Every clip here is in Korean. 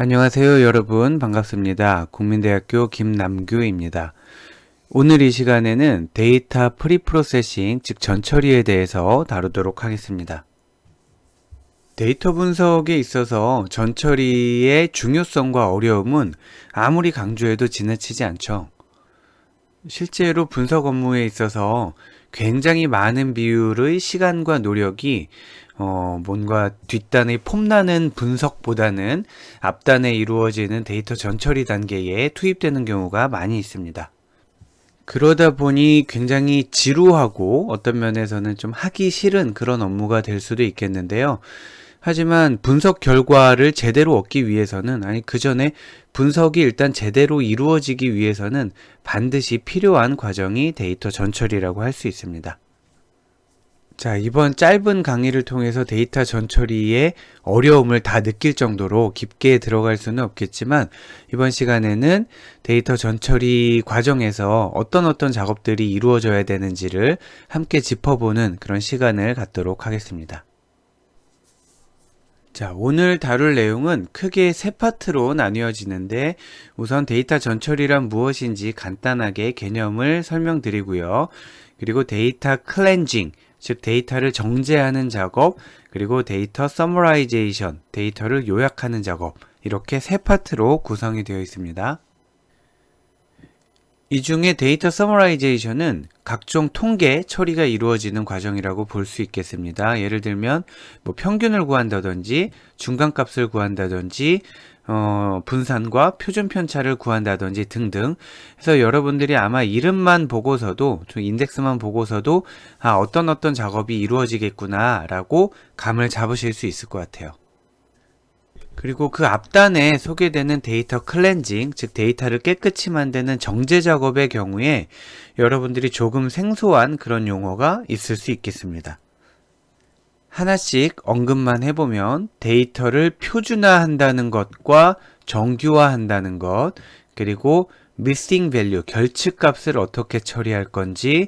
안녕하세요 여러분, 반갑습니다. 국민대학교 김남규입니다. 오늘 이 시간에는 데이터 프리프로세싱, 즉 전처리에 대해서 다루도록 하겠습니다. 데이터 분석에 있어서 전처리의 중요성과 어려움은 아무리 강조해도 지나치지 않죠. 실제로 분석 업무에 있어서 굉장히 많은 비율의 시간과 노력이 뭔가 뒷단의 폼나는 분석보다는 앞단에 이루어지는 데이터 전처리 단계에 투입되는 경우가 많이 있습니다. 그러다 보니 굉장히 지루하고 어떤 면에서는 좀 하기 싫은 그런 업무가 될 수도 있겠는데요. 하지만 분석 결과를 제대로 얻기 위해서는, 그 전에 분석이 일단 제대로 이루어지기 위해서는 반드시 필요한 과정이 데이터 전처리라고 할 수 있습니다. 자, 이번 짧은 강의를 통해서 데이터 전처리의 어려움을 다 느낄 정도로 깊게 들어갈 수는 없겠지만, 이번 시간에는 데이터 전처리 과정에서 어떤 작업들이 이루어져야 되는지를 함께 짚어보는 그런 시간을 갖도록 하겠습니다. 자, 오늘 다룰 내용은 크게 세 파트로 나뉘어지는데, 우선 데이터 전처리란 무엇인지 간단하게 개념을 설명드리고요. 그리고 데이터 클렌징, 즉 데이터를 정제하는 작업, 그리고 데이터 서머라이제이션, 데이터를 요약하는 작업, 이렇게 세 파트로 구성이 되어 있습니다. 이 중에 데이터 서머라이제이션은 각종 통계 처리가 이루어지는 과정이라고 볼 수 있겠습니다. 예를 들면 평균을 구한다든지 중간값을 구한다든지 분산과 표준 편차를 구한다든지 등등. 그래서 여러분들이 아마 이름만 보고서도, 인덱스만 보고서도 어떤 작업이 이루어지겠구나 라고 감을 잡으실 수 있을 것 같아요. 그리고 그 앞단에 소개되는 데이터 클렌징, 즉 데이터를 깨끗이 만드는 정제 작업의 경우에 여러분들이 조금 생소한 그런 용어가 있을 수 있겠습니다. 하나씩 언급만 해보면 데이터를 표준화한다는 것과 정규화한다는 것, 그리고 missing value, 결측값을 어떻게 처리할 건지,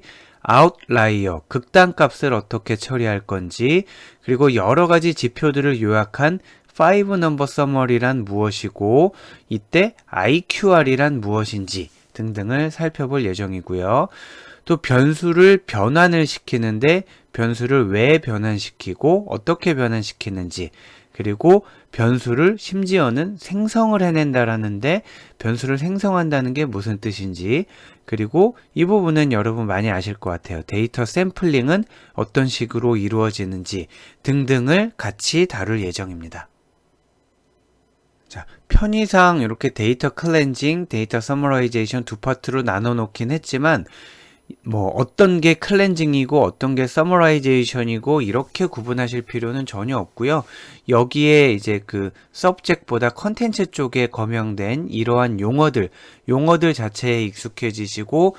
outlier, 극단값을 어떻게 처리할 건지, 그리고 여러 가지 지표들을 요약한 5 넘버 서머리란 무엇이고, 이때 IQR이란 무엇인지 등등을 살펴볼 예정이고요. 또 변수를 변환을 시키는데 변수를 왜 변환시키고 어떻게 변환시키는지, 그리고 변수를 심지어는 생성을 해낸다라는데 변수를 생성한다는 게 무슨 뜻인지, 그리고 이 부분은 여러분 많이 아실 것 같아요. 데이터 샘플링은 어떤 식으로 이루어지는지 등등을 같이 다룰 예정입니다. 자, 편의상 이렇게 데이터 클렌징, 데이터 서머라이제이션 두 파트로 나눠 놓긴 했지만 어떤 게 클렌징이고 어떤 게 서머라이제이션이고 이렇게 구분하실 필요는 전혀 없고요. 여기에 이제 그 서브젝트보다 컨텐츠 쪽에 거명된 이러한 용어들 자체에 익숙해지시고,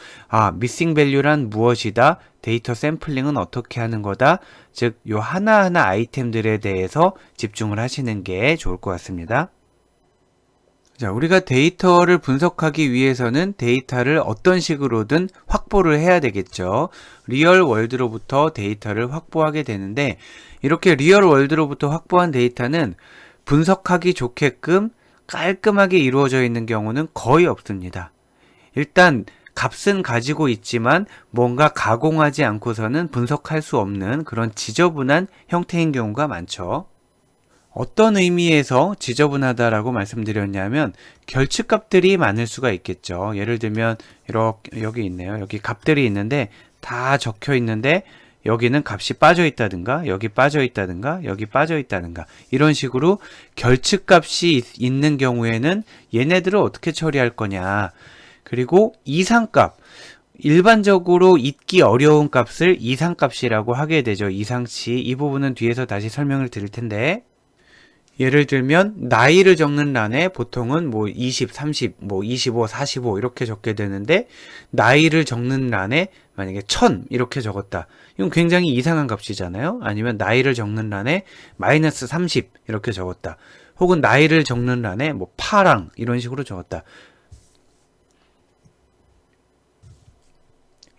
미싱 밸류란 무엇이다, 데이터 샘플링은 어떻게 하는 거다, 즉 요 하나하나 아이템들에 대해서 집중을 하시는 게 좋을 것 같습니다. 자, 우리가 데이터를 분석하기 위해서는 데이터를 어떤 식으로든 확보를 해야 되겠죠. 리얼 월드로부터 데이터를 확보하게 되는데, 이렇게 리얼 월드로부터 확보한 데이터는 분석하기 좋게끔 깔끔하게 이루어져 있는 경우는 거의 없습니다. 일단 값은 가지고 있지만 뭔가 가공하지 않고서는 분석할 수 없는 그런 지저분한 형태인 경우가 많죠. 어떤 의미에서 지저분하다라고 말씀드렸냐면, 결측값들이 많을 수가 있겠죠. 예를 들면 이렇게 여기 있네요. 여기 값들이 있는데 다 적혀 있는데 여기는 값이 빠져 있다든가 여기 빠져 있다든가 여기 빠져 있다든가 이런 식으로 결측값이 있는 경우에는 얘네들을 어떻게 처리할 거냐, 그리고 이상값, 일반적으로 잊기 어려운 값을 이상값이라고 하게 되죠. 이상치, 이 부분은 뒤에서 다시 설명을 드릴 텐데, 예를 들면 나이를 적는 란에 보통은 20, 30, 25, 45 이렇게 적게 되는데, 나이를 적는 란에 만약에 1000 이렇게 적었다. 이건 굉장히 이상한 값이잖아요. 아니면 나이를 적는 란에 마이너스 30 이렇게 적었다. 혹은 나이를 적는 란에 파랑 이런 식으로 적었다.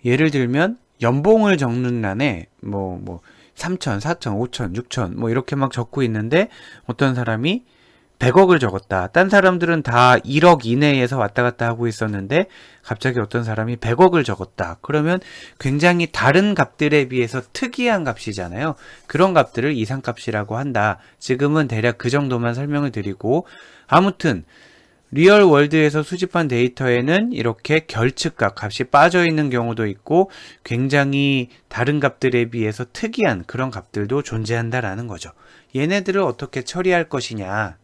예를 들면 연봉을 적는 란에 3천, 4천, 5천, 6천 이렇게 막 적고 있는데 어떤 사람이 100억을 적었다. 딴 사람들은 다 1억 이내에서 왔다 갔다 하고 있었는데 갑자기 어떤 사람이 100억을 적었다. 그러면 굉장히 다른 값들에 비해서 특이한 값이잖아요. 그런 값들을 이상값이라고 한다. 지금은 대략 그 정도만 설명을 드리고, 아무튼 리얼 월드에서 수집한 데이터에는 이렇게 결측값, 값이 빠져 있는 경우도 있고 굉장히 다른 값들에 비해서 특이한 그런 값들도 존재한다라는 거죠. 얘네들을 어떻게 처리할 것이냐.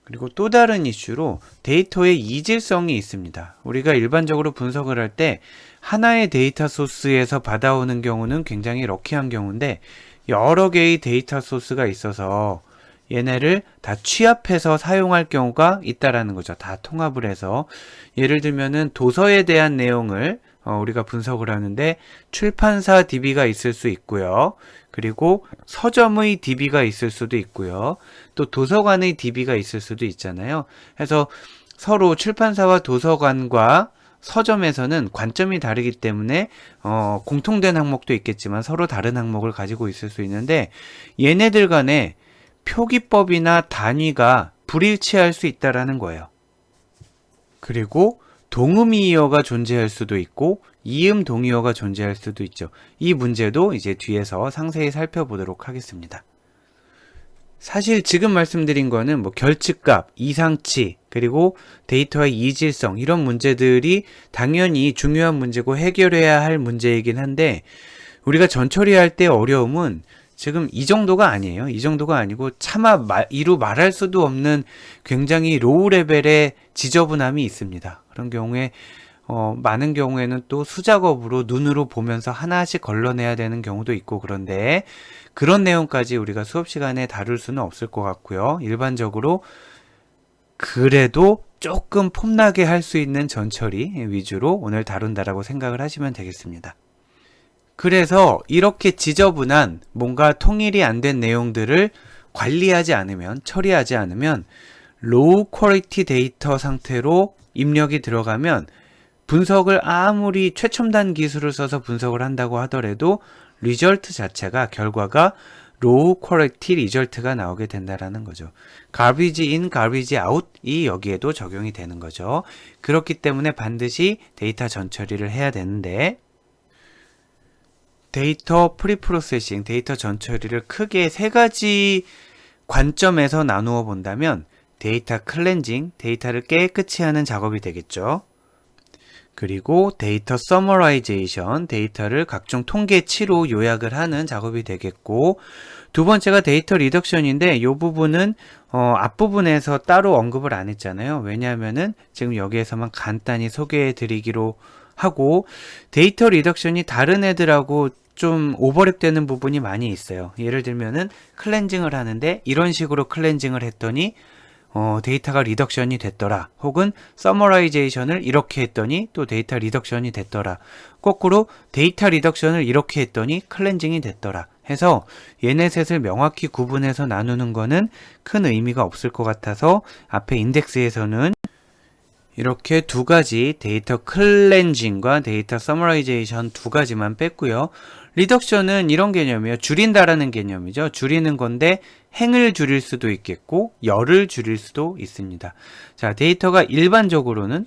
그리고 또 다른 이슈로 데이터의 이질성이 있습니다. 우리가 일반적으로 분석을 할 때 하나의 데이터 소스에서 받아오는 경우는 굉장히 럭키한 경우인데, 여러 개의 데이터 소스가 있어서 얘네를 다 취합해서 사용할 경우가 있다라는 거죠. 다 통합을 해서. 예를 들면은 도서에 대한 내용을 우리가 분석을 하는데 출판사 DB가 있을 수 있고요. 그리고 서점의 DB가 있을 수도 있고요. 또 도서관의 DB가 있을 수도 있잖아요. 그래서 서로 출판사와 도서관과 서점에서는 관점이 다르기 때문에 공통된 항목도 있겠지만 서로 다른 항목을 가지고 있을 수 있는데, 얘네들 간에 표기법이나 단위가 불일치할 수 있다라는 거예요. 그리고 동음이어가 존재할 수도 있고 이음 동의어가 존재할 수도 있죠. 이 문제도 이제 뒤에서 상세히 살펴보도록 하겠습니다. 사실 지금 말씀드린 거는 뭐 결측값, 이상치, 그리고 데이터의 이질성, 이런 문제들이 당연히 중요한 문제고 해결해야 할 문제이긴 한데, 우리가 전처리할 때 어려움은 지금 이 정도가 아니에요. 이 정도가 아니고 차마 이루 말할 수도 없는 굉장히 로우 레벨의 지저분함이 있습니다. 그런 경우에 많은 경우에는 또 수작업으로 눈으로 보면서 하나씩 걸러내야 되는 경우도 있고, 그런데 그런 내용까지 우리가 수업 시간에 다룰 수는 없을 것 같고요. 일반적으로 그래도 조금 폼나게 할 수 있는 전처리 위주로 오늘 다룬다라고 생각을 하시면 되겠습니다. 그래서 이렇게 지저분한 뭔가 통일이 안 된 내용들을 관리하지 않으면, 처리하지 않으면 로우 퀄리티 데이터 상태로 입력이 들어가면 분석을 아무리 최첨단 기술을 써서 분석을 한다고 하더라도 리절트 자체가, 결과가 로우 퀄리티 리절트가 나오게 된다라는 거죠. garbage in, garbage out이 여기에도 적용이 되는 거죠. 그렇기 때문에 반드시 데이터 전처리를 해야 되는데, 데이터 프리프로세싱, 데이터 전처리를 크게 세 가지 관점에서 나누어 본다면 데이터 클렌징, 데이터를 깨끗이 하는 작업이 되겠죠. 그리고 데이터 서머라이제이션, 데이터를 각종 통계치로 요약을 하는 작업이 되겠고, 두 번째가 데이터 리덕션인데, 이 부분은 앞부분에서 따로 언급을 안 했잖아요. 왜냐하면은 지금 여기에서만 간단히 소개해 드리기로 하고, 데이터 리덕션이 다른 애들하고 좀 오버랩 되는 부분이 많이 있어요. 예를 들면은 클렌징을 하는데 이런 식으로 클렌징을 했더니 데이터가 리덕션이 됐더라. 혹은 서머라이제이션을 이렇게 했더니 또 데이터 리덕션이 됐더라. 거꾸로 데이터 리덕션을 이렇게 했더니 클렌징이 됐더라. 해서 얘네 셋을 명확히 구분해서 나누는 거는 큰 의미가 없을 것 같아서 앞에 인덱스에서는 이렇게 두 가지, 데이터 클렌징과 데이터 서머라이제이션 두 가지만 뺐고요. 리덕션은 이런 개념이에요. 줄인다라는 개념이죠. 줄이는 건데 행을 줄일 수도 있겠고 열을 줄일 수도 있습니다. 자, 데이터가 일반적으로는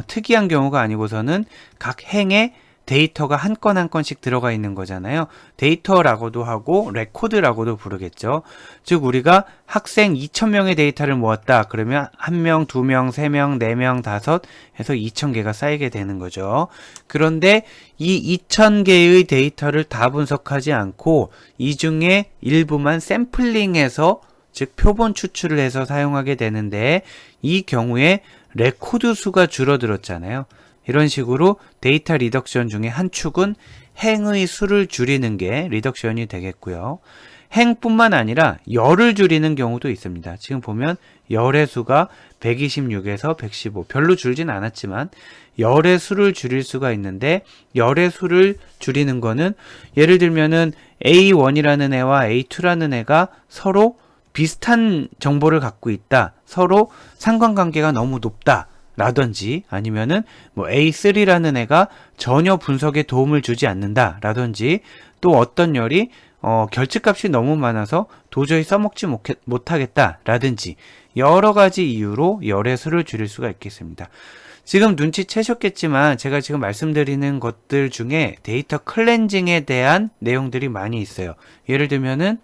특이한 경우가 아니고서는 각 행에 데이터가 한 건 한 건씩 들어가 있는 거잖아요. 데이터라고도 하고 레코드라고도 부르겠죠. 즉 우리가 학생 2,000명의 데이터를 모았다. 그러면 1명, 2명, 3명, 4명, 5 해서 2,000개가 쌓이게 되는 거죠. 그런데 이 2,000개의 데이터를 다 분석하지 않고 이 중에 일부만 샘플링해서, 즉 표본 추출을 해서 사용하게 되는데, 이 경우에 레코드 수가 줄어들었잖아요. 이런 식으로 데이터 리덕션 중에 한 축은 행의 수를 줄이는 게 리덕션이 되겠고요. 행뿐만 아니라 열을 줄이는 경우도 있습니다. 지금 보면 열의 수가 126에서 115, 별로 줄진 않았지만 열의 수를 줄일 수가 있는데, 열의 수를 줄이는 거는 예를 들면은 A1이라는 애와 A2라는 애가 서로 비슷한 정보를 갖고 있다. 서로 상관관계가 너무 높다. 라든지, 아니면은 뭐 A3라는 애가 전혀 분석에 도움을 주지 않는다 라든지, 또 어떤 열이 결집값이 너무 많아서 도저히 써먹지 못하겠다라든지 여러 가지 이유로 열의 수를 줄일 수가 있겠습니다. 지금 눈치채셨겠지만 제가 지금 말씀드리는 것들 중에 데이터 클렌징에 대한 내용들이 많이 있어요. 예를 들면은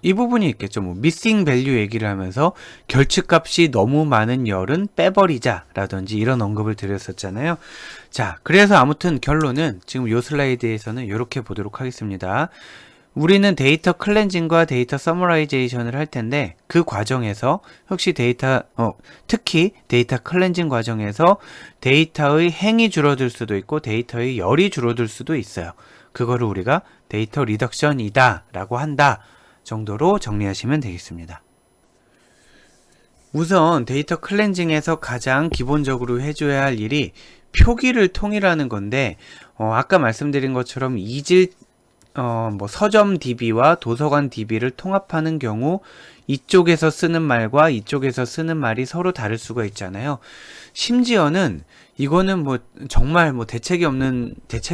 이 부분이 있겠죠. 뭐 missing value 얘기를 하면서 결측값이 너무 많은 열은 빼버리자 라든지 이런 언급을 드렸었잖아요. 자, 그래서 아무튼 결론은 지금 이 슬라이드에서는 이렇게 보도록 하겠습니다. 우리는 데이터 클렌징과 데이터 서머라이제이션을 할 텐데 그 과정에서 혹시 특히 데이터 클렌징 과정에서 데이터의 행이 줄어들 수도 있고 데이터의 열이 줄어들 수도 있어요. 그거를 우리가 데이터 리덕션이다 라고 한다 정도로 정리하시면 되겠습니다. 우선 데이터 클렌징에서 가장 기본적으로 해줘야 할 일이 표기를 통일하는 건데 아까 말씀드린 것처럼 서점 DB와 도서관 DB를 통합하는 경우 이쪽에서 쓰는 말과 이쪽에서 쓰는 말이 서로 다를 수가 있잖아요. 심지어는 이거는 정말 대책이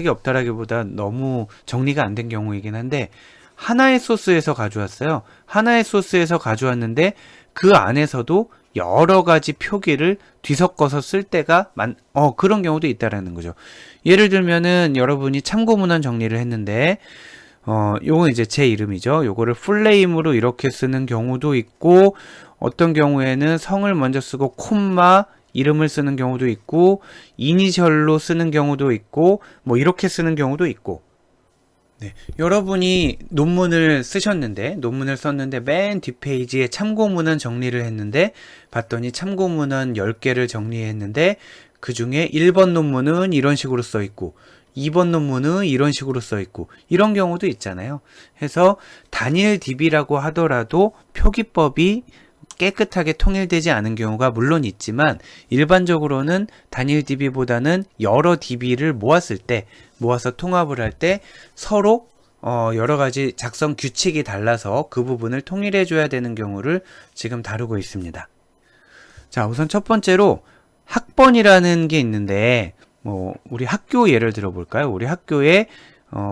없다라기보다 너무 정리가 안 된 경우이긴 한데 하나의 소스에서 가져왔어요. 하나의 소스에서 가져왔는데 그 안에서도 여러 가지 표기를 뒤섞어서 쓸 때가 그런 경우도 있다라는 거죠. 예를 들면은 여러분이 참고문헌 정리를 했는데 요건 이제 제 이름이죠. 요거를 풀네임으로 이렇게 쓰는 경우도 있고 어떤 경우에는 성을 먼저 쓰고 콤마 이름을 쓰는 경우도 있고 이니셜로 쓰는 경우도 있고 이렇게 쓰는 경우도 있고 네, 여러분이 논문을 썼는데 맨 뒷페이지에 참고문헌 정리를 했는데 봤더니 참고문헌 10개를 정리했는데 그 중에 1번 논문은 이런 식으로 써 있고 2번 논문은 이런 식으로 써 있고 이런 경우도 있잖아요. 해서 단일 DB라고 하더라도 표기법이 깨끗하게 통일되지 않은 경우가 물론 있지만 일반적으로는 단일 DB보다는 여러 DB를 모아서 통합을 할 때 서로 여러 가지 작성 규칙이 달라서 그 부분을 통일해 줘야 되는 경우를 지금 다루고 있습니다. 자, 우선 첫 번째로 학번이라는 게 있는데 우리 학교 예를 들어볼까요? 우리 학교에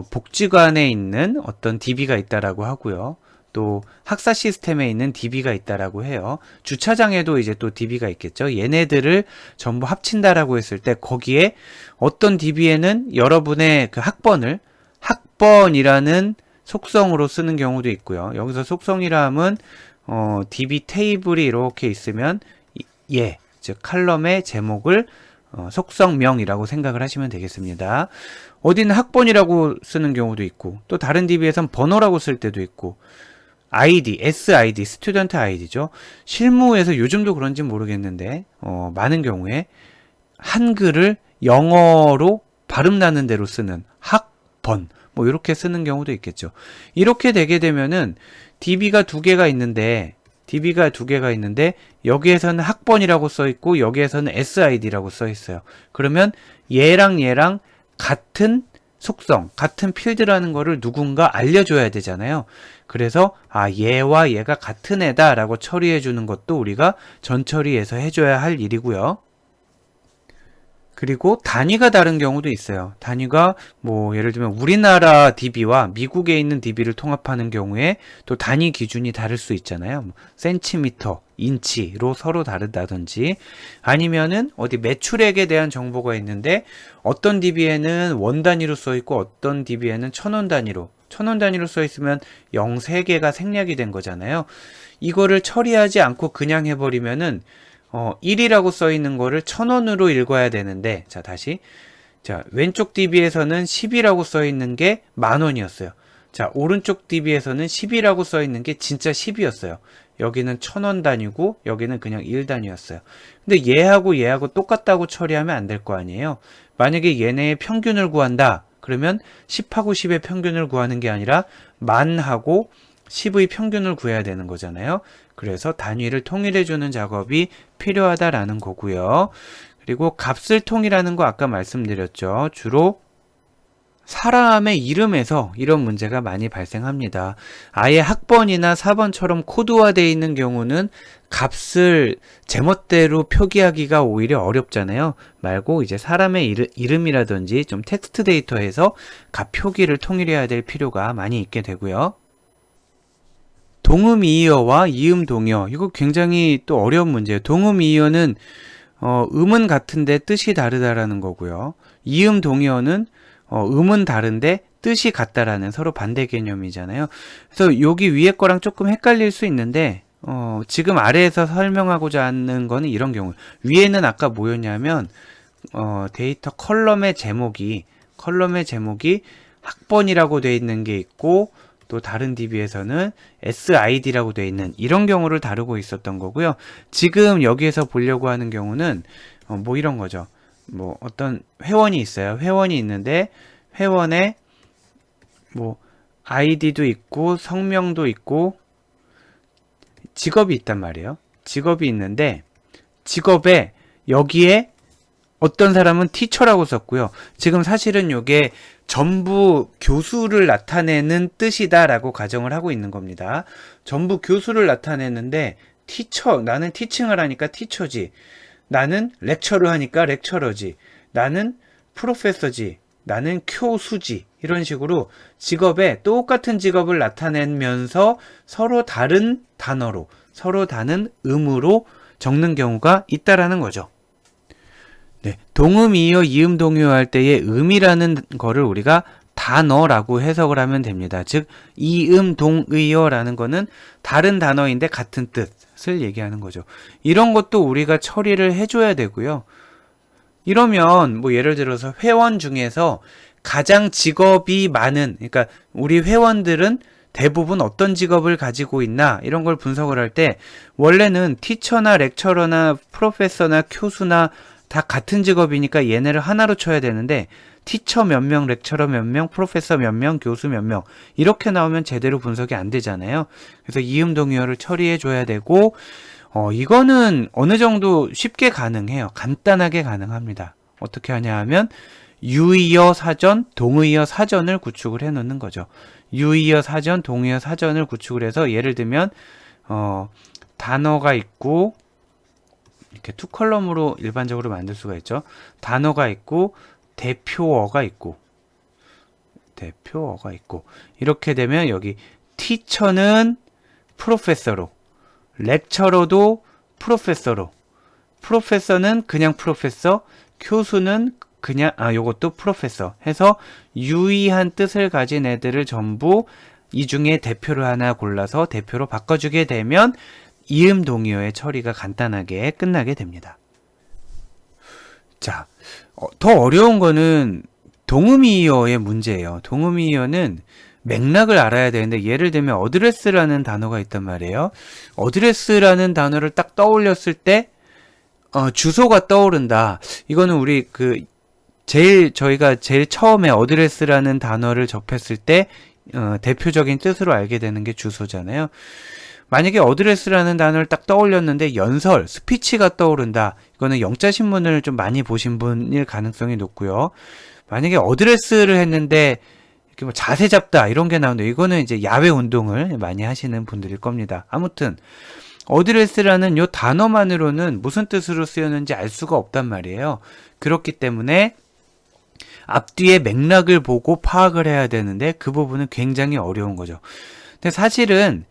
복지관에 있는 어떤 DB가 있다라고 하고요. 또 학사 시스템에 있는 DB가 있다라고 해요. 주차장에도 이제 또 DB가 있겠죠. 얘네들을 전부 합친다라고 했을 때 거기에 어떤 DB에는 여러분의 그 학번이라는 속성으로 쓰는 경우도 있고요. 여기서 속성이라 함은 DB 테이블이 이렇게 있으면 즉 칼럼의 제목을 속성명이라고 생각을 하시면 되겠습니다. 어디는 학번이라고 쓰는 경우도 있고 또 다른 DB에선 번호라고 쓸 때도 있고 ID, SID, 스튜던트 아이디죠. 실무에서 요즘도 그런지 모르겠는데 많은 경우에 한글을 영어로 발음 나는 대로 쓰는 학번 이렇게 쓰는 경우도 있겠죠. 이렇게 되게 되면은 DB가 두 개가 있는데 여기에서는 학번이라고 써 있고 여기에서는 SID라고 써 있어요. 그러면 얘랑 같은 속성, 같은 필드라는 거를 누군가 알려줘야 되잖아요. 그래서 얘와 얘가 같은 애다 라고 처리해 주는 것도 우리가 전처리해서 해줘야 할 일이고요. 그리고 단위가 다른 경우도 있어요. 단위가 예를 들면 우리나라 DB와 미국에 있는 DB를 통합하는 경우에 또 단위 기준이 다를 수 있잖아요. 센티미터, 인치로 서로 다르다든지 아니면은 어디 매출액에 대한 정보가 있는데 어떤 DB에는 원 단위로 써 있고 어떤 DB에는 천원 단위로 써 있으면 0~3개가 생략이 된 거잖아요. 이거를 처리하지 않고 그냥 해버리면은 1이라고 써 있는 거를 1000원으로 읽어야 되는데 왼쪽 DB에서는 10이라고 써 있는 게 10,000원이었어요. 자, 오른쪽 DB에서는 10이라고 써 있는 게 진짜 10이었어요. 여기는 1000원 단위고 여기는 그냥 1단위였어요. 근데 얘하고 똑같다고 처리하면 안 될 거 아니에요. 만약에 얘네의 평균을 구한다. 그러면 10하고 10의 평균을 구하는 게 아니라 10,000하고 10의 평균을 구해야 되는 거잖아요. 그래서 단위를 통일해주는 작업이 필요하다라는 거고요. 그리고 값을 통일하는 거 아까 말씀드렸죠. 주로 사람의 이름에서 이런 문제가 많이 발생합니다. 아예 학번이나 사번처럼 코드화되어 있는 경우는 값을 제멋대로 표기하기가 오히려 어렵잖아요. 말고 이제 사람의 이름이라든지 좀 텍스트 데이터에서 값 표기를 통일해야 될 필요가 많이 있게 되고요. 동음이의어와 이음동의어, 이거 굉장히 또 어려운 문제예요. 동음이의어는 음은 같은데 뜻이 다르다라는 거고요. 이음동의어는 음은 다른데 뜻이 같다라는 서로 반대 개념이잖아요. 그래서 여기 위에 거랑 조금 헷갈릴 수 있는데 지금 아래에서 설명하고자 하는 거는 이런 경우. 위에는 아까 뭐였냐면 데이터 컬럼의 제목이 학번이라고 돼 있는 게 있고, 또 다른 DB에서는 SID라고 돼 있는 이런 경우를 다루고 있었던 거고요. 지금 여기에서 보려고 하는 경우는 뭐 이런 거죠. 뭐 어떤 회원이 있어요. 회원이 있는데 회원에 뭐 아이디도 있고 성명도 있고 직업이 있단 말이에요. 직업이 있는데 직업에 여기에 어떤 사람은 티처라고 썼고요. 지금 사실은 이게 전부 교수를 나타내는 뜻이다 라고 가정을 하고 있는 겁니다. 전부 교수를 나타내는데 티처, 나는 티칭을 하니까 티처지, 나는 렉처를 하니까 렉처러지, 나는 프로페서지, 나는 교수지, 이런 식으로 직업에 똑같은 직업을 나타내면서 서로 다른 단어로, 서로 다른 음으로 적는 경우가 있다라는 거죠. 네, 동음이어 이음동의어 할 때의 음이라는 거를 우리가 단어라고 해석을 하면 됩니다. 즉 이음동의어라는 거는 다른 단어인데 같은 뜻을 얘기하는 거죠. 이런 것도 우리가 처리를 해줘야 되고요. 이러면 뭐 예를 들어서 회원 중에서 가장 직업이 많은, 그러니까 우리 회원들은 대부분 어떤 직업을 가지고 있나 이런 걸 분석을 할 때 원래는 티처나 렉처러나 프로페서나 교수나 다 같은 직업이니까 얘네를 하나로 쳐야 되는데 티처 몇 명, 렉처러 몇 명, 프로페서 몇 명, 교수 몇 명 이렇게 나오면 제대로 분석이 안 되잖아요. 그래서 이음동의어를 처리해 줘야 되고 이거는 어느 정도 쉽게 가능해요. 간단하게 가능합니다. 어떻게 하냐 하면 유의어 사전, 동의어 사전을 구축을 해 놓는 거죠. 유의어 사전, 동의어 사전을 구축을 해서 예를 들면 단어가 있고 이렇게 투 컬럼으로 일반적으로 만들 수가 있죠. 단어가 있고 대표어가 있고 이렇게 되면 여기 티처는 프로페서로, 렉처러도 프로페서로, 프로페서는 그냥 프로페서, 교수는 그냥 요것도 프로페서 해서 유의한 뜻을 가진 애들을 전부 이 중에 대표를 하나 골라서 대표로 바꿔주게 되면 이음동의어의 처리가 간단하게 끝나게 됩니다. 자, 더 어려운 거는 동음이어의 문제예요. 동음이어는 맥락을 알아야 되는데 예를 들면 어드레스라는 단어가 있단 말이에요. 어드레스라는 단어를 딱 떠올렸을 때 주소가 떠오른다. 이거는 우리 저희가 제일 처음에 어드레스라는 단어를 접했을 때 대표적인 뜻으로 알게 되는 게 주소잖아요. 만약에 어드레스라는 단어를 딱 떠올렸는데 연설, 스피치가 떠오른다. 이거는 영자신문을 좀 많이 보신 분일 가능성이 높고요. 만약에 어드레스를 했는데 이렇게 뭐 자세 잡다 이런 게 나오는데 이거는 이제 야외 운동을 많이 하시는 분들일 겁니다. 아무튼 어드레스라는 요 단어만으로는 무슨 뜻으로 쓰였는지 알 수가 없단 말이에요. 그렇기 때문에 앞뒤의 맥락을 보고 파악을 해야 되는데 그 부분은 굉장히 어려운 거죠. 근데 사실은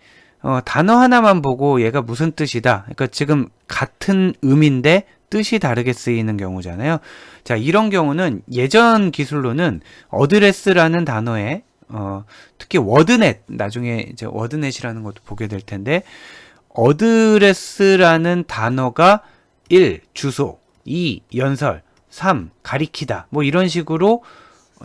단어 하나만 보고 얘가 무슨 뜻이다. 그러니까 지금 같은 음인데 뜻이 다르게 쓰이는 경우잖아요. 자, 이런 경우는 예전 기술로는 어드레스라는 단어에 특히 워드넷, 나중에 이제 워드넷이라는 것도 보게 될 텐데 어드레스라는 단어가 1. 주소, 2. 연설, 3. 가리키다 뭐 이런 식으로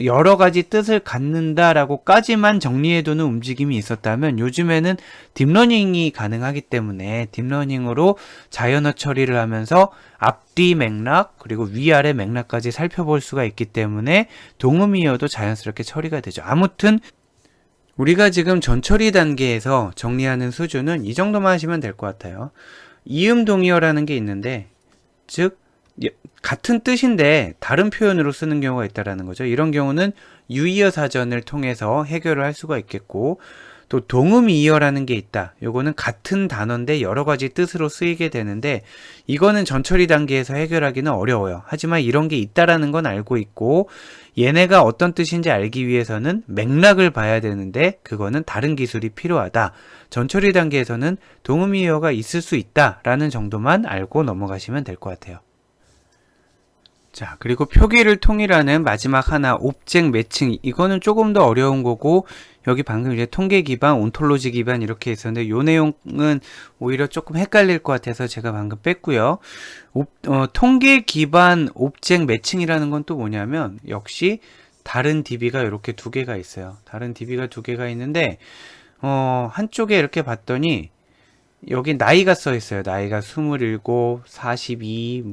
여러 가지 뜻을 갖는다라고까지만 정리해두는 움직임이 있었다면 요즘에는 딥러닝이 가능하기 때문에 딥러닝으로 자연어 처리를 하면서 앞뒤 맥락 그리고 위아래 맥락까지 살펴볼 수가 있기 때문에 동음이어도 자연스럽게 처리가 되죠. 아무튼 우리가 지금 전처리 단계에서 정리하는 수준은 이 정도만 하시면 될 것 같아요. 이음동의어라는 게 있는데 즉 같은 뜻인데 다른 표현으로 쓰는 경우가 있다라는 거죠. 이런 경우는 유의어 사전을 통해서 해결을 할 수가 있겠고, 또 동음이어라는 게 있다. 요거는 같은 단어인데 여러 가지 뜻으로 쓰이게 되는데 이거는 전처리 단계에서 해결하기는 어려워요. 하지만 이런 게 있다라는 건 알고 있고 얘네가 어떤 뜻인지 알기 위해서는 맥락을 봐야 되는데 그거는 다른 기술이 필요하다. 전처리 단계에서는 동음이어가 있을 수 있다라는 정도만 알고 넘어가시면 될 것 같아요. 자, 그리고 표기를 통일하는 마지막 하나, 옵젝 매칭. 이거는 조금 더 어려운 거고, 여기 방금 이제 통계 기반, 온톨로지 기반 이렇게 있었는데, 요 내용은 오히려 조금 헷갈릴 것 같아서 제가 방금 뺐고요. 통계 기반 옵젝 매칭이라는 건 또 뭐냐면, 역시 다른 DB가 이렇게 두 개가 있어요. 다른 DB가 두 개가 있는데, 한쪽에 이렇게 봤더니, 여기 나이가 써 있어요. 나이가 27, 42,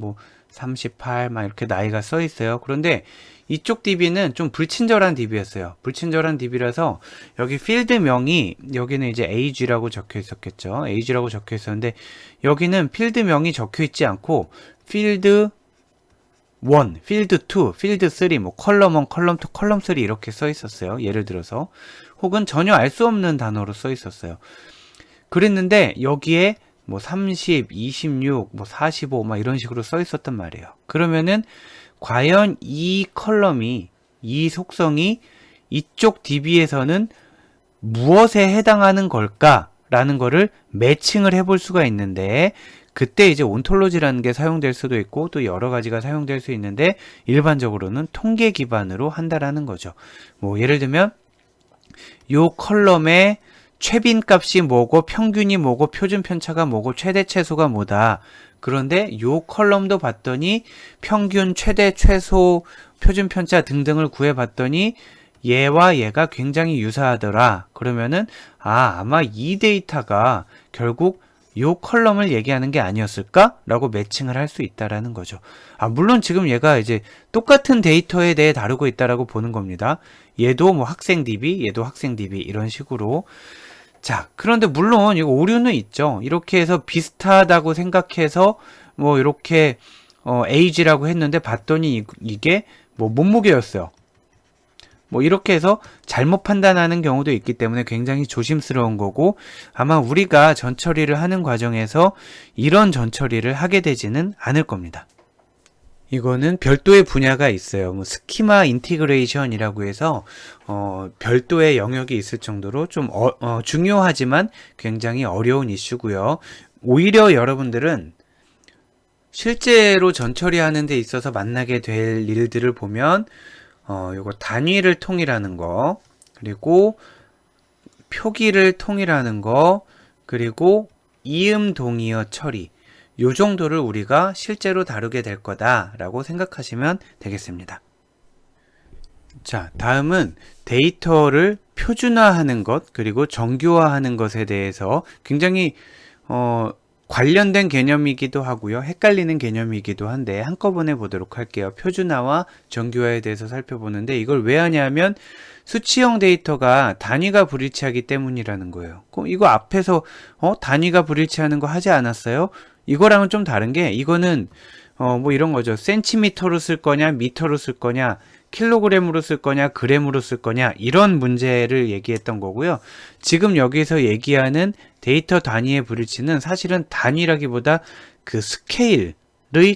38, 막 이렇게 나이가 써 있어요. 그런데 이쪽 DB는 좀 불친절한 DB였어요. 불친절한 DB라서 여기 필드명이, 여기는 이제 age라고 적혀 있었겠죠. age라고 적혀 있었는데 여기는 필드명이 적혀 있지 않고 필드 1, 필드 2, 필드 3, 뭐 컬럼 1, 컬럼 2, 컬럼 3 이렇게 써 있었어요. 예를 들어서 혹은 전혀 알 수 없는 단어로 써 있었어요. 그랬는데 여기에 뭐 30, 26, 뭐 45, 막 이런 식으로 써 있었단 말이에요. 그러면은 과연 이 컬럼이, 이 속성이 이쪽 DB에서는 무엇에 해당하는 걸까라는 거를 매칭을 해볼 수가 있는데 그때 이제 온톨로지라는 게 사용될 수도 있고 또 여러 가지가 사용될 수 있는데 일반적으로는 통계 기반으로 한다라는 거죠. 뭐 예를 들면 요 컬럼의 최빈 값이 뭐고 평균이 뭐고 표준 편차가 뭐고 최대 최소가 뭐다. 그런데 요 컬럼도 봤더니 평균, 최대, 최소, 표준 편차 등등을 구해 봤더니 얘와 얘가 굉장히 유사하더라. 그러면은 아마 이 데이터가 결국 요 컬럼을 얘기하는 게 아니었을까? 라고 매칭을 할 수 있다라는 거죠. 물론 지금 얘가 이제 똑같은 데이터에 대해 다루고 있다라고 보는 겁니다. 얘도 뭐 학생 DB, 얘도 학생 DB 이런 식으로. 자, 그런데 물론 이거 오류는 있죠. 이렇게 해서 비슷하다고 생각해서 뭐 이렇게 age라고 했는데 봤더니 이게 뭐 몸무게였어요. 뭐 이렇게 해서 잘못 판단하는 경우도 있기 때문에 굉장히 조심스러운 거고 아마 우리가 전처리를 하는 과정에서 이런 전처리를 하게 되지는 않을 겁니다. 이거는 별도의 분야가 있어요. 뭐 스키마 인티그레이션이라고 해서 별도의 영역이 있을 정도로 좀 중요하지만 굉장히 어려운 이슈고요. 오히려 여러분들은 실제로 전처리하는 데 있어서 만나게 될 일들을 보면 요거 단위를 통일하는 거, 그리고 표기를 통일하는 거, 그리고 이음 동의어 처리, 요 정도를 우리가 실제로 다루게 될 거다라고 생각하시면 되겠습니다. 자, 다음은 데이터를 표준화하는 것, 그리고 정교화하는 것에 대해서 굉장히 관련된 개념이기도 하고요. 헷갈리는 개념이기도 한데 한꺼번에 보도록 할게요. 표준화와 정교화에 대해서 살펴보는데 이걸 왜 하냐면 수치형 데이터가 단위가 불일치하기 때문이라는 거예요. 그럼 이거 앞에서 단위가 불일치하는 거 하지 않았어요? 이거랑은 좀 다른 게 이거는 뭐 이런 거죠. 센티미터로 쓸 거냐, 미터로 쓸 거냐, 킬로그램으로 쓸 거냐, 그램으로 쓸 거냐 이런 문제를 얘기했던 거고요. 지금 여기서 얘기하는 데이터 단위의 불일치는 사실은 단위라기보다 그 스케일의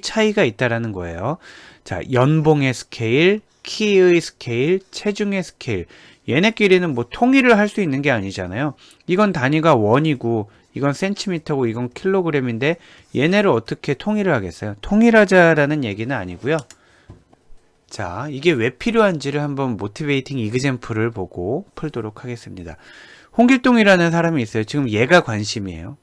차이가 있다라는 거예요. 자, 연봉의 스케일, 키의 스케일, 체중의 스케일 얘네끼리는 뭐 통일을 할 수 있는 게 아니잖아요. 이건 단위가 원이고 이건 센티미터고 이건 킬로그램인데 얘네를 어떻게 통일을 하겠어요? 통일하자라는 얘기는 아니고요. 자, 이게 왜 필요한지를 한번 모티베이팅 이그젬플을 보고 풀도록 하겠습니다. 홍길동이라는 사람이 있어요. 지금 얘가 관심이에요.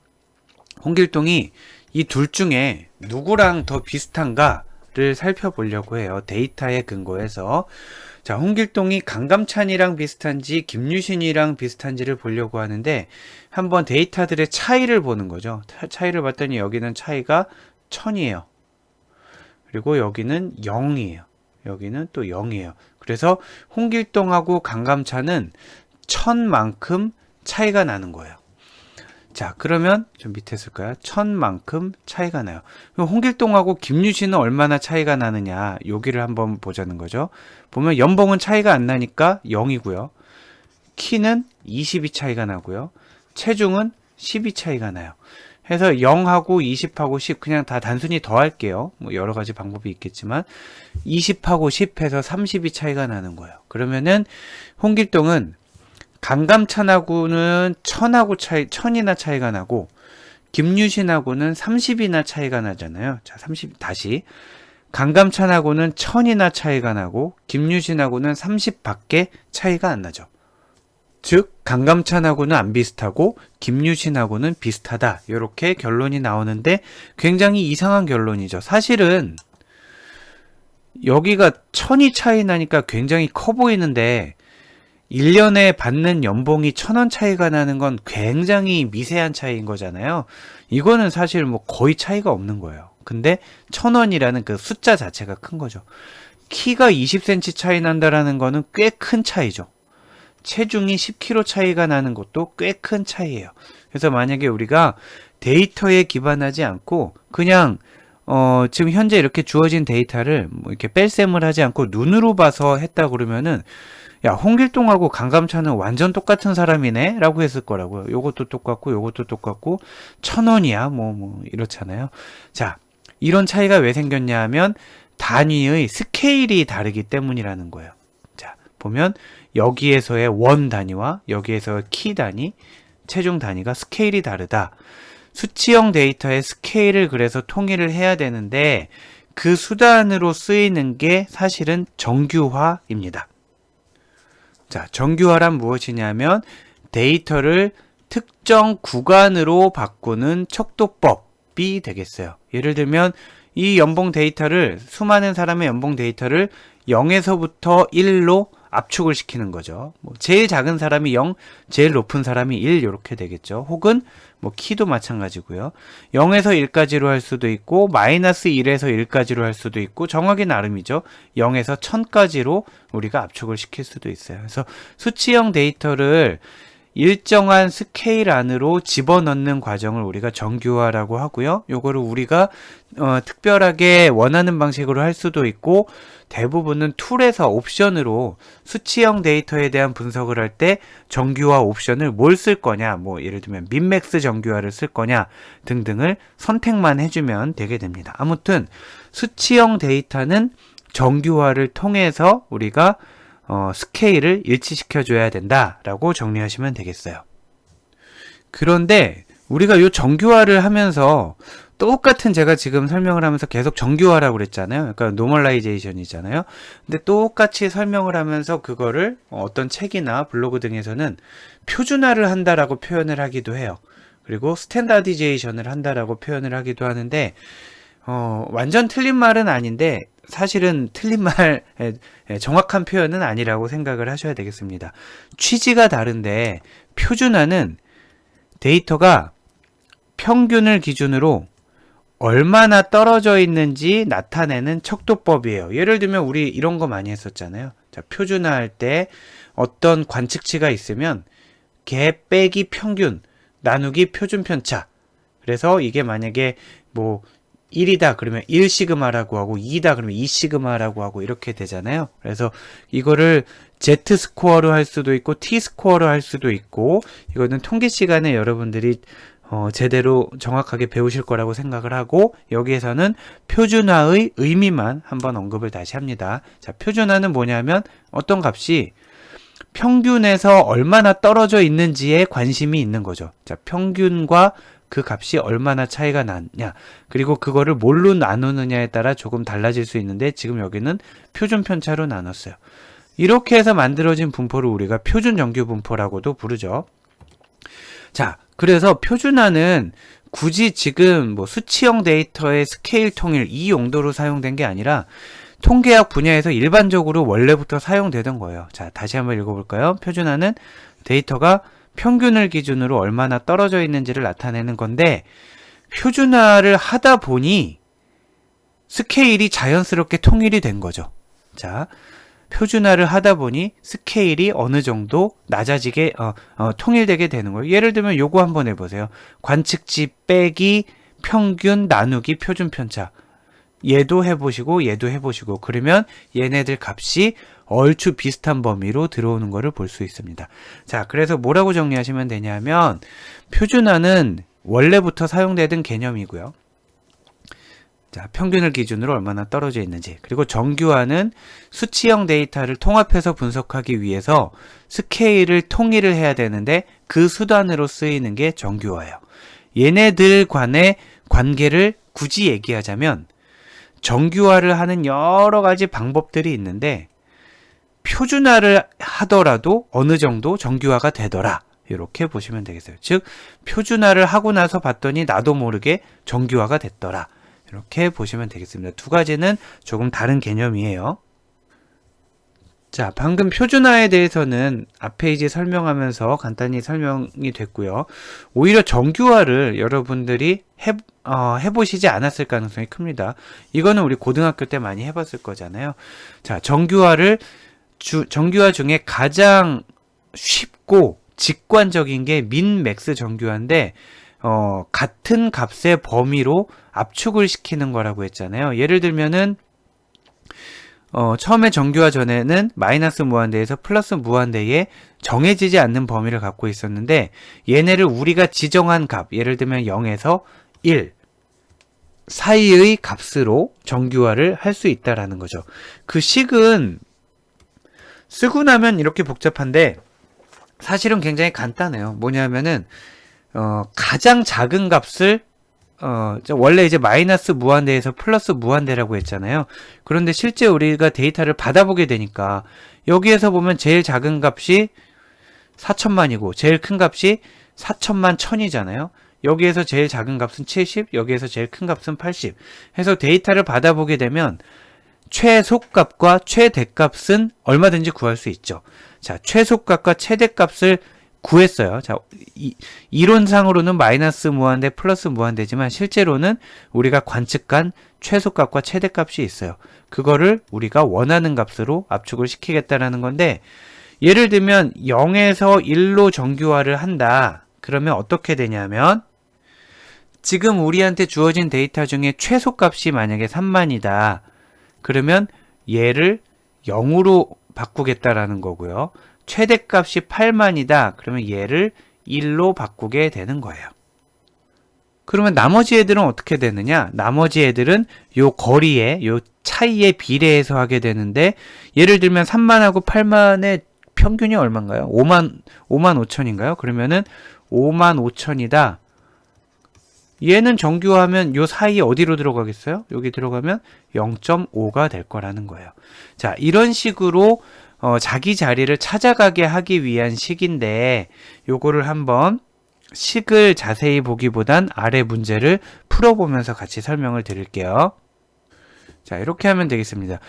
홍길동이 이 둘 중에 누구랑 더 비슷한가를 살펴보려고 해요. 데이터에 근거해서. 자, 홍길동이 강감찬이랑 비슷한지 김유신이랑 비슷한지를 보려고 하는데 한번 데이터들의 차이를 보는 거죠. 차이를 봤더니 여기는 차이가 1000이에요. 그리고 여기는 0이에요. 여기는 또 0이에요. 그래서 홍길동하고 강감찬은 1000만큼 차이가 나는 거예요. 자, 그러면 좀 밑에 쓸까요? 1000만큼 차이가 나요. 그럼 홍길동하고 김유신은 얼마나 차이가 나느냐, 여기를 한번 보자는 거죠. 보면 연봉은 차이가 안 나니까 0이고요. 키는 20이 차이가 나고요. 체중은 10이 차이가 나요. 해서 0하고 20하고 10 그냥 다 단순히 더할게요. 뭐 여러 가지 방법이 있겠지만 20하고 10 해서 30이 차이가 나는 거예요. 그러면은 홍길동은 강감찬하고는 1000이나 차이가 나고 김유신하고는 30이나 차이가 나잖아요. 자, 30 다시 강감찬하고는 1000이나 차이가 나고 김유신하고는 30밖에 차이가 안 나죠. 즉 강감찬하고는 안 비슷하고 김유신하고는 비슷하다. 이렇게 결론이 나오는데 굉장히 이상한 결론이죠. 사실은 여기가 1000이 차이 나니까 굉장히 커 보이는데 1년에 받는 연봉이 1000원 차이가 나는 건 굉장히 미세한 차이인 거잖아요. 이거는 사실 뭐 거의 차이가 없는 거예요. 근데 1000원이라는 그 숫자 자체가 큰 거죠. 키가 20cm 차이 난다라는 거는 꽤 큰 차이죠. 체중이 10kg 차이가 나는 것도 꽤 큰 차이예요. 그래서 만약에 우리가 데이터에 기반하지 않고 그냥 지금 현재 이렇게 주어진 데이터를 뭐 이렇게 뺄셈을 하지 않고 눈으로 봐서 했다 그러면은 야, 홍길동하고 강감찬은 완전 똑같은 사람이네 라고 했을 거라고요. 요것도 똑같고 요것도 똑같고 1000원이야 뭐 이렇잖아요. 자, 이런 차이가 왜 생겼냐 하면 단위의 스케일이 다르기 때문이라는 거예요. 자, 보면 여기에서의 원 단위와 여기에서의 키 단위, 체중 단위가 스케일이 다르다. 수치형 데이터의 스케일을 그래서 통일을 해야 되는데 그 수단으로 쓰이는 게 사실은 정규화입니다. 자, 정규화란 무엇이냐면 데이터를 특정 구간으로 바꾸는 척도법이 되겠어요. 예를 들면 이 연봉 데이터를 수많은 사람의 연봉 데이터를 0에서부터 1로 압축을 시키는 거죠. 뭐 제일 작은 사람이 0, 제일 높은 사람이 1 이렇게 되겠죠. 혹은 뭐 키도 마찬가지고요. 0에서 1까지로 할 수도 있고 마이너스 1에서 1까지로 할 수도 있고 정확히 나름이죠. 0에서 1000까지로 우리가 압축을 시킬 수도 있어요. 그래서 수치형 데이터를 일정한 스케일 안으로 집어넣는 과정을 우리가 정규화라고 하고요. 요거를 우리가 특별하게 원하는 방식으로 할 수도 있고 대부분은 툴에서 옵션으로 수치형 데이터에 대한 분석을 할 때 정규화 옵션을 뭘 쓸 거냐, 뭐 예를 들면 민맥스 정규화를 쓸 거냐 등등을 선택만 해주면 되게 됩니다. 아무튼 수치형 데이터는 정규화를 통해서 우리가 스케일을 일치시켜 줘야 된다라고 정리하시면 되겠어요. 그런데 우리가 이 정규화를 하면서 똑같은 제가 지금 설명을 하면서 계속 정규화라고 그랬잖아요. 그러니까 노멀라이제이션이잖아요. 근데 똑같이 설명을 하면서 그거를 어떤 책이나 블로그 등에서는 표준화를 한다라고 표현을 하기도 해요. 그리고 스탠다디제이션을 한다라고 표현을 하기도 하는데 완전 틀린 말은 아닌데 사실은 틀린 말, 정확한 표현은 아니라고 생각을 하셔야 되겠습니다. 취지가 다른데 표준화는 데이터가 평균을 기준으로 얼마나 떨어져 있는지 나타내는 척도법이에요. 예를 들면 우리 이런 거 많이 했었잖아요. 자, 표준화할 때 어떤 관측치가 있으면 개 빼기 평균 나누기 표준 편차. 그래서 이게 만약에 뭐 1이다 그러면 1시그마라고 하고 2다 그러면 2시그마라고 하고 이렇게 되잖아요. 그래서 이거를 Z스코어로 할 수도 있고 T스코어로 할 수도 있고 이거는 통계 시간에 여러분들이 제대로 정확하게 배우실 거라고 생각을 하고 여기에서는 표준화의 의미만 한번 언급을 다시 합니다. 자, 표준화는 뭐냐면 어떤 값이 평균에서 얼마나 떨어져 있는지에 관심이 있는 거죠. 자, 평균과 그 값이 얼마나 차이가 나냐 그리고 그거를 뭘로 나누느냐에 따라 조금 달라질 수 있는데 지금 여기는 표준 편차로 나눴어요. 이렇게 해서 만들어진 분포를 우리가 표준 정규 분포라고도 부르죠. 자, 그래서 표준화는 굳이 지금 뭐 수치형 데이터의 스케일 통일 이 용도로 사용된 게 아니라 통계학 분야에서 일반적으로 원래부터 사용되던 거예요. 자, 다시 한번 읽어볼까요? 표준화는 데이터가 평균을 기준으로 얼마나 떨어져 있는지를 나타내는 건데 표준화를 하다 보니 스케일이 자연스럽게 통일이 된 거죠. 자, 표준화를 하다 보니 스케일이 어느 정도 낮아지게 통일되게 되는 거예요. 예를 들면 요거 한번 해보세요. 관측지 빼기 평균 나누기 표준 편차. 얘도 해보시고 얘도 해보시고 그러면 얘네들 값이 얼추 비슷한 범위로 들어오는 것을 볼 수 있습니다. 자, 그래서 뭐라고 정리하시면 되냐면 표준화는 원래부터 사용되던 개념이고요. 자, 평균을 기준으로 얼마나 떨어져 있는지, 그리고 정규화는 수치형 데이터를 통합해서 분석하기 위해서 스케일을 통일을 해야 되는데 그 수단으로 쓰이는 게 정규화예요. 얘네들 간의 관계를 굳이 얘기하자면 정규화를 하는 여러 가지 방법들이 있는데 표준화를 하더라도 어느 정도 정규화가 되더라. 이렇게 보시면 되겠어요. 즉 표준화를 하고 나서 봤더니 나도 모르게 정규화가 됐더라. 이렇게 보시면 되겠습니다. 두 가지는 조금 다른 개념이에요. 자, 방금 표준화에 대해서는 앞 페이지 설명하면서 간단히 설명이 됐고요. 오히려 정규화를 여러분들이 해보시지 않았을 가능성이 큽니다. 이거는 우리 고등학교 때 많이 해봤을 거잖아요. 자, 정규화 중에 가장 쉽고 직관적인 게 민, 맥스 정규화인데 같은 값의 범위로 압축을 시키는 거라고 했잖아요. 예를 들면은 처음에 정규화 전에는 마이너스 무한대에서 플러스 무한대에 정해지지 않는 범위를 갖고 있었는데 얘네를 우리가 지정한 값, 예를 들면 0에서 1 사이의 값으로 정규화를 할 수 있다라는 거죠. 그 식은 쓰고 나면 이렇게 복잡한데 사실은 굉장히 간단해요. 뭐냐면은 가장 작은 값을 원래 이제 마이너스 무한대에서 플러스 무한대라고 했잖아요. 그런데 실제 우리가 데이터를 받아보게 되니까 여기에서 보면 제일 작은 값이 4천만이고 제일 큰 값이 4천만 1000이잖아요. 여기에서 제일 작은 값은 70, 여기에서 제일 큰 값은 80 해서 데이터를 받아보게 되면 최소값과 최대값은 얼마든지 구할 수 있죠. 자, 최소값과 최대값을 구했어요. 자, 이론상으로는 마이너스 무한대 플러스 무한대지만 실제로는 우리가 관측한 최소값과 최대값이 있어요. 그거를 우리가 원하는 값으로 압축을 시키겠다라는 건데 예를 들면 0에서 1로 정규화를 한다. 그러면 어떻게 되냐면 지금 우리한테 주어진 데이터 중에 최소값이 만약에 3만이다. 그러면 얘를 0으로 바꾸겠다라는 거고요. 최대값이 8만이다. 그러면 얘를 1로 바꾸게 되는 거예요. 그러면 나머지 애들은 어떻게 되느냐? 나머지 애들은 요 거리에, 요 차이에 비례해서 하게 되는데 예를 들면 3만하고 8만의 평균이 얼마인가요? 5만 5천인가요? 그러면은 5만 5천이다. 얘는 정규화하면 요 사이에 어디로 들어가겠어요? 여기 들어가면 0.5가 될 거라는 거예요. 자, 이런 식으로 자기 자리를 찾아가게 하기 위한 식인데 요거를 한번 식을 자세히 보기보단 아래 문제를 풀어보면서 같이 설명을 드릴게요. 자, 이렇게 하면 되겠습니다.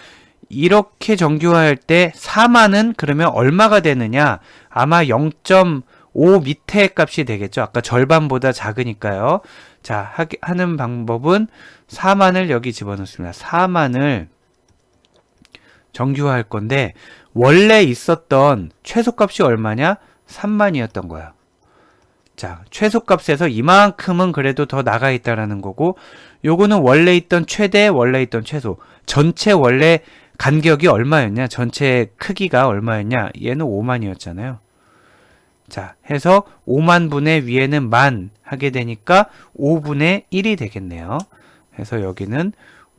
이렇게 정규화할 때 4만은 그러면 얼마가 되느냐? 아마 0.5 밑에 값이 되겠죠. 아까 절반보다 작으니까요. 자, 하는 방법은 4만을 여기 집어넣습니다. 4만을 정규화할 건데 원래 있었던 최소값이 얼마냐? 3만이었던 거야. 자, 최소값에서 이만큼은 그래도 더 나가 있다라는 거고 요거는 원래 있던 최대, 원래 있던 최소. 전체 원래 간격이 얼마였냐? 전체 크기가 얼마였냐? 얘는 5만이었잖아요. 자, 해서 5만 분의 위에는 만 하게 되니까 5분의 1이 되겠네요. 해서 여기는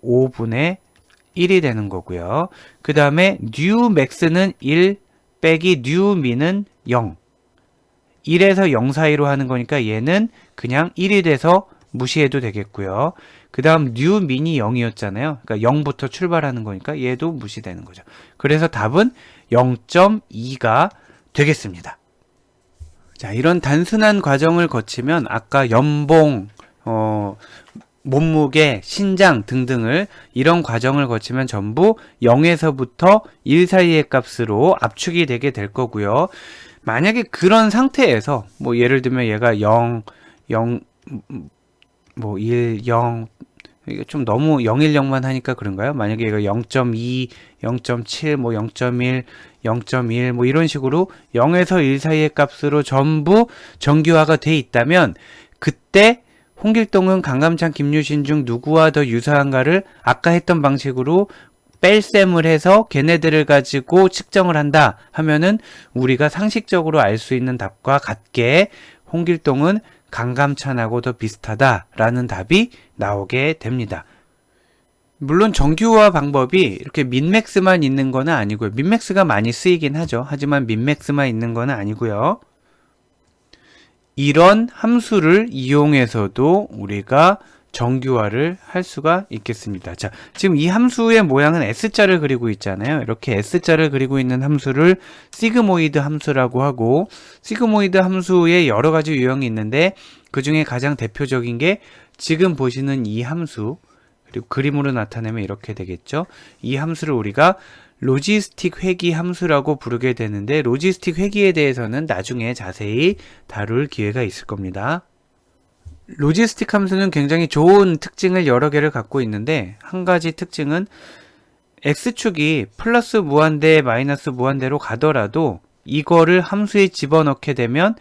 5분의 1이 되는 거고요. 그 다음에 new max는 1 빼기 new min은 0. 1에서 0 사이로 하는 거니까 얘는 그냥 1이 돼서 무시해도 되겠고요. 그 다음 new min이 0이었잖아요. 그러니까 0부터 출발하는 거니까 얘도 무시되는 거죠. 그래서 답은 0.2가 되겠습니다. 자, 이런 단순한 과정을 거치면 아까 연봉, 몸무게, 신장 등등을 이런 과정을 거치면 전부 0에서부터 1 사이의 값으로 압축이 되게 될 거고요. 만약에 그런 상태에서 뭐 예를 들면 얘가 0, 0, 뭐 1, 0 이게 좀 너무 010만 하니까 그런가요? 만약에 이거 0.2, 0.7, 뭐 0.1, 0.1 뭐 이런 식으로 0에서 1 사이의 값으로 전부 정규화가 돼 있다면 그때 홍길동은 강감찬, 김유신 중 누구와 더 유사한가를 아까 했던 방식으로 뺄셈을 해서 걔네들을 가지고 측정을 한다 하면은 우리가 상식적으로 알 수 있는 답과 같게 홍길동은 강감찬하고 더 비슷하다라는 답이 나오게 됩니다. 물론 정규화 방법이 이렇게 민맥스만 있는 건 아니고요. 민맥스가 많이 쓰이긴 하죠. 하지만 민맥스만 있는 건 아니고요. 이런 함수를 이용해서도 우리가 정규화를 할 수가 있겠습니다. 자, 지금 이 함수의 모양은 S자를 그리고 있잖아요. 이렇게 S자를 그리고 있는 함수를 시그모이드 함수라고 하고, 시그모이드 함수에 여러 가지 유형이 있는데 그 중에 가장 대표적인 게 지금 보시는 이 함수, 그리고 그림으로 나타내면 이렇게 되겠죠. 이 함수를 우리가 로지스틱 회귀 함수라고 부르게 되는데, 로지스틱 회귀에 대해서는 나중에 자세히 다룰 기회가 있을 겁니다. 로지스틱 함수는 굉장히 좋은 특징을 여러 개를 갖고 있는데, 한 가지 특징은 x축이 플러스 무한대, 마이너스 무한대로 가더라도 이거를 함수에 집어넣게 되면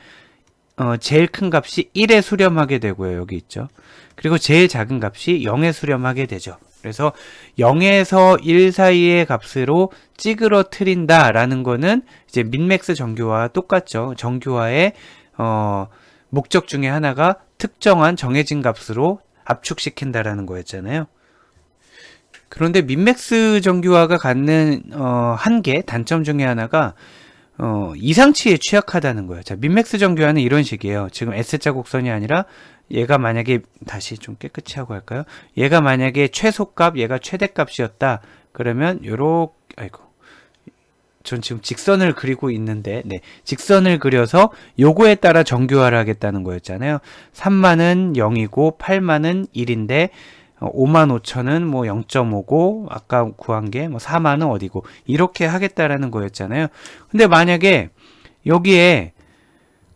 제일 큰 값이 1에 수렴하게 되고요. 여기 있죠. 그리고 제일 작은 값이 0에 수렴하게 되죠. 그래서 0에서 1 사이의 값으로 찌그러뜨린다 라는 거는 이제 민맥스 정규화와 똑같죠. 정규화의 목적 중에 하나가 특정한 정해진 값으로 압축시킨다라는 거였잖아요. 그런데 민맥스 정규화가 갖는 한계, 단점 중에 하나가 이상치에 취약하다는 거예요. 자, 민맥스 정규화는 이런 식이에요. 지금 S자 곡선이 아니라 얘가 만약에, 다시 좀 깨끗이 하고 할까요? 얘가 만약에 최소값, 얘가 최대값이었다. 그러면 요렇게, 아이고, 전 지금 직선을 그리고 있는데, 네, 직선을 그려서 요거에 따라 정규화를 하겠다는 거였잖아요. 3만은 0이고 8만은 1인데 5만 5천은 뭐 0.5고 아까 구한 게 뭐 4만은 어디고 이렇게 하겠다라는 거였잖아요. 근데 만약에 여기에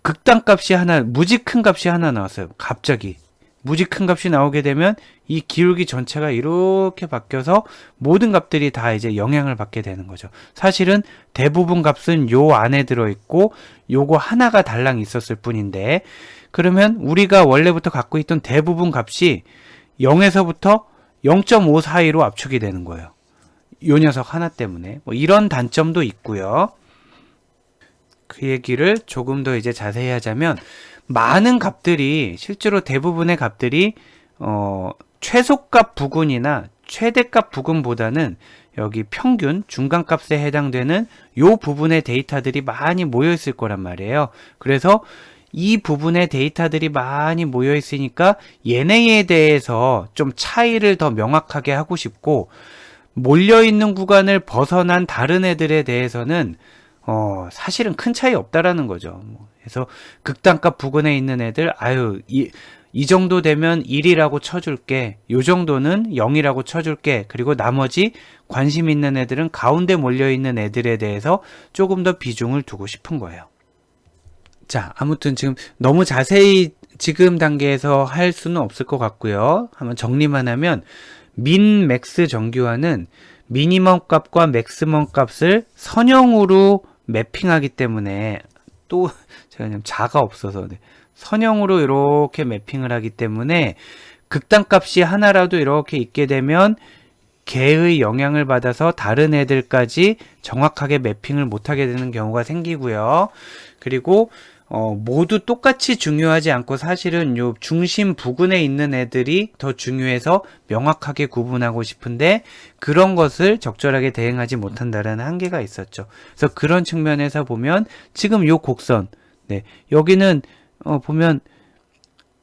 극단값이 하나, 무지 큰 값이 하나 나왔어요. 갑자기 무지 큰 값이 나오게 되면 이 기울기 전체가 이렇게 바뀌어서 모든 값들이 다 이제 영향을 받게 되는 거죠. 사실은 대부분 값은 요 안에 들어있고 요거 하나가 달랑 있었을 뿐인데, 그러면 우리가 원래부터 갖고 있던 대부분 값이 0에서부터 0.5 사이로 압축이 되는 거예요. 요 녀석 하나 때문에. 뭐 이런 단점도 있고요. 그 얘기를 조금 더 이제 자세히 하자면, 많은 값들이, 실제로 대부분의 값들이 최소값 부근이나 최대값 부근보다는 여기 평균, 중간값에 해당되는 요 부분의 데이터들이 많이 모여 있을 거란 말이에요. 그래서 이 부분의 데이터들이 많이 모여 있으니까 얘네에 대해서 좀 차이를 더 명확하게 하고 싶고, 몰려있는 구간을 벗어난 다른 애들에 대해서는 사실은 큰 차이 없다라는 거죠. 그래서 극단값 부근에 있는 애들, 이 정도 되면 1이라고 쳐줄게, 요 정도는 0이라고 쳐줄게, 그리고 나머지 관심 있는 애들은 가운데 몰려있는 애들에 대해서 조금 더 비중을 두고 싶은 거예요. 자, 아무튼 지금 너무 자세히 지금 단계에서 할 수는 없을 것 같고요. 한번 정리만 하면, 민 맥스 정규화는 미니멈 값과 맥시멈 값을 선형으로 매핑하기 때문에, 또 제가 그냥 자가 없어서, 네, 선형으로 이렇게 매핑을 하기 때문에 극단값이 하나라도 이렇게 있게 되면 걔의 영향을 받아서 다른 애들까지 정확하게 매핑을 못하게 되는 경우가 생기고요. 그리고 모두 똑같이 중요하지 않고 사실은 요 중심 부근에 있는 애들이 더 중요해서 명확하게 구분하고 싶은데 그런 것을 적절하게 대응하지 못한다라는 한계가 있었죠. 그래서 그런 측면에서 보면 지금 요 곡선, 네, 여기는 보면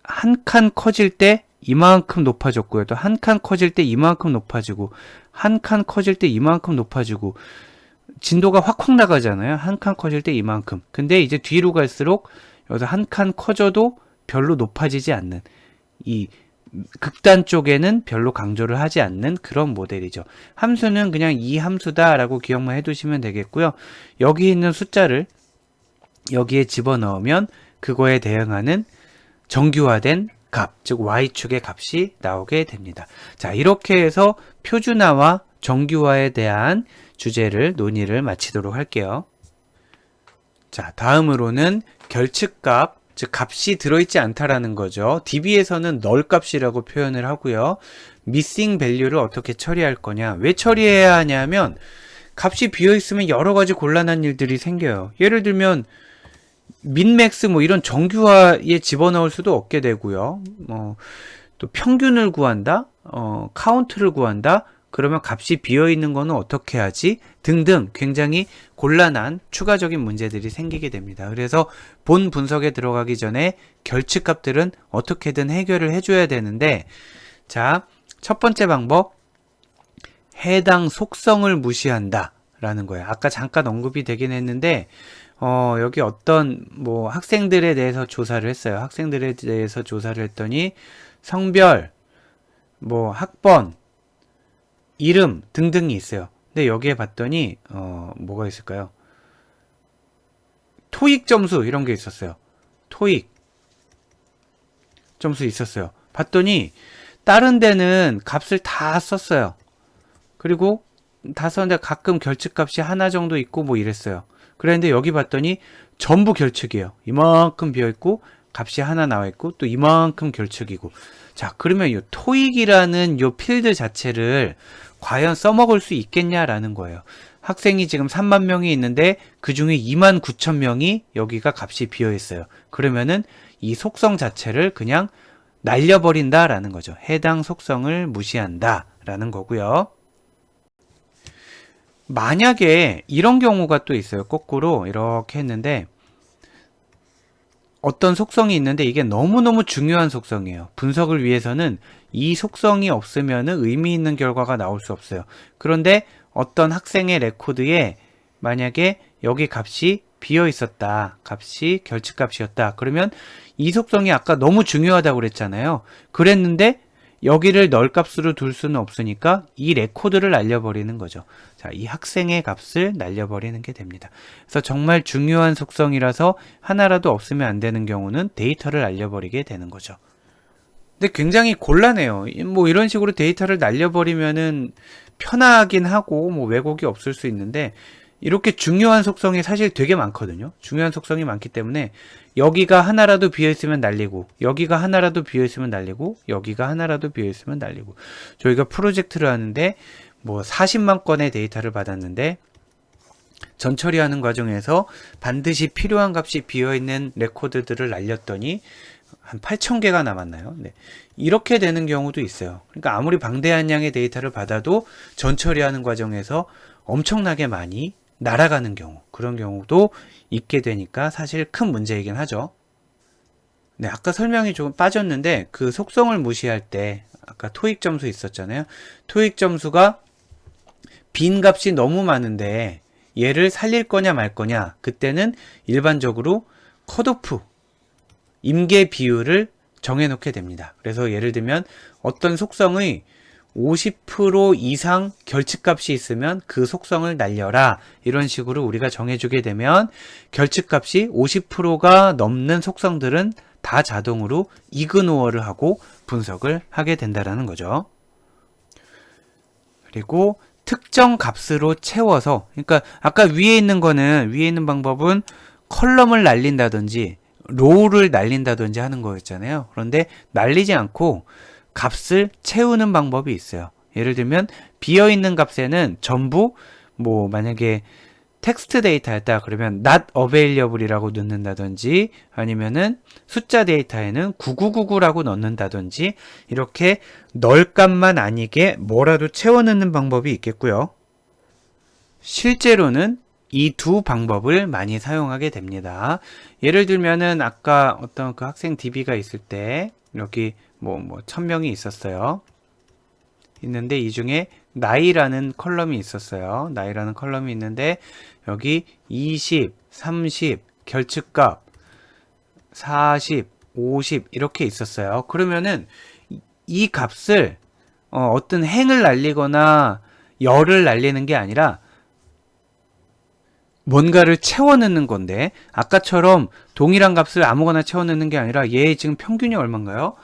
한 칸 커질 때 이만큼 높아졌고요. 또 한 칸 커질 때 이만큼 높아지고, 한 칸 커질 때 이만큼 높아지고, 진도가 확확 나가잖아요. 한 칸 커질 때 이만큼. 근데 이제 뒤로 갈수록 여기서 한 칸 커져도 별로 높아지지 않는, 이 극단 쪽에는 별로 강조를 하지 않는 그런 모델이죠. 함수는 그냥 이 함수다라고 기억만 해두시면 되겠고요. 여기 있는 숫자를 여기에 집어넣으면 그거에 대응하는 정규화된 값, 즉 y축의 값이 나오게 됩니다. 자, 이렇게 해서 표준화와 정규화에 대한 주제를 논의를 마치도록 할게요. 자, 다음으로는 결측값, 즉 값이 들어있지 않다라는 거죠. DB에서는 널 값이라고 표현을 하고요. missing value를 어떻게 처리할 거냐. 왜 처리해야 하냐면 값이 비어있으면 여러 가지 곤란한 일들이 생겨요. 예를 들면 민맥스 뭐 이런 정규화에 집어넣을 수도 없게 되고요. 또 평균을 구한다, 카운트를 구한다. 그러면 값이 비어있는 거는 어떻게 하지? 등등 굉장히 곤란한 추가적인 문제들이 생기게 됩니다. 그래서 본 분석에 들어가기 전에 결측값들은 어떻게든 해결을 해줘야 되는데, 자, 첫 번째 방법, 해당 속성을 무시한다 라는 거예요. 아까 잠깐 언급이 되긴 했는데 여기 어떤 뭐 학생들에 대해서 조사를 했어요. 학생들에 대해서 조사를 했더니 성별, 뭐 학번, 이름 등등이 있어요. 근데 여기에 봤더니 뭐가 있을까요? 토익 점수 이런 게 있었어요. 토익 점수 있었어요. 봤더니 다른 데는 값을 다 썼어요. 그리고 다 썼는데 가끔 결측값이 하나 정도 있고 뭐 이랬어요. 그랬는데 여기 봤더니 전부 결측이에요. 이만큼 비어있고 값이 하나 나와있고 또 이만큼 결측이고. 자, 그러면 이 토익이라는 이 필드 자체를 과연 써먹을 수 있겠냐라는 거예요. 학생이 지금 3만 명이 있는데 그 중에 2만 9천 명이 여기가 값이 비어있어요. 그러면은 이 속성 자체를 그냥 날려버린다라는 거죠. 해당 속성을 무시한다라는 거고요. 만약에 이런 경우가 또 있어요. 거꾸로 이렇게 했는데 어떤 속성이 있는데 이게 너무너무 중요한 속성이에요. 분석을 위해서는 이 속성이 없으면 의미 있는 결과가 나올 수 없어요. 그런데 어떤 학생의 레코드에 만약에 여기 값이 비어 있었다. 값이 결측값이었다. 그러면 이 속성이 아까 너무 중요하다고 그랬잖아요. 그랬는데 여기를 널 값으로 둘 수는 없으니까 이 레코드를 날려버리는 거죠. 자, 이 학생의 값을 날려버리는 게 됩니다. 그래서 정말 중요한 속성이라서 하나라도 없으면 안 되는 경우는 데이터를 날려버리게 되는 거죠. 근데 굉장히 곤란해요. 뭐 이런 식으로 데이터를 날려버리면은 편하긴 하고 뭐 왜곡이 없을 수 있는데 이렇게 중요한 속성이 사실 되게 많거든요. 중요한 속성이 많기 때문에 여기가 하나라도 비어있으면 날리고 여기가 하나라도 비어있으면 날리고 여기가 하나라도 비어있으면 날리고. 저희가 프로젝트를 하는데 뭐 40만 건의 데이터를 받았는데 전 처리하는 과정에서 반드시 필요한 값이 비어있는 레코드들을 날렸더니 한 8,000개가 남았나요? 네. 이렇게 되는 경우도 있어요. 그러니까 아무리 방대한 양의 데이터를 받아도 전 처리하는 과정에서 엄청나게 많이 날아가는 경우, 그런 경우도 있게 되니까 사실 큰 문제이긴 하죠. 네, 아까 설명이 조금 빠졌는데 그 속성을 무시할 때 아까 토익 점수 있었잖아요. 토익 점수가 빈 값이 너무 많은데 얘를 살릴 거냐 말 거냐, 그때는 일반적으로 컷오프 임계 비율을 정해놓게 됩니다. 그래서 예를 들면 어떤 속성의 50% 이상 결측값이 있으면 그 속성을 날려라, 이런 식으로 우리가 정해주게 되면 결측값이 50%가 넘는 속성들은 다 자동으로 이그노어를 하고 분석을 하게 된다는 거죠. 그리고 특정 값으로 채워서, 그러니까 아까 위에 있는 거는, 위에 있는 방법은 컬럼을 날린다든지 로우를 날린다든지 하는 거였잖아요. 그런데 날리지 않고 값을 채우는 방법이 있어요. 예를 들면 비어있는 값에는 전부 뭐 만약에 텍스트 데이터였다 그러면 not available 이라고 넣는다든지, 아니면은 숫자 데이터에는 9999라고 넣는다든지, 이렇게 널 값만 아니게 뭐라도 채워 넣는 방법이 있겠고요. 실제로는 이 두 방법을 많이 사용하게 됩니다. 예를 들면은 아까 어떤 그 학생 DB가 있을 때 여기 뭐 1000명이 있었어요. 있는데 이 중에 나이라는 컬럼이 있었어요. 나이라는 컬럼이 있는데 여기 20, 30, 결측값 40, 50 이렇게 있었어요. 그러면은 이 값을 어떤 행을 날리거나 열을 날리는 게 아니라 뭔가를 채워 넣는 건데, 아까처럼 동일한 값을 아무거나 채워 넣는 게 아니라 얘 지금 평균이 얼마인가요?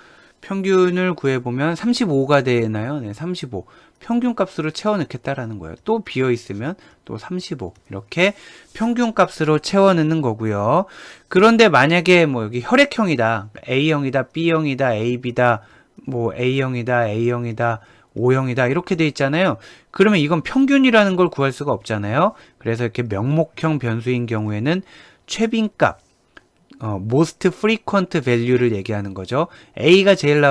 평균을 구해보면 35가 되나요? 네, 35. 평균값으로 채워 넣겠다라는 거예요. 또 비어있으면 또 35. 이렇게 평균값으로 채워 넣는 거고요. 그런데 만약에 뭐 여기 혈액형이다. A형이다, B형이다, AB다, 뭐 A형이다, A형이다, O형이다 이렇게 돼 있잖아요. 그러면 이건 평균이라는 걸 구할 수가 없잖아요. 그래서 이렇게 명목형 변수인 경우에는 최빈값, most frequent value를 얘기하는 거죠. A가 제일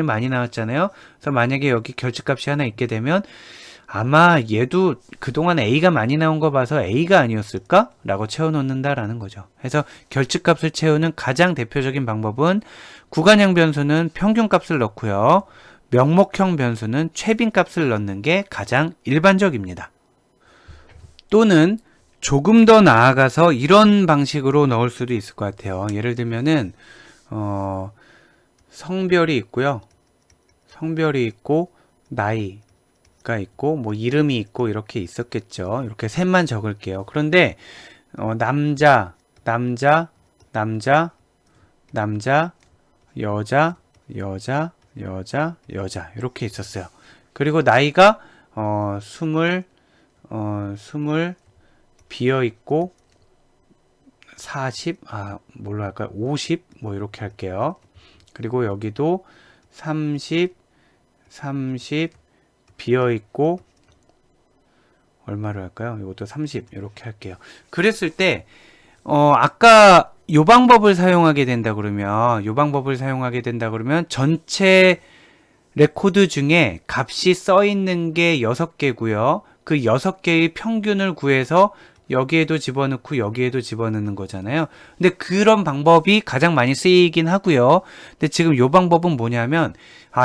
많이 나왔잖아요. 그래서 만약에 여기 결집값이 하나 있게 되면 아마 얘도 그동안 A가 많이 나온 거 봐서 A가 아니었을까? 라고 채워놓는다라는 거죠. 그래서 결집값을 채우는 가장 대표적인 방법은 구간형 변수는 평균값을 넣고요. 명목형 변수는 최빈값을 넣는 게 가장 일반적입니다. 또는 조금 더 나아가서 이런 방식으로 넣을 수도 있을 것 같아요. 예를 들면은 성별이 있고요. 성별이 있고 나이가 있고 뭐 이름이 있고 이렇게 있었겠죠. 이렇게 셋만 적을게요. 그런데 남자, 여자 이렇게 있었어요. 그리고 나이가 20 비어있고 40, 뭘로 할까요? 50 뭐 이렇게 할게요. 그리고 여기도 30 비어있고 얼마로 할까요? 이것도 30 이렇게 할게요. 그랬을 때 아까 요 방법을 사용하게 된다 그러면 전체 레코드 중에 값이 써 있는 게 6개고요. 그 6개의 평균을 구해서 여기에도 집어넣고 여기에도 집어넣는 거잖아요. 근데 그런 방법이 가장 많이 쓰이긴 하고요. 근데 지금 요 방법은 뭐냐면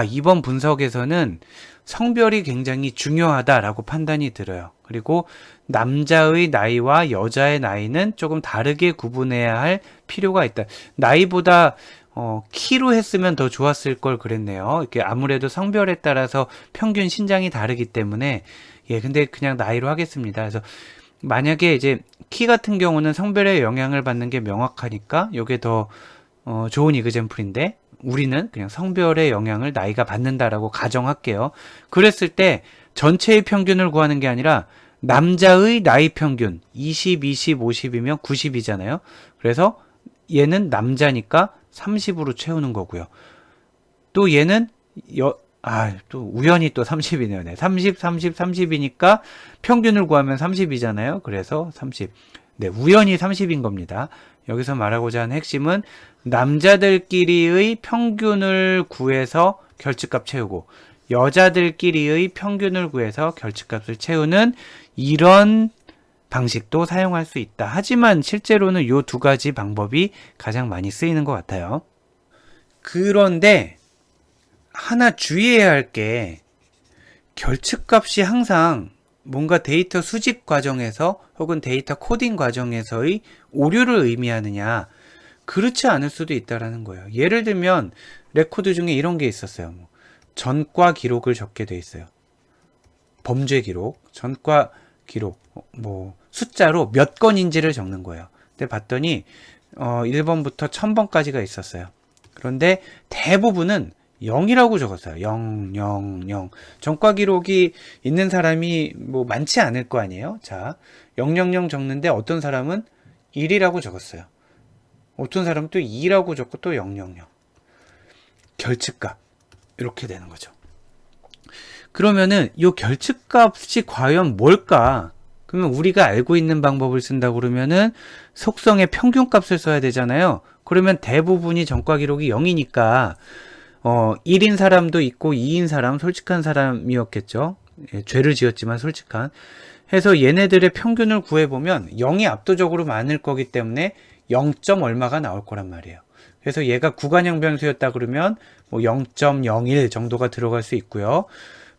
이번 분석에서는 성별이 굉장히 중요하다라고 판단이 들어요. 그리고 남자의 나이와 여자의 나이는 조금 다르게 구분해야 할 필요가 있다. 나이보다 키로 했으면 더 좋았을 걸 그랬네요. 이렇게 아무래도 성별에 따라서 평균 신장이 다르기 때문에 근데 그냥 나이로 하겠습니다. 그래서 만약에 이제 키 같은 경우는 성별에 영향을 받는 게 명확하니까 이게 더 좋은 이그젬플인데 우리는 그냥 성별의 영향을 나이가 받는다라고 가정할게요. 그랬을 때 전체의 평균을 구하는 게 아니라 남자의 나이 평균 20, 20, 50이면 90이잖아요. 그래서 얘는 남자니까 30으로 채우는 거고요. 또 얘는 또 우연히 또 30이네요. 네. 30, 30이니까 평균을 구하면 30이잖아요. 그래서 30. 네, 우연히 30인 겁니다. 여기서 말하고자 하는 핵심은 남자들끼리의 평균을 구해서 결집값 채우고 여자들끼리의 평균을 구해서 결집값을 채우는 이런 방식도 사용할 수 있다. 하지만 실제로는 이 두 가지 방법이 가장 많이 쓰이는 것 같아요. 그런데 하나 주의해야 할 게 결집값이 항상 뭔가 데이터 수집 과정에서 혹은 데이터 코딩 과정에서의 오류를 의미하느냐, 그렇지 않을 수도 있다라는 거예요. 예를 들면 레코드 중에 이런 게 있었어요. 전과 기록을 적게 돼 있어요. 범죄 기록, 전과 기록, 숫자로 몇 건인지를 적는 거예요. 근데 봤더니 1번부터 1000번까지가 있었어요. 그런데 대부분은 0이라고 적었어요. 0, 0, 0. 전과 기록이 있는 사람이 많지 않을 거 아니에요? 자, 0, 0, 0 적는데 어떤 사람은 1이라고 적었어요. 어떤 사람은 또 2라고 적고 또 0, 0, 0. 결집값. 이렇게 되는 거죠. 그러면은 이 결집값이 과연 뭘까? 그러면 우리가 알고 있는 방법을 쓴다 그러면은 속성의 평균값을 써야 되잖아요. 그러면 대부분이 전과 기록이 0이니까 1인 사람도 있고 2인 사람, 솔직한 사람이었겠죠. 죄를 지었지만 솔직한. 해서 얘네들의 평균을 구해보면 0이 압도적으로 많을 거기 때문에 0. 얼마가 나올 거란 말이에요. 그래서 얘가 구간형 변수였다 그러면 0.01 정도가 들어갈 수 있고요.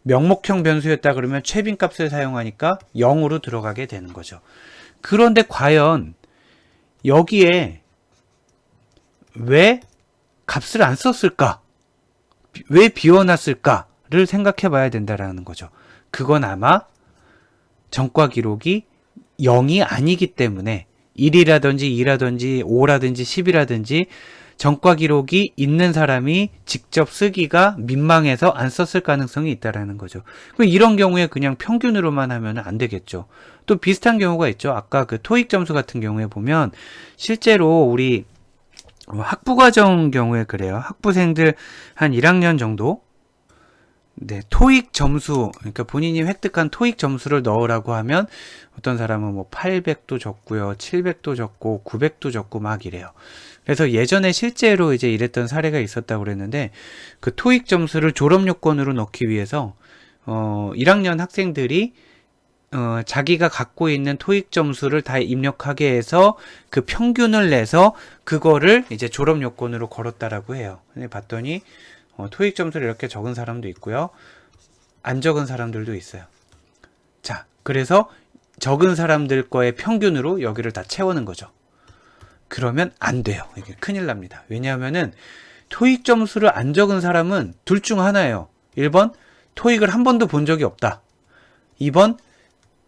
명목형 변수였다 그러면 최빈값을 사용하니까 0으로 들어가게 되는 거죠. 그런데 과연 여기에 왜 값을 안 썼을까? 왜 비워놨을까를 생각해 봐야 된다라는 거죠. 그건 아마 전과 기록이 0이 아니기 때문에 1이라든지 2라든지 5라든지 10이라든지 전과 기록이 있는 사람이 직접 쓰기가 민망해서 안 썼을 가능성이 있다라는 거죠. 그럼 이런 경우에 그냥 평균으로만 하면 안 되겠죠. 또 비슷한 경우가 있죠. 아까 그 토익 점수 같은 경우에 보면 실제로 우리 학부과정 경우에 그래요. 학부생들 한 1학년 정도 네, 토익 점수, 그러니까 본인이 획득한 토익 점수를 넣으라고 하면 어떤 사람은 뭐 800도 적고요, 700도 적고, 900도 적고 막 이래요. 그래서 예전에 실제로 이제 이랬던 사례가 있었다고 그랬는데 그 토익 점수를 졸업 요건으로 넣기 위해서 1학년 학생들이 자기가 갖고 있는 토익 점수를 다 입력하게 해서 그 평균을 내서 그거를 이제 졸업 요건으로 걸었다라고 해요. 근데 봤더니 토익 점수를 이렇게 적은 사람도 있고요. 안 적은 사람들도 있어요. 자, 그래서 적은 사람들 거의 평균으로 여기를 다 채우는 거죠. 그러면 안 돼요. 이게 큰일 납니다. 왜냐하면은 토익 점수를 안 적은 사람은 둘 중 하나예요. 1번, 토익을 한 번도 본 적이 없다. 2번,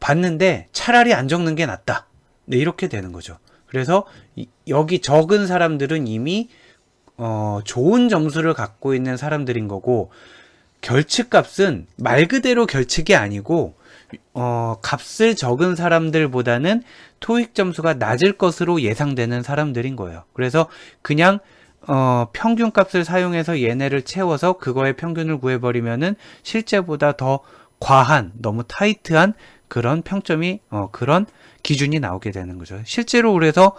봤는데 차라리 안 적는 게 낫다. 네, 이렇게 되는 거죠. 그래서 여기 적은 사람들은 이미 좋은 점수를 갖고 있는 사람들인 거고, 결측값은 말 그대로 결측이 아니고 값을 적은 사람들보다는 토익 점수가 낮을 것으로 예상되는 사람들인 거예요. 그래서 그냥 평균값을 사용해서 얘네를 채워서 그거의 평균을 구해버리면은 실제보다 더 과한, 너무 타이트한 그런 평점이 그런 기준이 나오게 되는 거죠. 실제로 그래서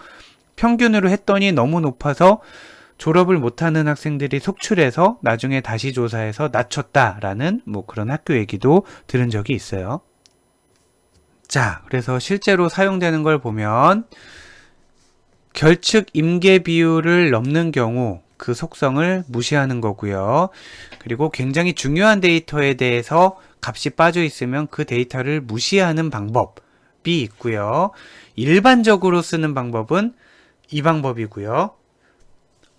평균으로 했더니 너무 높아서 졸업을 못하는 학생들이 속출해서 나중에 다시 조사해서 낮췄다라는 뭐 그런 학교 얘기도 들은 적이 있어요. 자, 그래서 실제로 사용되는 걸 보면 결측 임계 비율을 넘는 경우 그 속성을 무시하는 거고요. 그리고 굉장히 중요한 데이터에 대해서 값이 빠져 있으면 그 데이터를 무시하는 방법이 있고요. 일반적으로 쓰는 방법은 이 방법이고요.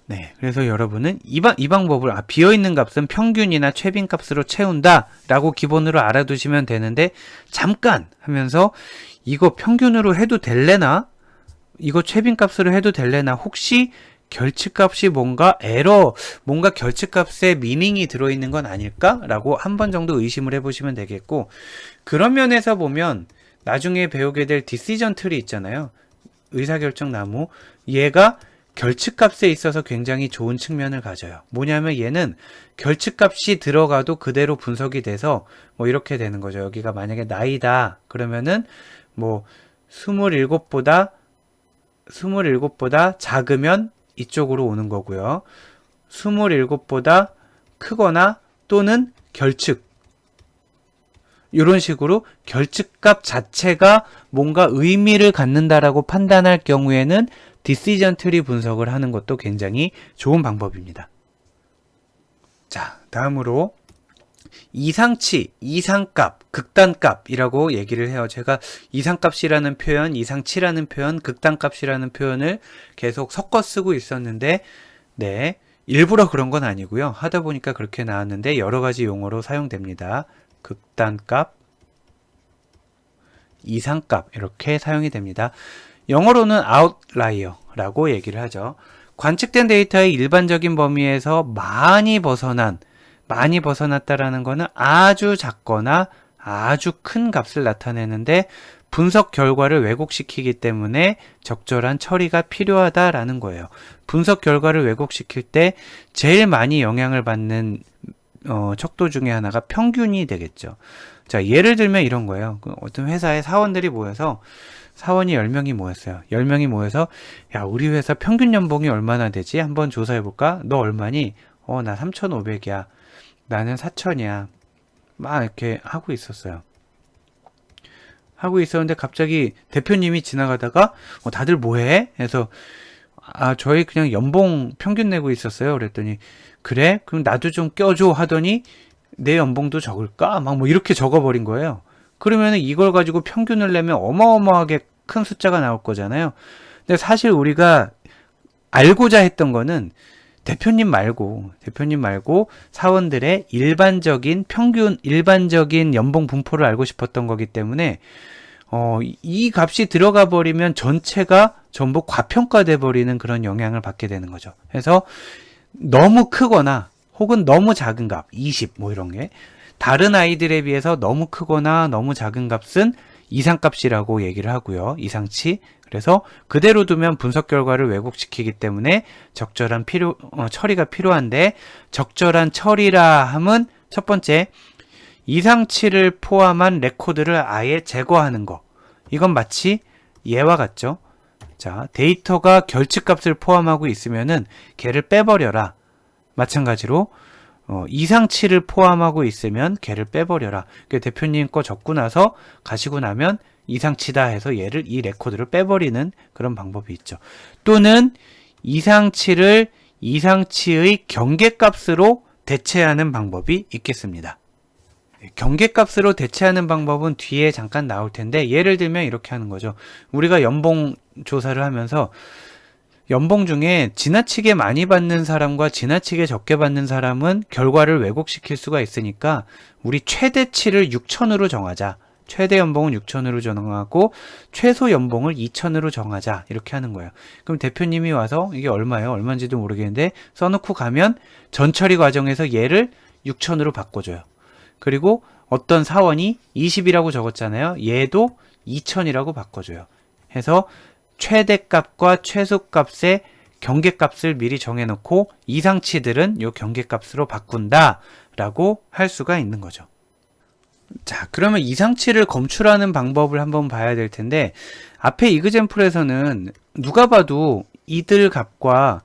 네, 그래서 여러분은 이 방법을 비어있는 값은 평균이나 최빈 값으로 채운다 라고 기본으로 알아두시면 되는데, 잠깐 하면서 이거 평균으로 해도 될래나? 이거 최빈 값으로 해도 될래나? 혹시 결측값이 뭔가 결측값에 미닝이 들어있는 건 아닐까? 라고 한 번 정도 의심을 해보시면 되겠고, 그런 면에서 보면 나중에 배우게 될 디시전 트리 있잖아요. 의사결정 나무. 얘가 결측값에 있어서 굉장히 좋은 측면을 가져요. 뭐냐면 얘는 결측값이 들어가도 그대로 분석이 돼서 뭐 이렇게 되는 거죠. 여기가 만약에 나이다 그러면은 뭐 27보다 작으면 이쪽으로 오는 거고요. 27보다 크거나 또는 결측, 이런 식으로 결측값 자체가 뭔가 의미를 갖는다라고 판단할 경우에는 디시전 트리 분석을 하는 것도 굉장히 좋은 방법입니다. 자, 다음으로 이상치, 이상값, 극단값이라고 얘기를 해요. 제가 이상값이라는 표현, 이상치라는 표현, 극단값이라는 표현을 계속 섞어 쓰고 있었는데, 네, 일부러 그런 건 아니고요. 하다 보니까 그렇게 나왔는데 여러 가지 용어로 사용됩니다. 극단값, 이상값 이렇게 사용이 됩니다. 영어로는 outlier라고 얘기를 하죠. 관측된 데이터의 일반적인 범위에서 많이 벗어났다라는 것은 아주 작거나 아주 큰 값을 나타내는데 분석 결과를 왜곡시키기 때문에 적절한 처리가 필요하다라는 거예요. 분석 결과를 왜곡시킬 때 제일 많이 영향을 받는 척도 중에 하나가 평균이 되겠죠. 자, 예를 들면 이런 거예요. 어떤 회사에 사원들이 모여서 사원이 10명이 모였어요. 10명이 모여서 야, 우리 회사 평균 연봉이 얼마나 되지? 한번 조사해볼까? 너 얼마니? 나 3,500이야. 나는 4,000이야. 막 이렇게 하고 있었어요. 하고 있었는데 갑자기 대표님이 지나가다가 다들 뭐해? 해서 저희 그냥 연봉 평균 내고 있었어요. 그랬더니 그래? 그럼 나도 좀 껴줘 하더니 내 연봉도 적을까? 막 뭐 이렇게 적어버린 거예요. 그러면 이걸 가지고 평균을 내면 어마어마하게 큰 숫자가 나올 거잖아요. 근데 사실 우리가 알고자 했던 거는 대표님 말고 사원들의 일반적인 연봉 분포를 알고 싶었던 거기 때문에 이 값이 들어가 버리면 전체가 전부 과평가돼 버리는 그런 영향을 받게 되는 거죠. 그래서 너무 크거나 혹은 너무 작은 값, 20 뭐 이런 게 다른 아이들에 비해서 너무 크거나 너무 작은 값은 이상값이라고 얘기를 하고요. 이상치. 그래서 그대로 두면 분석 결과를 왜곡시키기 때문에 적절한 처리가 필요한데, 적절한 처리라 함은 첫 번째, 이상치를 포함한 레코드를 아예 제거하는 거. 이건 마치 얘와 같죠. 자, 데이터가 결치값을 포함하고 있으면은 걔를 빼버려라. 마찬가지로 이상치를 포함하고 있으면 걔를 빼버려라. 대표님 거 적고 나서 가시고 나면 이상치다 해서 이 레코드를 빼버리는 그런 방법이 있죠. 또는 이상치를 이상치의 경계값으로 대체하는 방법이 있겠습니다. 경계값으로 대체하는 방법은 뒤에 잠깐 나올 텐데, 예를 들면 이렇게 하는 거죠. 우리가 연봉 조사를 하면서 연봉 중에 지나치게 많이 받는 사람과 지나치게 적게 받는 사람은 결과를 왜곡시킬 수가 있으니까 우리 최대치를 6,000으로 정하자. 최대 연봉은 6,000으로 정하고 최소 연봉을 2,000으로 정하자. 이렇게 하는 거예요. 그럼 대표님이 와서 이게 얼마예요? 얼마인지도 모르겠는데 써놓고 가면 전처리 과정에서 얘를 6,000으로 바꿔줘요. 그리고 어떤 사원이 20이라고 적었잖아요. 얘도 2000이라고 바꿔줘요. 해서 최대값과 최소값의 경계값을 미리 정해놓고 이상치들은 이 경계값으로 바꾼다라고 할 수가 있는 거죠. 자, 그러면 이상치를 검출하는 방법을 한번 봐야 될 텐데, 앞에 이그젬플에서는 누가 봐도 이들 값과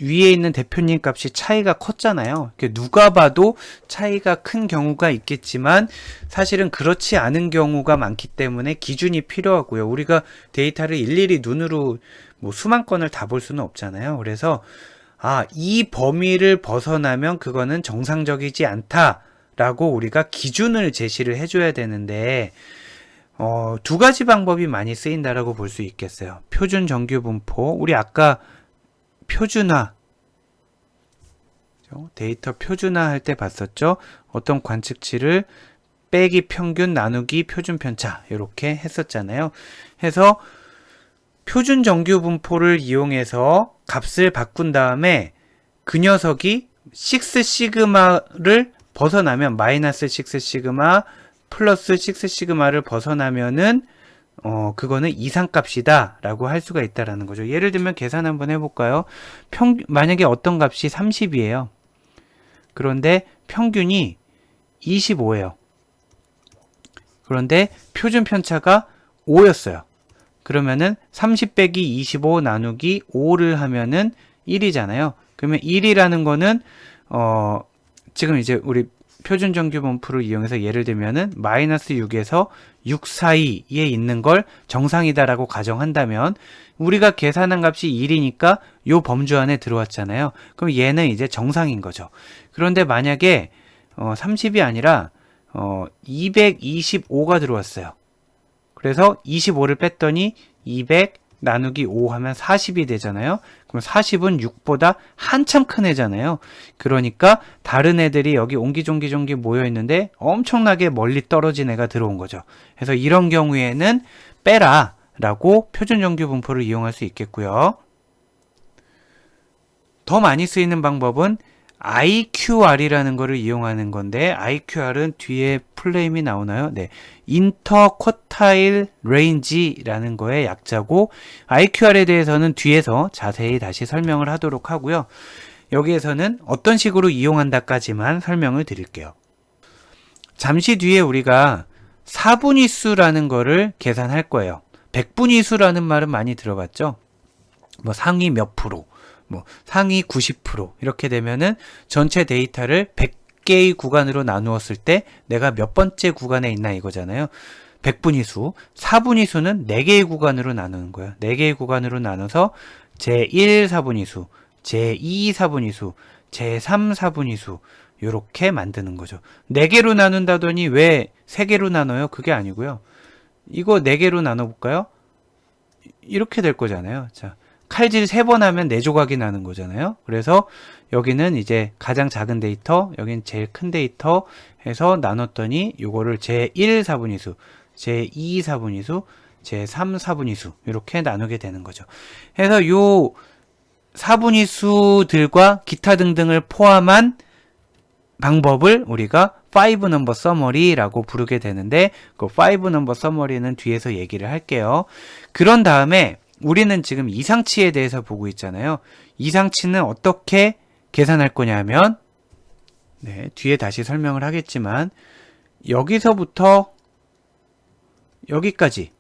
위에 있는 대표님 값이 차이가 컸잖아요. 누가 봐도 차이가 큰 경우가 있겠지만 사실은 그렇지 않은 경우가 많기 때문에 기준이 필요하고요. 우리가 데이터를 일일이 눈으로 수만 건을 다 볼 수는 없잖아요. 그래서 이 범위를 벗어나면 그거는 정상적이지 않다라고 우리가 기준을 제시를 해줘야 되는데, 두 가지 방법이 많이 쓰인다라고 볼 수 있겠어요. 표준 정규 분포, 우리 아까 표준화, 데이터 표준화 할 때 봤었죠. 어떤 관측치를 빼기 평균 나누기 표준 편차 이렇게 했었잖아요. 해서 표준 정규 분포를 이용해서 값을 바꾼 다음에 그 녀석이 6시그마를 벗어나면 마이너스 6시그마 플러스 6시그마를 벗어나면은 그거는 이상값이다 라고 할 수가 있다라는 거죠. 예를 들면 계산 한번 해볼까요? 만약에 어떤 값이 30이에요. 그런데 평균이 25예요. 그런데 표준 편차가 5였어요. 그러면은 30 빼기 25 나누기 5를 하면은 1이잖아요. 그러면 1이라는 거는 지금 이제 우리 표준 정규 분포를 이용해서 예를 들면은 마이너스 6에서 6 사이에 있는 걸 정상이다라고 가정한다면 우리가 계산한 값이 1이니까 요 범주 안에 들어왔잖아요. 그럼 얘는 이제 정상인 거죠. 그런데 만약에 30이 아니라 225가 들어왔어요. 그래서 25를 뺐더니 200 나누기 5 하면 40이 되잖아요. 그럼 40은 6보다 한참 큰 애잖아요. 그러니까 다른 애들이 여기 옹기종기 모여 있는데 엄청나게 멀리 떨어진 애가 들어온 거죠. 그래서 이런 경우에는 빼라 라고 표준정규 분포를 이용할 수 있겠고요. 더 많이 쓰이는 방법은 IQR이라는 거를 이용하는 건데, IQR은 뒤에 풀네임이 나오나요? 네, 인터쿼타일 레인지라는 거의 약자고, IQR에 대해서는 뒤에서 자세히 다시 설명을 하도록 하고요. 여기에서는 어떤 식으로 이용한다까지만 설명을 드릴게요. 잠시 뒤에 우리가 4분위수라는 거를 계산할 거예요. 100분위수라는 말은 많이 들어봤죠? 상위 몇 프로, 상위 90% 이렇게 되면은 전체 데이터를 100개의 구간으로 나누었을 때 내가 몇 번째 구간에 있나 이거잖아요. 100분위수, 4분위수는 4개의 구간으로 나누는 거예요. 4개의 구간으로 나눠서 제1 4분위수, 제2 4분위수, 제3 4분위수 이렇게 만드는 거죠. 4개로 나눈다더니 왜 3개로 나눠요? 그게 아니고요. 이거 4개로 나눠볼까요? 이렇게 될 거잖아요. 자, 칼질 3번 하면 4조각이 나는 거잖아요. 그래서 여기는 이제 가장 작은 데이터, 여긴 제일 큰 데이터 해서 나눴더니 요거를 제1 4분위수, 제2 4분위수, 제3 4분위수 이렇게 나누게 되는 거죠. 그래서 요 4분위수들과 기타 등등을 포함한 방법을 우리가 5 넘버 서머리라고 부르게 되는데 그 5 넘버 서머리는 뒤에서 얘기를 할게요. 그런 다음에 우리는 지금 이상치에 대해서 보고 있잖아요. 이상치는 어떻게 계산할 거냐면 뒤에 다시 설명을 하겠지만 여기서부터 여기까지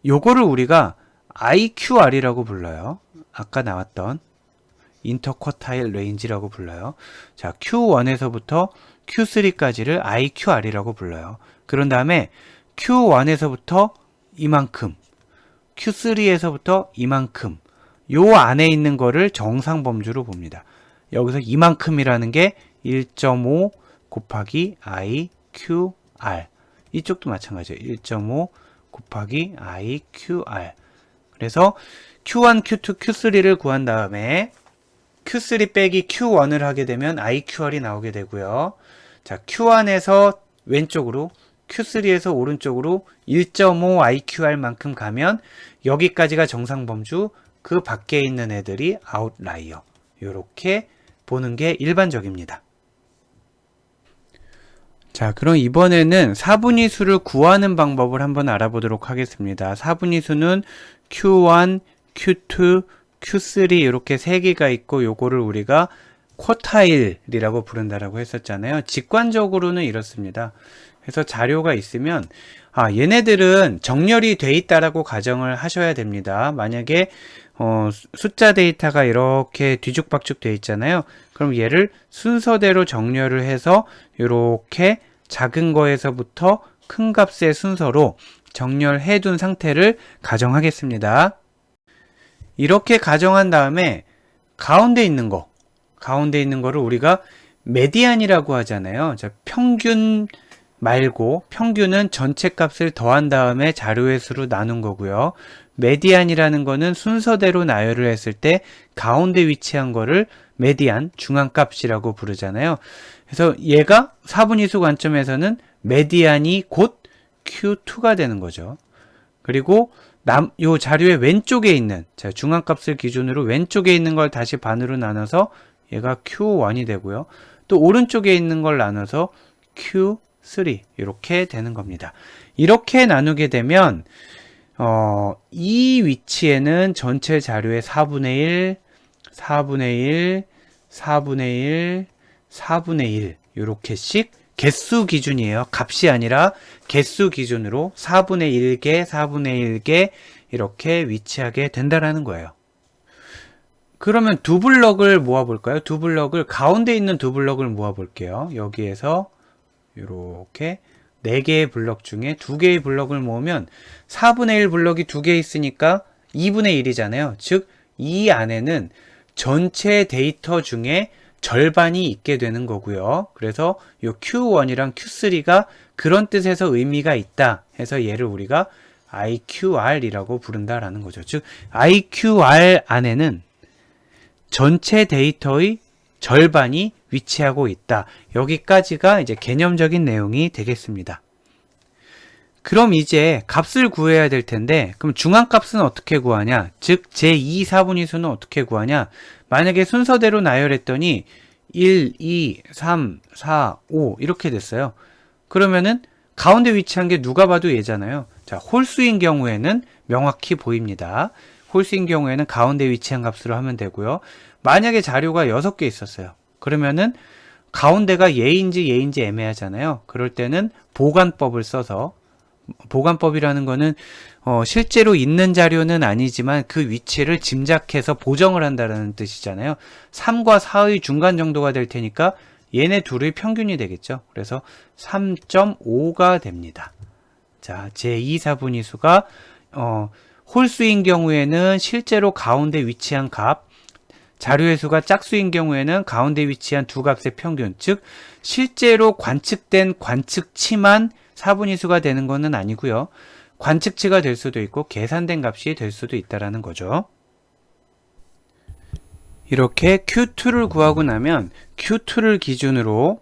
요거를 우리가 IQR이라고 불러요. 아까 나왔던 인터쿼타일 레인지라고 불러요. 자, Q1에서부터 Q3까지를 IQR이라고 불러요. 그런 다음에 Q1에서부터 이만큼, Q3에서부터 이만큼, 요 안에 있는 거를 정상범주로 봅니다. 여기서 이만큼이라는 게 1.5 곱하기 IQR. 이쪽도 마찬가지예요. 1.5 곱하기 IQR. 그래서 Q1, Q2, Q3를 구한 다음에 Q3 빼기 Q1을 하게 되면 IQR이 나오게 되고요. 자, Q1에서 왼쪽으로, Q3에서 오른쪽으로 1.5 IQR만큼 가면 여기까지가 정상범주, 그 밖에 있는 애들이 아웃라이어. 이렇게 보는 게 일반적입니다. 자, 그럼 이번에는 사분위수를 구하는 방법을 한번 알아보도록 하겠습니다. 사분위수는 Q1, Q2, Q3 이렇게 세 개가 있고 요거를 우리가 쿼타일이라고 부른다라고 했었잖아요. 직관적으로는 이렇습니다. 그래서 자료가 있으면 얘네들은 정렬이 돼 있다라고 가정을 하셔야 됩니다. 만약에 숫자 데이터가 이렇게 뒤죽박죽 돼 있잖아요. 그럼 얘를 순서대로 정렬을 해서 이렇게 작은 거에서부터 큰 값의 순서로 정렬해 둔 상태를 가정하겠습니다. 이렇게 가정한 다음에 가운데 있는 거를 우리가 메디안이라고 하잖아요. 자, 평균 말고 평균은 전체 값을 더한 다음에 자료의 수로 나눈 거고요. 메디안이라는 거는 순서대로 나열을 했을 때 가운데 위치한 거를 메디안, 중앙값이라고 부르잖아요. 그래서 얘가 사분위수 관점에서는 메디안이 곧 Q2가 되는 거죠. 그리고 요 자료의 왼쪽에 있는, 자, 중앙값을 기준으로 왼쪽에 있는 걸 다시 반으로 나눠서 얘가 Q1이 되고요. 또 오른쪽에 있는 걸 나눠서 Q3 이렇게 되는 겁니다. 이렇게 나누게 되면 이 위치에는 전체 자료의 4분의 1, 4분의 1, 4분의 1, 4분의 1 이렇게씩 개수 기준이에요. 값이 아니라 개수 기준으로 4분의 1개, 4분의 1개 이렇게 위치하게 된다라는 거예요. 그러면 두 블럭을 모아볼까요? 두 블럭을, 가운데 있는 두 블럭을 모아볼게요. 여기에서 이렇게 4개의 블럭 중에 2개의 블럭을 모으면 4분의 1 블럭이 2개 있으니까 2분의 1이잖아요. 즉, 이 안에는 전체 데이터 중에 절반이 있게 되는 거고요. 그래서 이 Q1이랑 Q3가 그런 뜻에서 의미가 있다 해서 얘를 우리가 IQR이라고 부른다라는 거죠. 즉, IQR 안에는 전체 데이터의 절반이 위치하고 있다. 여기까지가 이제 개념적인 내용이 되겠습니다. 그럼 이제 값을 구해야 될 텐데, 그럼 중앙값은 어떻게 구하냐? 즉, 제2 4분위수는 어떻게 구하냐? 만약에 순서대로 나열했더니 1, 2, 3, 4, 5 이렇게 됐어요. 그러면은 가운데 위치한 게 누가 봐도 얘잖아요. 자, 홀수인 경우에는 명확히 보입니다. 홀수인 경우에는 가운데 위치한 값으로 하면 되고요. 만약에 자료가 6개 있었어요. 그러면은 가운데가 얘인지 애매하잖아요. 그럴 때는 보관법을 써서, 보관법이라는 거는 실제로 있는 자료는 아니지만 그 위치를 짐작해서 보정을 한다는 뜻이잖아요. 3과 4의 중간 정도가 될 테니까 얘네 둘의 평균이 되겠죠. 그래서 3.5가 됩니다. 자, 제2 4분위수가 홀수인 경우에는 실제로 가운데 위치한 값, 자료의 수가 짝수인 경우에는 가운데 위치한 두 값의 평균, 즉 실제로 관측된 관측치만 4분위수가 되는 것은 아니고요. 관측치가 될 수도 있고 계산된 값이 될 수도 있다는 거죠. 이렇게 Q2를 구하고 나면 Q2를 기준으로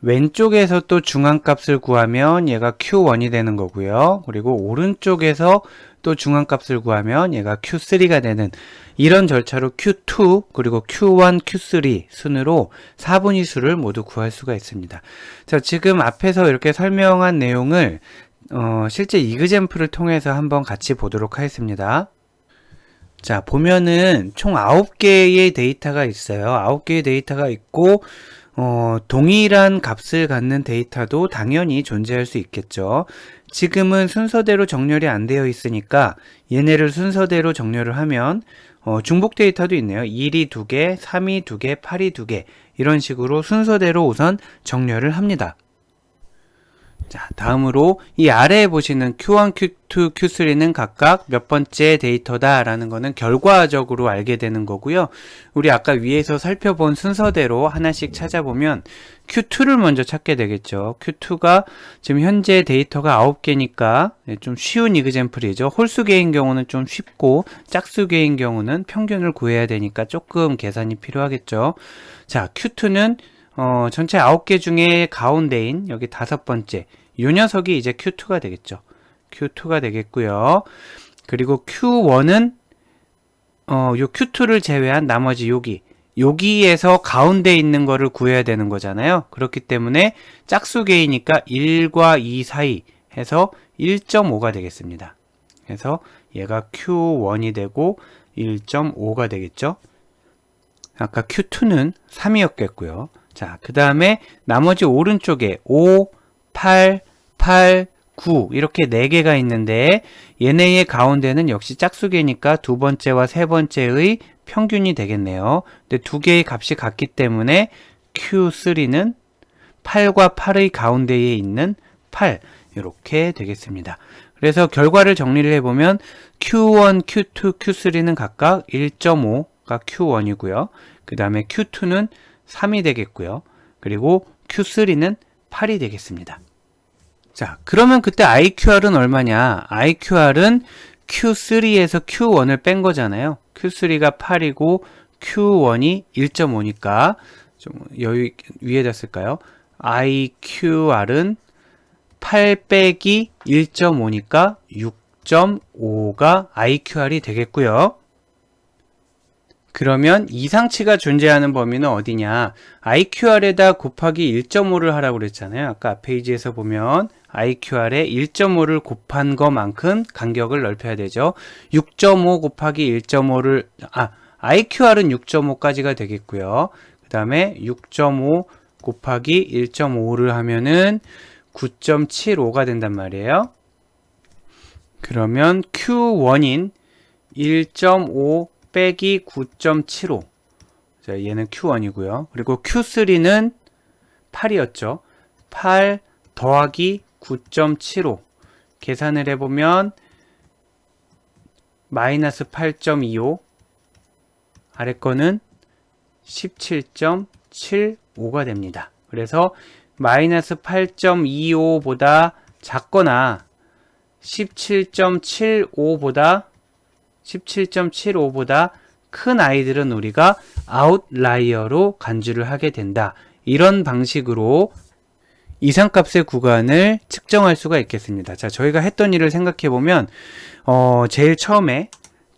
왼쪽에서 또 중앙값을 구하면 얘가 Q1이 되는 거고요. 그리고 오른쪽에서 또 중앙값을 구하면 얘가 Q3가 되는 이런 절차로 Q2 그리고 Q1, Q3 순으로 4분위수를 모두 구할 수가 있습니다. 자, 지금 앞에서 이렇게 설명한 내용을 실제 이그젬플을 통해서 한번 같이 보도록 하겠습니다. 자, 보면은 총 9개의 데이터가 있어요. 9개의 데이터가 있고 동일한 값을 갖는 데이터도 당연히 존재할 수 있겠죠. 지금은 순서대로 정렬이 안 되어 있으니까 얘네를 순서대로 정렬을 하면 중복 데이터도 있네요. 1이 2개, 3이 2개, 8이 2개 이런 식으로 순서대로 우선 정렬을 합니다. 자, 다음으로 이 아래에 보시는 Q1, Q2, Q3는 각각 몇 번째 데이터다 라는 거는 결과적으로 알게 되는 거고요. 우리 아까 위에서 살펴본 순서대로 하나씩 찾아보면 Q2를 먼저 찾게 되겠죠. Q2가 지금 현재 데이터가 9개니까 좀 쉬운 이그젬플이죠. 홀수계인 경우는 좀 쉽고 짝수계인 경우는 평균을 구해야 되니까 조금 계산이 필요하겠죠. 자, Q2는 전체 9개 중에 가운데인 여기 5번째 이 녀석이 이제 Q2가 되겠죠. Q2가 되겠고요. 그리고 Q1은 요 Q2를 제외한 나머지 여기에서 가운데 있는 거를 구해야 되는 거잖아요. 그렇기 때문에 짝수계이니까 1과 2 사이 해서 1.5가 되겠습니다. 그래서 얘가 Q1이 되고 1.5가 되겠죠. 아까 Q2는 3이었겠고요. 자, 그 다음에 나머지 오른쪽에 5, 8, 8, 9 이렇게 4개가 있는데 얘네의 가운데는 역시 짝수계니까 두 번째와 세 번째의 평균이 되겠네요. 근데 두 개의 값이 같기 때문에 Q3는 8과 8의 가운데에 있는 8 이렇게 되겠습니다. 그래서 결과를 정리를 해보면 Q1, Q2, Q3는 각각 1.5가 Q1이고요. 그 다음에 Q2는 3이 되겠고요. 그리고 Q3는 8이 되겠습니다. 자, 그러면 그때 IQR은 얼마냐? IQR은 Q3에서 Q1을 뺀 거잖아요. Q3가 8이고 Q1이 1.5니까 좀 여기 위에다 쓸까요? IQR은 8 빼기 1.5니까 6.5가 IQR이 되겠고요. 그러면 이상치가 존재하는 범위는 어디냐? IQR에다 곱하기 1.5를 하라고 그랬잖아요. 아까 앞 페이지에서 보면 IQR에 1.5를 곱한 것만큼 간격을 넓혀야 되죠. 6.5 곱하기 1.5를 IQR은 6.5까지가 되겠고요. 그 다음에 6.5 곱하기 1.5를 하면은 9.75가 된단 말이에요. 그러면 Q1인 1.5 빼기 9.75. 자, 얘는 Q1이고요. 그리고 Q3는 8이었죠. 8 더하기 9.75. 계산을 해보면 마이너스 8.25. 아래 거는 17.75가 됩니다. 그래서 마이너스 8.25보다 작거나 17.75보다 큰 아이들은 우리가 아웃라이어로 간주를 하게 된다. 이런 방식으로 이상값의 구간을 측정할 수가 있겠습니다. 자, 저희가 했던 일을 생각해 보면 제일 처음에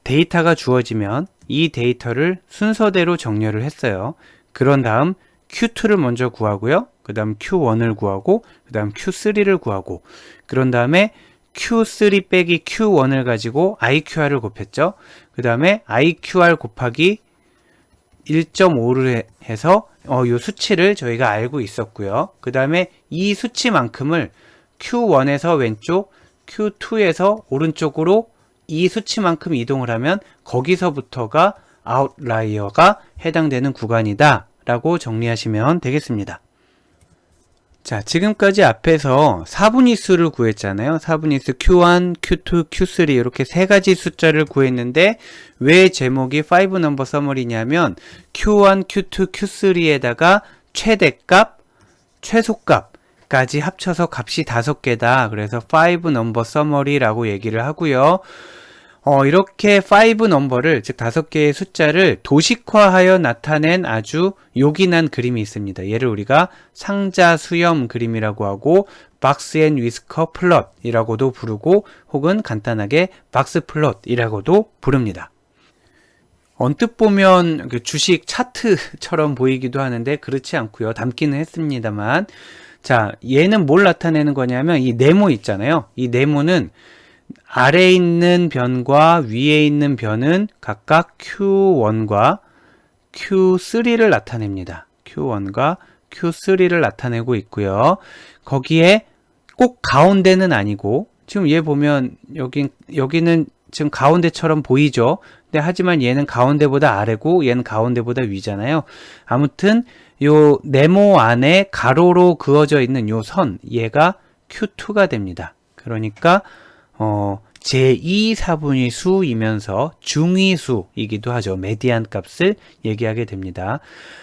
데이터가 주어지면 이 데이터를 순서대로 정렬을 했어요. 그런 다음 Q2를 먼저 구하고요. 그 다음 Q1을 구하고 그 다음 Q3를 구하고 그런 다음에 Q3 빼기 Q1을 가지고 IQR을 곱했죠. 그 다음에 IQR 곱하기 1.5를 해서 이 수치를 저희가 알고 있었고요. 그 다음에 이 수치만큼을 Q1에서 왼쪽, Q2에서 오른쪽으로 이 수치만큼 이동을 하면 거기서부터가 아웃라이어가 해당되는 구간이다 라고 정리하시면 되겠습니다. 자, 지금까지 앞에서 4분위수를 구했잖아요. 4분위수 Q1, Q2, Q3 이렇게 세 가지 숫자를 구했는데 왜 제목이 5 넘버 서머리냐면 Q1, Q2, Q3에다가 최대값, 최소값까지 합쳐서 값이 5개다. 그래서 5 넘버 서머리라고 얘기를 하고요. 이렇게 5 넘버를, 즉 5개의 숫자를 도식화하여 나타낸 아주 요긴한 그림이 있습니다. 얘를 우리가 상자 수염 그림이라고 하고 박스 앤 위스커 플롯이라고도 부르고 혹은 간단하게 박스 플롯이라고도 부릅니다. 언뜻 보면 주식 차트처럼 보이기도 하는데 그렇지 않고요. 닮기는 했습니다만, 자, 얘는 뭘 나타내는 거냐면 이 네모 있잖아요. 이 네모는 아래에 있는 변과 위에 있는 변은 각각 Q1과 Q3를 나타냅니다. Q1과 Q3를 나타내고 있고요. 거기에 꼭 가운데는 아니고, 지금 얘 보면 여기는 지금 가운데처럼 보이죠? 근데 하지만 얘는 가운데보다 아래고 얘는 가운데보다 위잖아요. 아무튼 요 네모 안에 가로로 그어져 있는 요 선, 얘가 Q2가 됩니다. 그러니까 제2사분위 수이면서 중위수이기도 하죠. 메디안 값을 얘기하게 됩니다.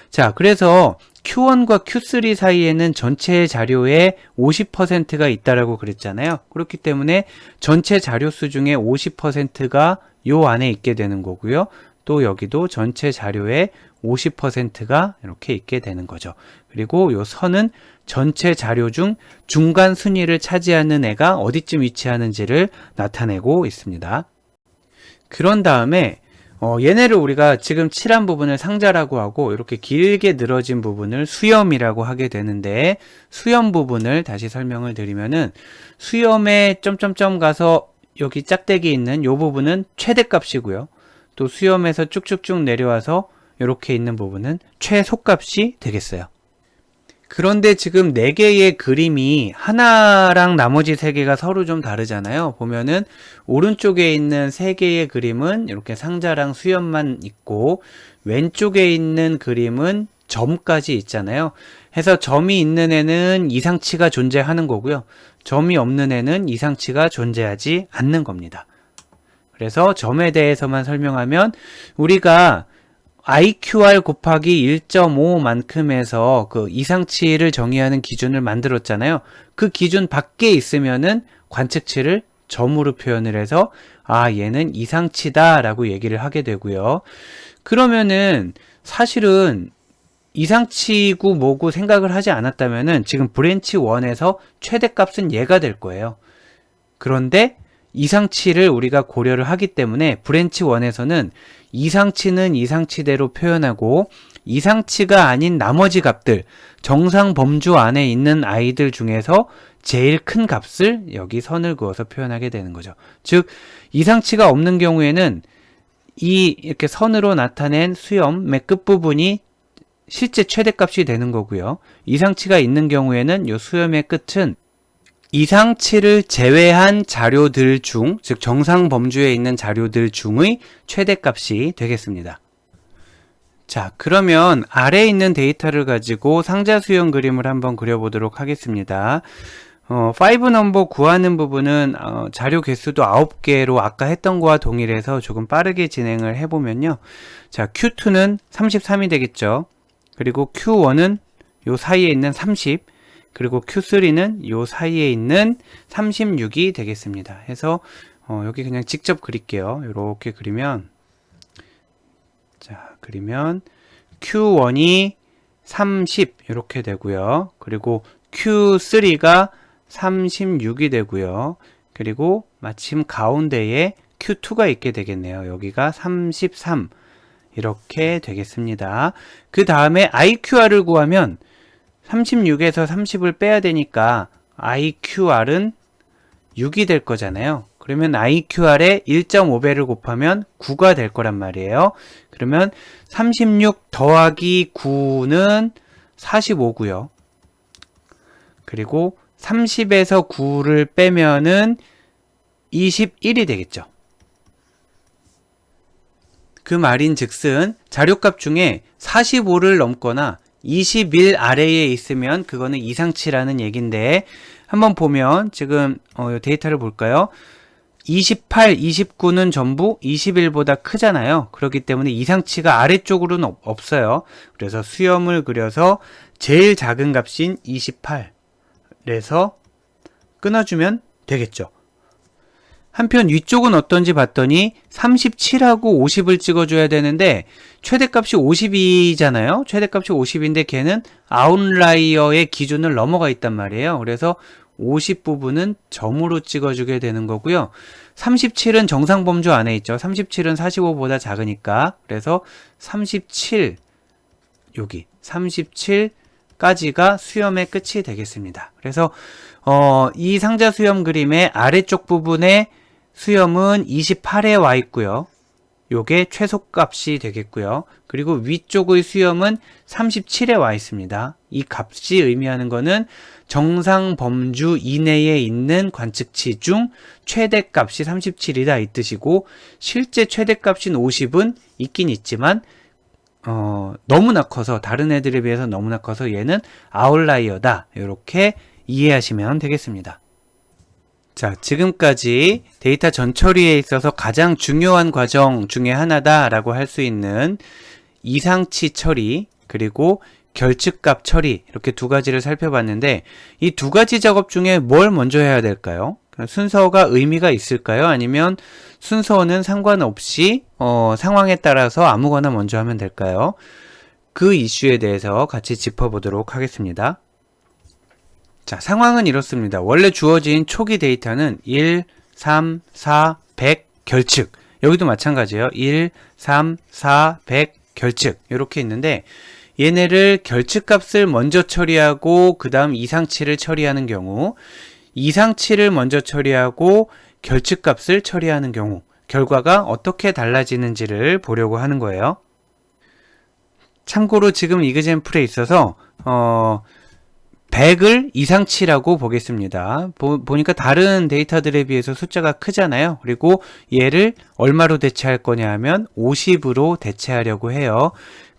자, 그래서 Q1과 Q3 사이에는 전체 자료의 50%가 있다라고 그랬잖아요. 그렇기 때문에 전체 자료 수 중에 50%가 요 안에 있게 되는 거고요. 또 여기도 전체 자료의 50%가 이렇게 있게 되는 거죠. 그리고 요 선은 전체 자료 중 중간 순위를 차지하는 애가 어디쯤 위치하는지를 나타내고 있습니다. 그런 다음에 얘네를 우리가 지금 칠한 부분을 상자라고 하고 이렇게 길게 늘어진 부분을 수염이라고 하게 되는데, 수염 부분을 다시 설명을 드리면은 수염에 점점점 가서 여기 짝대기 있는 요 부분은 최대값이고요. 또 수염에서 쭉쭉쭉 내려와서 이렇게 있는 부분은 최소값이 되겠어요. 그런데 지금 4개의 그림이 하나랑 나머지 3개가 서로 좀 다르잖아요. 보면은 오른쪽에 있는 3개의 그림은 이렇게 상자랑 수염만 있고, 왼쪽에 있는 그림은 점까지 있잖아요. 해서 점이 있는 애는 이상치가 존재하는 거고요. 점이 없는 애는 이상치가 존재하지 않는 겁니다. 그래서 점에 대해서만 설명하면, 우리가 IQR 곱하기 1.5만큼에서 그 이상치를 정의하는 기준을 만들었잖아요. 그 기준 밖에 있으면은 관측치를 점으로 표현을 해서 얘는 이상치다 라고 얘기를 하게 되고요. 그러면은 사실은 이상치고 뭐고 생각을 하지 않았다면은 지금 브랜치 1에서 최대값은 얘가 될 거예요. 그런데 이상치를 우리가 고려를 하기 때문에 브랜치 1에서는 이상치는 이상치대로 표현하고, 이상치가 아닌 나머지 값들, 정상 범주 안에 있는 아이들 중에서 제일 큰 값을 여기 선을 그어서 표현하게 되는 거죠. 즉, 이상치가 없는 경우에는 이렇게 선으로 나타낸 수염의 끝부분이 실제 최대값이 되는 거고요. 이상치가 있는 경우에는 이 수염의 끝은 이상치를 제외한 자료들 중, 즉 정상 범주에 있는 자료들 중의 최대값이 되겠습니다. 자, 그러면 아래에 있는 데이터를 가지고 상자 수형 그림을 한번 그려보도록 하겠습니다. 5 넘버 구하는 부분은 자료 개수도 9개로 아까 했던 거와 동일해서 조금 빠르게 진행을 해보면요. 자, Q2는 33이 되겠죠. 그리고 Q1은 요 사이에 있는 30, 그리고 Q3는 요 사이에 있는 36이 되겠습니다. 해서 여기 그냥 직접 그릴게요. 이렇게 그리면, 자, 그리면 Q1이 30 이렇게 되고요. 그리고 Q3가 36이 되고요. 그리고 마침 가운데에 Q2가 있게 되겠네요. 여기가 33 이렇게 되겠습니다. 그 다음에 IQR을 구하면 36에서 30을 빼야 되니까 IQR은 6이 될 거잖아요. 그러면 IQR에 1.5배를 곱하면 9가 될 거란 말이에요. 그러면 36 더하기 9는 45고요. 그리고 30에서 9를 빼면은 21이 되겠죠. 그 말인 즉슨 자료값 중에 45를 넘거나 21 아래에 있으면 그거는 이상치라는 얘기인데, 한번 보면 지금 데이터를 볼까요? 28, 29는 전부 21보다 크잖아요. 그렇기 때문에 이상치가 아래쪽으로는 없어요. 그래서 수염을 그려서 제일 작은 값인 28에서 끊어주면 되겠죠. 한편 위쪽은 어떤지 봤더니 37하고 50을 찍어줘야 되는데 최대값이 50이잖아요. 최대값이 50인데 걔는 아웃라이어의 기준을 넘어가 있단 말이에요. 그래서 50 부분은 점으로 찍어주게 되는 거고요. 37은 정상범주 안에 있죠. 37은 45보다 작으니까. 그래서 37, 여기 37까지가 수염의 끝이 되겠습니다. 그래서 이 상자 수염 그림의 아래쪽 부분에 수염은 28에 와 있고요. 요게 최소값이 되겠고요. 그리고 위쪽의 수염은 37에 와 있습니다. 이 값이 의미하는 거는 정상 범주 이내에 있는 관측치 중 최대값이 37이다 이 뜻이고, 실제 최대값인 50은 있긴 있지만 너무나 커서, 다른 애들에 비해서 너무나 커서 얘는 아웃라이어다, 이렇게 이해하시면 되겠습니다. 자, 지금까지 데이터 전처리에 있어서 가장 중요한 과정 중에 하나다라고 할 수 있는 이상치 처리, 그리고 결측값 처리, 이렇게 두 가지를 살펴봤는데, 이 두 가지 작업 중에 뭘 먼저 해야 될까요? 순서가 의미가 있을까요? 아니면 순서는 상관없이 상황에 따라서 아무거나 먼저 하면 될까요? 그 이슈에 대해서 같이 짚어보도록 하겠습니다. 자, 상황은 이렇습니다. 원래 주어진 초기 데이터는 1, 3, 4, 100 결측. 여기도 마찬가지예요. 1, 3, 4, 100 결측. 이렇게 있는데, 얘네를 결측값을 먼저 처리하고 그 다음 이상치를 처리하는 경우, 이상치를 먼저 처리하고 결측값을 처리하는 경우 결과가 어떻게 달라지는지를 보려고 하는 거예요. 참고로 지금 이그젠플에 있어서 100을 이상치라고 보겠습니다. 보니까 다른 데이터들에 비해서 숫자가 크잖아요. 그리고 얘를 얼마로 대체할 거냐 하면 50으로 대체하려고 해요.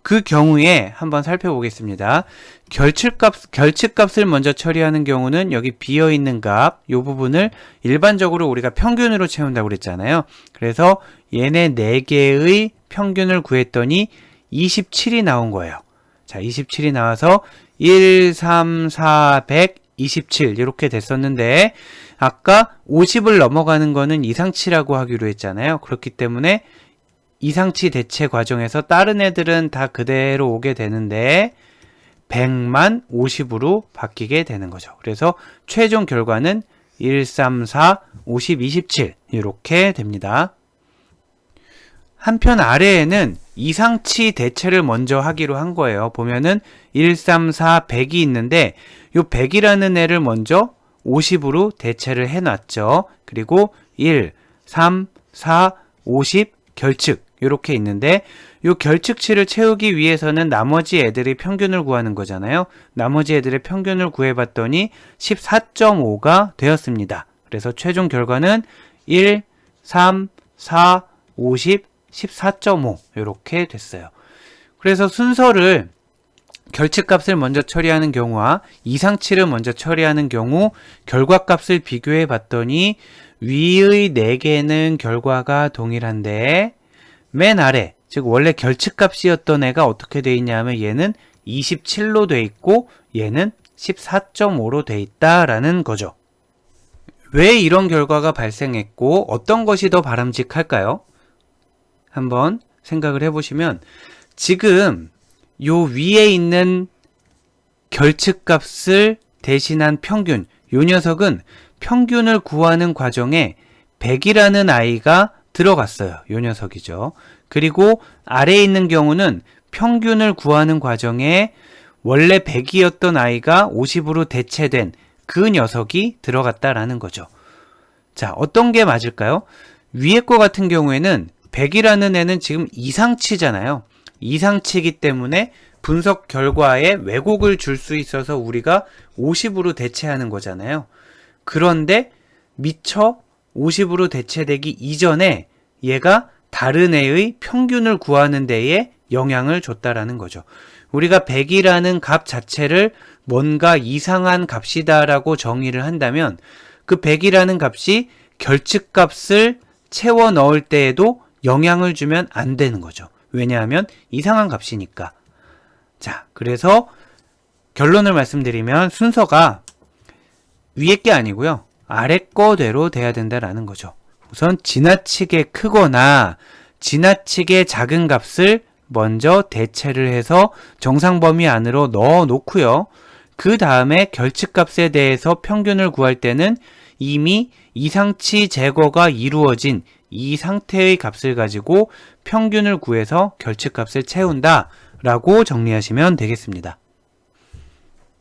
그 경우에 한번 살펴보겠습니다. 결측값을 먼저 처리하는 경우는 여기 비어있는 값, 이 부분을 일반적으로 우리가 평균으로 채운다고 그랬잖아요. 그래서 얘네 4개의 평균을 구했더니 27이 나온 거예요. 자, 27이 나와서 1, 3, 4, 100, 27 이렇게 됐었는데, 아까 50을 넘어가는 거는 이상치라고 하기로 했잖아요. 그렇기 때문에 이상치 대체 과정에서 다른 애들은 다 그대로 오게 되는데 100만 50으로 바뀌게 되는 거죠. 그래서 최종 결과는 1, 3, 4, 50, 27 이렇게 됩니다. 한편 아래에는 이상치 대체를 먼저 하기로 한 거예요. 보면은 1, 3, 4, 100이 있는데 요 100이라는 애를 먼저 50으로 대체를 해놨죠. 그리고 1, 3, 4, 50 결측 이렇게 있는데, 요 결측치를 채우기 위해서는 나머지 애들의 평균을 구하는 거잖아요. 나머지 애들의 평균을 구해봤더니 14.5가 되었습니다. 그래서 최종 결과는 1, 3, 4, 50, 14.5 이렇게 됐어요. 그래서 순서를 결측값을 먼저 처리하는 경우와 이상치를 먼저 처리하는 경우 결과값을 비교해 봤더니 위의 4개는 결과가 동일한데, 맨 아래, 즉 원래 결측값이었던 애가 어떻게 돼 있냐면 얘는 27로 돼 있고 얘는 14.5로 돼 있다라는 거죠. 왜 이런 결과가 발생했고 어떤 것이 더 바람직할까요? 한번 생각을 해보시면, 지금 요 위에 있는 결측값을 대신한 평균, 요 녀석은 평균을 구하는 과정에 100이라는 아이가 들어갔어요. 요 녀석이죠. 그리고 아래에 있는 경우는 평균을 구하는 과정에 원래 100이었던 아이가 50으로 대체된 그 녀석이 들어갔다라는 거죠. 자, 어떤 게 맞을까요? 위에 거 같은 경우에는 100이라는 애는 지금 이상치잖아요. 이상치이기 때문에 분석 결과에 왜곡을 줄 수 있어서 우리가 50으로 대체하는 거잖아요. 그런데 미처 50으로 대체되기 이전에 얘가 다른 애의 평균을 구하는 데에 영향을 줬다라는 거죠. 우리가 100이라는 값 자체를 뭔가 이상한 값이다라고 정의를 한다면 그 100이라는 값이 결측값을 채워 넣을 때에도 영향을 주면 안 되는 거죠. 왜냐하면 이상한 값이니까. 자, 그래서 결론을 말씀드리면 순서가 위에 게 아니고요. 아래 거대로 돼야 된다라는 거죠. 우선 지나치게 크거나 지나치게 작은 값을 먼저 대체를 해서 정상 범위 안으로 넣어 놓고요. 그 다음에 결측값에 대해서 평균을 구할 때는 이미 이상치 제거가 이루어진 이 상태의 값을 가지고 평균을 구해서 결측값을 채운다 라고 정리하시면 되겠습니다.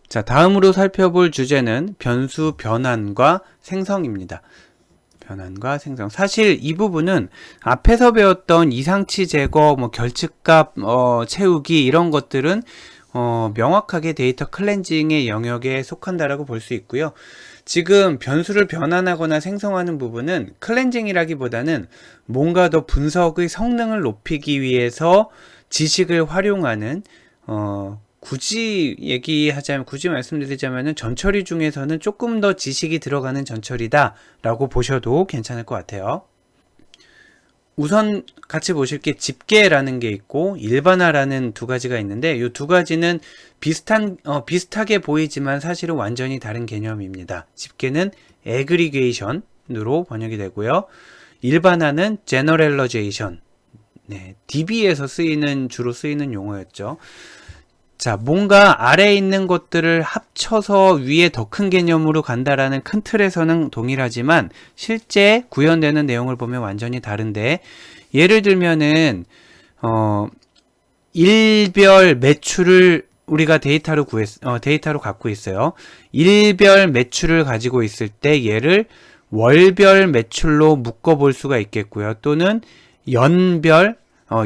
자, 다음으로 살펴볼 주제는 변수 변환과 생성입니다. 변환과 생성. 사실 이 부분은 앞에서 배웠던 이상치 제거, 결측값 채우기 이런 것들은 명확하게 데이터 클렌징의 영역에 속한다라고 볼 수 있고요. 지금 변수를 변환하거나 생성하는 부분은 클렌징이라기보다는 뭔가 더 분석의 성능을 높이기 위해서 지식을 활용하는 굳이 말씀드리자면은 전처리 중에서는 조금 더 지식이 들어가는 전처리다 라고 보셔도 괜찮을 것 같아요. 우선 같이 보실 게 집계라는 게 있고 일반화라는 두 가지가 있는데 이 두 가지는 비슷하게 보이지만 사실은 완전히 다른 개념입니다. 집계는 aggregation으로 번역이 되고요. 일반화는 generalization. DB에서 주로 쓰이는 용어였죠. 자, 뭔가 아래에 있는 것들을 합쳐서 위에 더 큰 개념으로 간다라는 큰 틀에서는 동일하지만 실제 구현되는 내용을 보면 완전히 다른데, 예를 들면은 일별 매출을 우리가 데이터로 갖고 있어요. 일별 매출을 가지고 있을 때 얘를 월별 매출로 묶어 볼 수가 있겠고요. 또는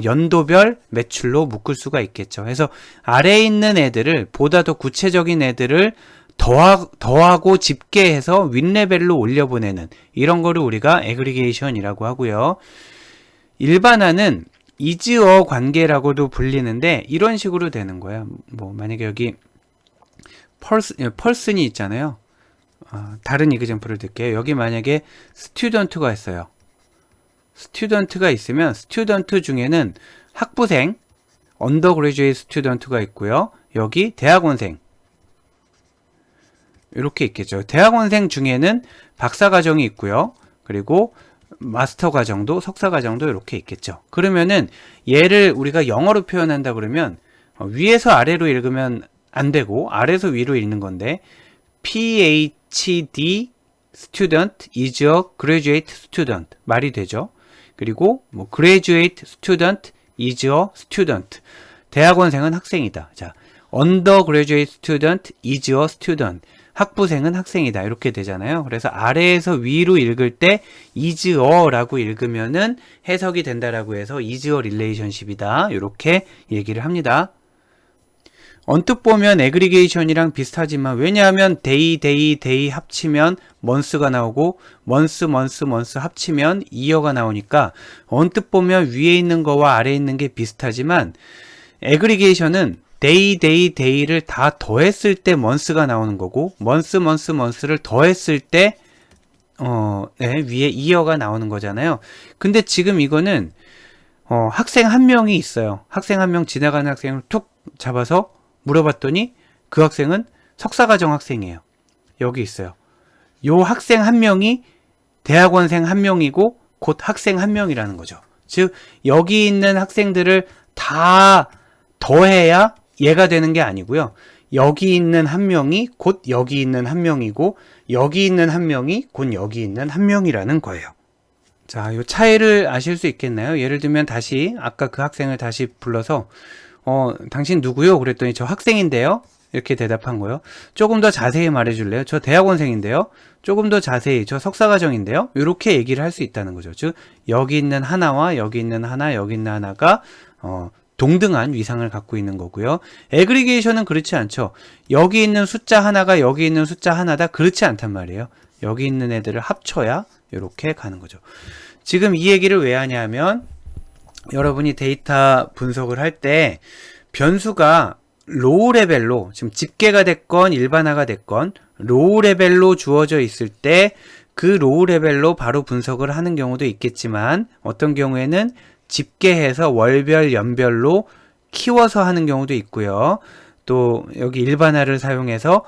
연도별 매출로 묶을 수가 있겠죠. 그래서 아래에 있는 애들을 보다 더 구체적인 애들을 더하고 집계해서 윗레벨로 올려보내는 이런 거를 우리가 애그리게이션이라고 하고요. 일반화는 이즈어 관계라고도 불리는데 이런 식으로 되는 거예요. 만약에 여기 펄슨이 있잖아요. 다른 이그젬플을 들게요. 여기 만약에 스튜던트가 있어요. 스튜던트가 있으면 스튜던트 중에는 학부생, 언더그래주에이트 스튜던트가 있고요. 여기 대학원생 이렇게 있겠죠. 대학원생 중에는 박사과정이 있고요. 그리고 마스터과정도 석사과정도 이렇게 있겠죠. 그러면은 얘를 우리가 영어로 표현한다 그러면 위에서 아래로 읽으면 안 되고 아래에서 위로 읽는 건데 PhD student is a graduate student 말이 되죠. 그리고 graduate student is a student. 대학원생은 학생이다. 자, undergraduate student is a student. 학부생은 학생이다. 이렇게 되잖아요. 그래서 아래에서 위로 읽을 때 is a라고 읽으면은 해석이 된다라고 해서 is a relationship이다. 이렇게 얘기를 합니다. 언뜻 보면 애그리게이션이랑 비슷하지만 왜냐하면 day 합치면 months가 나오고 month 합치면 year가 나오니까 언뜻 보면 위에 있는 거와 아래에 있는 게 비슷하지만 애그리게이션은 day를 다 더했을 때 months가 나오는 거고 month를 더했을 때 위에 year가 나오는 거잖아요. 근데 지금 이거는 학생 한 명이 있어요. 학생 한 명 지나가는 학생을 툭 잡아서 물어봤더니 그 학생은 석사과정 학생이에요. 여기 있어요. 요 학생 한 명이 대학원생 한 명이고 곧 학생 한 명이라는 거죠. 즉 여기 있는 학생들을 다 더해야 얘가 되는 게 아니고요. 여기 있는 한 명이 곧 여기 있는 한 명이고 여기 있는 한 명이 곧 여기 있는 한 명이라는 거예요. 자, 요 차이를 아실 수 있겠나요? 예를 들면 다시 아까 그 학생을 다시 불러서 당신 누구요? 그랬더니 저 학생인데요. 이렇게 대답한 거예요. 조금 더 자세히 말해줄래요? 저 대학원생인데요. 조금 더 자세히 저 석사과정인데요. 이렇게 얘기를 할 수 있다는 거죠. 즉 여기 있는 하나와 여기 있는 하나, 여기 있는 하나가 동등한 위상을 갖고 있는 거고요. 애그리게이션은 그렇지 않죠. 여기 있는 숫자 하나가 여기 있는 숫자 하나다. 그렇지 않단 말이에요. 여기 있는 애들을 합쳐야 이렇게 가는 거죠. 지금 이 얘기를 왜 하냐면 여러분이 데이터 분석을 할 때 변수가 로우 레벨로 지금 집계가 됐건 일반화가 됐건 로우 레벨로 주어져 있을 때 그 로우 레벨로 바로 분석을 하는 경우도 있겠지만 어떤 경우에는 집계해서 월별, 연별로 키워서 하는 경우도 있고요. 또 여기 일반화를 사용해서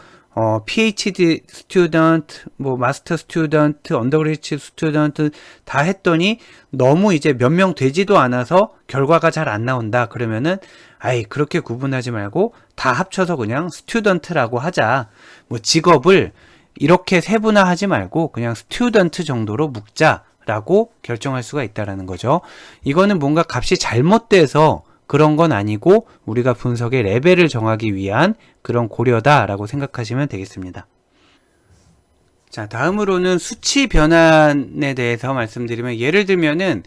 PhD 스튜던트, 뭐 마스터 스튜던트, 언더그래지 스튜던트 다 했더니 너무 이제 몇 명 되지도 않아서 결과가 잘 안 나온다. 그러면은 아이 그렇게 구분하지 말고 다 합쳐서 그냥 스튜던트라고 하자. 뭐 직업을 이렇게 세분화하지 말고 그냥 스튜던트 정도로 묶자라고 결정할 수가 있다라는 거죠. 이거는 뭔가 값이 잘못돼서 그런 건 아니고 우리가 분석의 레벨을 정하기 위한 그런 고려다라고 생각하시면 되겠습니다. 자, 다음으로는 수치 변환에 대해서 말씀드리면 예를 들면은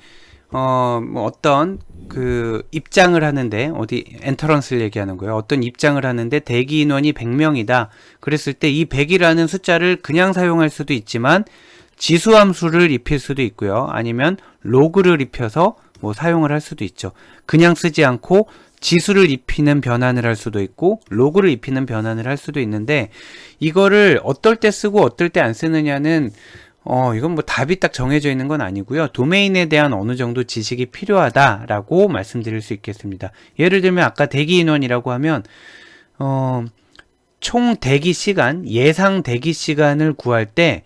뭐 어떤 그 입장을 하는데 어디 엔터런스를 얘기하는 거예요. 어떤 입장을 하는데 대기 인원이 100명이다. 그랬을 때 이 100이라는 숫자를 그냥 사용할 수도 있지만 지수함수를 입힐 수도 있고요. 아니면 로그를 입혀서 뭐 사용을 할 수도 있죠. 그냥 쓰지 않고 지수를 입히는 변환을 할 수도 있고 로그를 입히는 변환을 할 수도 있는데 이거를 어떨 때 쓰고 어떨 때 안 쓰느냐는 이건 뭐 답이 딱 정해져 있는 건 아니고요. 도메인에 대한 어느 정도 지식이 필요하다라고 말씀드릴 수 있겠습니다. 예를 들면 아까 대기 인원이라고 하면 총 대기 시간, 예상 대기 시간을 구할 때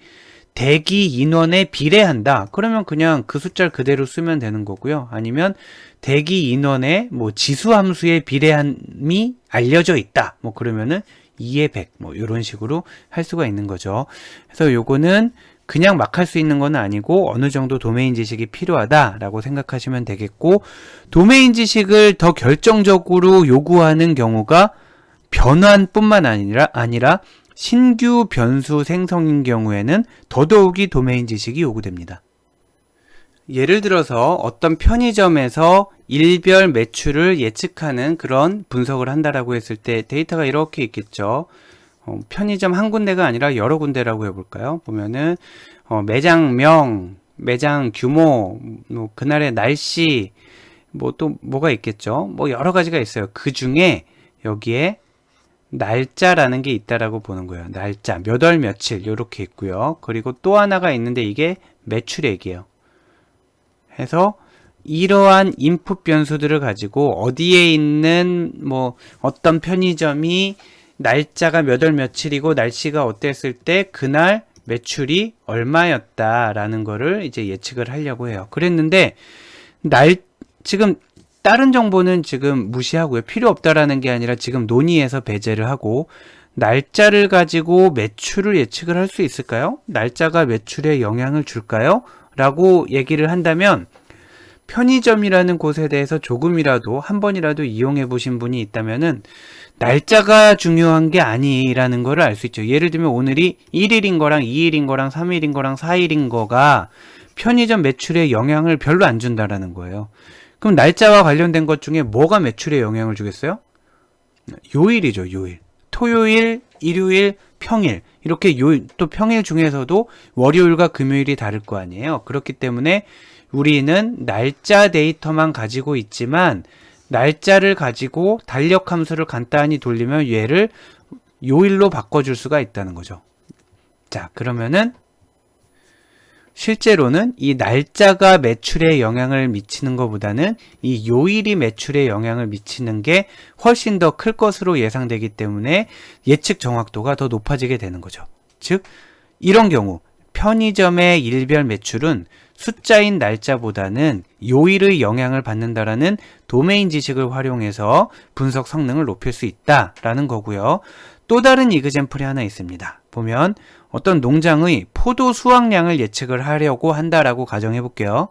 대기 인원에 비례한다. 그러면 그냥 그 숫자를 그대로 쓰면 되는 거고요. 아니면 대기 인원의 뭐 지수 함수의 비례함이 알려져 있다. 뭐 그러면은 2의 100, 뭐 이런 식으로 할 수가 있는 거죠. 그래서 요거는 그냥 막 할 수 있는 건 아니고 어느 정도 도메인 지식이 필요하다라고 생각하시면 되겠고, 도메인 지식을 더 결정적으로 요구하는 경우가 변환뿐만 아니라 신규 변수 생성인 경우에는 더더욱이 도메인 지식이 요구됩니다. 예를 들어서 어떤 편의점에서 일별 매출을 예측하는 그런 분석을 한다라고 했을 때 데이터가 이렇게 있겠죠. 편의점 한 군데가 아니라 여러 군데라고 해볼까요? 보면은 매장명, 매장 규모, 뭐 그날의 날씨, 뭐 또 뭐가 있겠죠. 뭐 여러 가지가 있어요. 그 중에 여기에 날짜라는 게 있다라고 보는 거예요. 날짜, 몇 월 며칠 이렇게 있고요. 그리고 또 하나가 있는데 이게 매출액이에요. 해서 이러한 인풋 변수들을 가지고 어디에 있는 뭐 어떤 편의점이 날짜가 몇 월 며칠이고 날씨가 어땠을 때 그날 매출이 얼마였다라는 거를 이제 예측을 하려고 해요. 그랬는데 지금 다른 정보는 지금 무시하고요. 필요 없다라는 게 아니라 지금 논의해서 배제를 하고 날짜를 가지고 매출을 예측을 할 수 있을까요? 날짜가 매출에 영향을 줄까요? 라고 얘기를 한다면 편의점이라는 곳에 대해서 조금이라도 한 번이라도 이용해 보신 분이 있다면은 날짜가 중요한 게 아니라는 거를 알 수 있죠. 예를 들면 오늘이 1일인 거랑 2일인 거랑 3일인 거랑 4일인 거가 편의점 매출에 영향을 별로 안 준다라는 거예요. 그럼 날짜와 관련된 것 중에 뭐가 매출에 영향을 주겠어요? 요일이죠, 요일. 토요일, 일요일, 평일. 이렇게 또 평일 중에서도 월요일과 금요일이 다를 거 아니에요. 그렇기 때문에 우리는 날짜 데이터만 가지고 있지만 날짜를 가지고 달력 함수를 간단히 돌리면 얘를 요일로 바꿔줄 수가 있다는 거죠. 자, 그러면은 실제로는 이 날짜가 매출에 영향을 미치는 것보다는 이 요일이 매출에 영향을 미치는 게 훨씬 더 클 것으로 예상되기 때문에 예측 정확도가 더 높아지게 되는 거죠. 즉, 이런 경우 편의점의 일별 매출은 숫자인 날짜보다는 요일의 영향을 받는다라는 도메인 지식을 활용해서 분석 성능을 높일 수 있다라는 거고요. 또 다른 이그젬플이 하나 있습니다. 보면 어떤 농장의 포도 수확량을 예측을 하려고 한다라고 가정해 볼게요.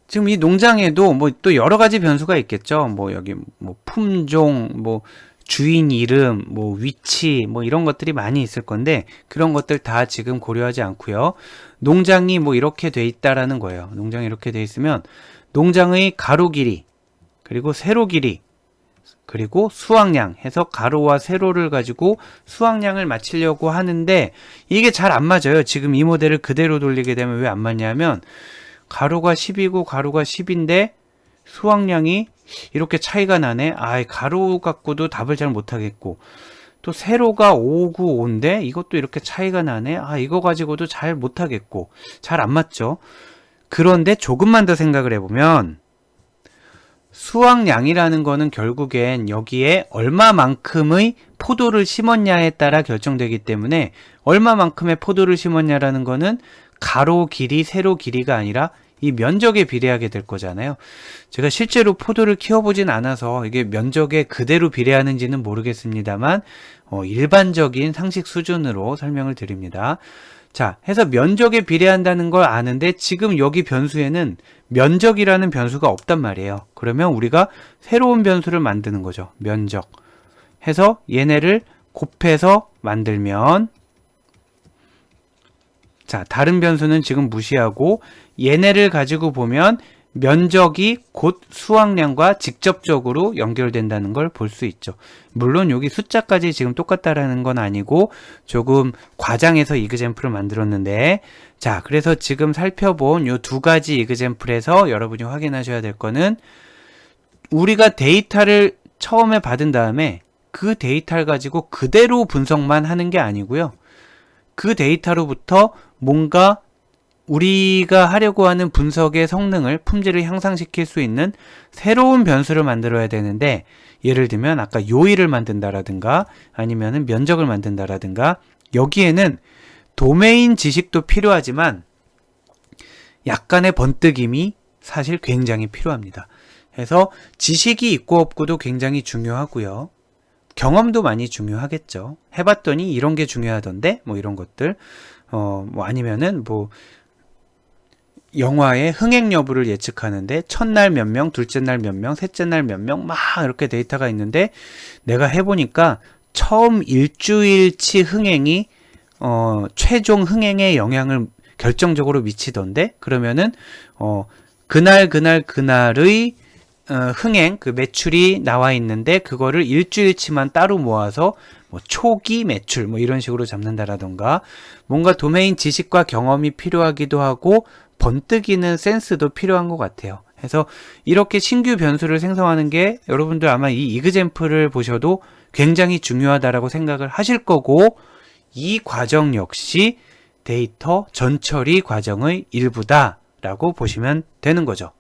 지금 이 농장에도 뭐 또 여러 가지 변수가 있겠죠. 뭐 여기 뭐 품종, 뭐 주인 이름, 뭐 위치, 뭐 이런 것들이 많이 있을 건데 그런 것들 다 지금 고려하지 않고요. 농장이 뭐 이렇게 돼 있다라는 거예요. 농장이 이렇게 돼 있으면 농장의 가로 길이, 그리고 세로 길이, 그리고 수확량 해서 가로와 세로를 가지고 수확량을 맞추려고 하는데 이게 잘 안 맞아요. 지금 이 모델을 그대로 돌리게 되면 왜 안 맞냐면 가로가 10이고 가로가 10인데 수확량이 이렇게 차이가 나네. 가로 갖고도 답을 잘 못하겠고 또 세로가 5, 9, 5인데 이것도 이렇게 차이가 나네. 이거 가지고도 잘 못하겠고 잘 안 맞죠. 그런데 조금만 더 생각을 해보면 수확량이라는 거는 결국엔 여기에 얼마만큼의 포도를 심었냐에 따라 결정되기 때문에 얼마만큼의 포도를 심었냐라는 거는 가로 길이, 세로 길이가 아니라 이 면적에 비례하게 될 거잖아요. 제가 실제로 포도를 키워보진 않아서 이게 면적에 그대로 비례하는지는 모르겠습니다만 일반적인 상식 수준으로 설명을 드립니다. 자, 해서 면적에 비례한다는 걸 아는데 지금 여기 변수에는 면적이라는 변수가 없단 말이에요. 그러면 우리가 새로운 변수를 만드는 거죠. 면적. 해서 얘네를 곱해서 만들면, 자, 다른 변수는 지금 무시하고 얘네를 가지고 보면 면적이 곧 수확량과 직접적으로 연결된다는 걸 볼 수 있죠. 물론 여기 숫자까지 지금 똑같다라는 건 아니고 조금 과장해서 이그젬플을 만들었는데, 자, 그래서 지금 살펴본 요 두 가지 이그젬플에서 여러분이 확인하셔야 될 거는 우리가 데이터를 처음에 받은 다음에 그 데이터를 가지고 그대로 분석만 하는 게 아니고요. 그 데이터로부터 뭔가 우리가 하려고 하는 분석의 성능을, 품질을 향상시킬 수 있는 새로운 변수를 만들어야 되는데, 예를 들면 아까 요일을 만든다라든가 아니면은 면적을 만든다라든가, 여기에는 도메인 지식도 필요하지만 약간의 번뜩임이 사실 굉장히 필요합니다. 그래서 지식이 있고 없고도 굉장히 중요하고요. 경험도 많이 중요하겠죠. 해봤더니 이런 게 중요하던데 뭐 이런 것들, 뭐 아니면은 뭐 영화의 흥행 여부를 예측하는데 첫날 몇 명, 둘째 날 몇 명, 셋째 날 몇 명 막 이렇게 데이터가 있는데 내가 해보니까 처음 일주일치 흥행이 최종 흥행에 영향을 결정적으로 미치던데, 그러면은 그날의 흥행 그 매출이 나와 있는데 그거를 일주일치만 따로 모아서 뭐 초기 매출 뭐 이런 식으로 잡는다라던가, 뭔가 도메인 지식과 경험이 필요하기도 하고 번뜩이는 센스도 필요한 것 같아요. 그래서 이렇게 신규 변수를 생성하는 게 여러분들 아마 이 이그젬플을 보셔도 굉장히 중요하다라고 생각을 하실 거고, 이 과정 역시 데이터 전처리 과정의 일부다라고 보시면 되는 거죠.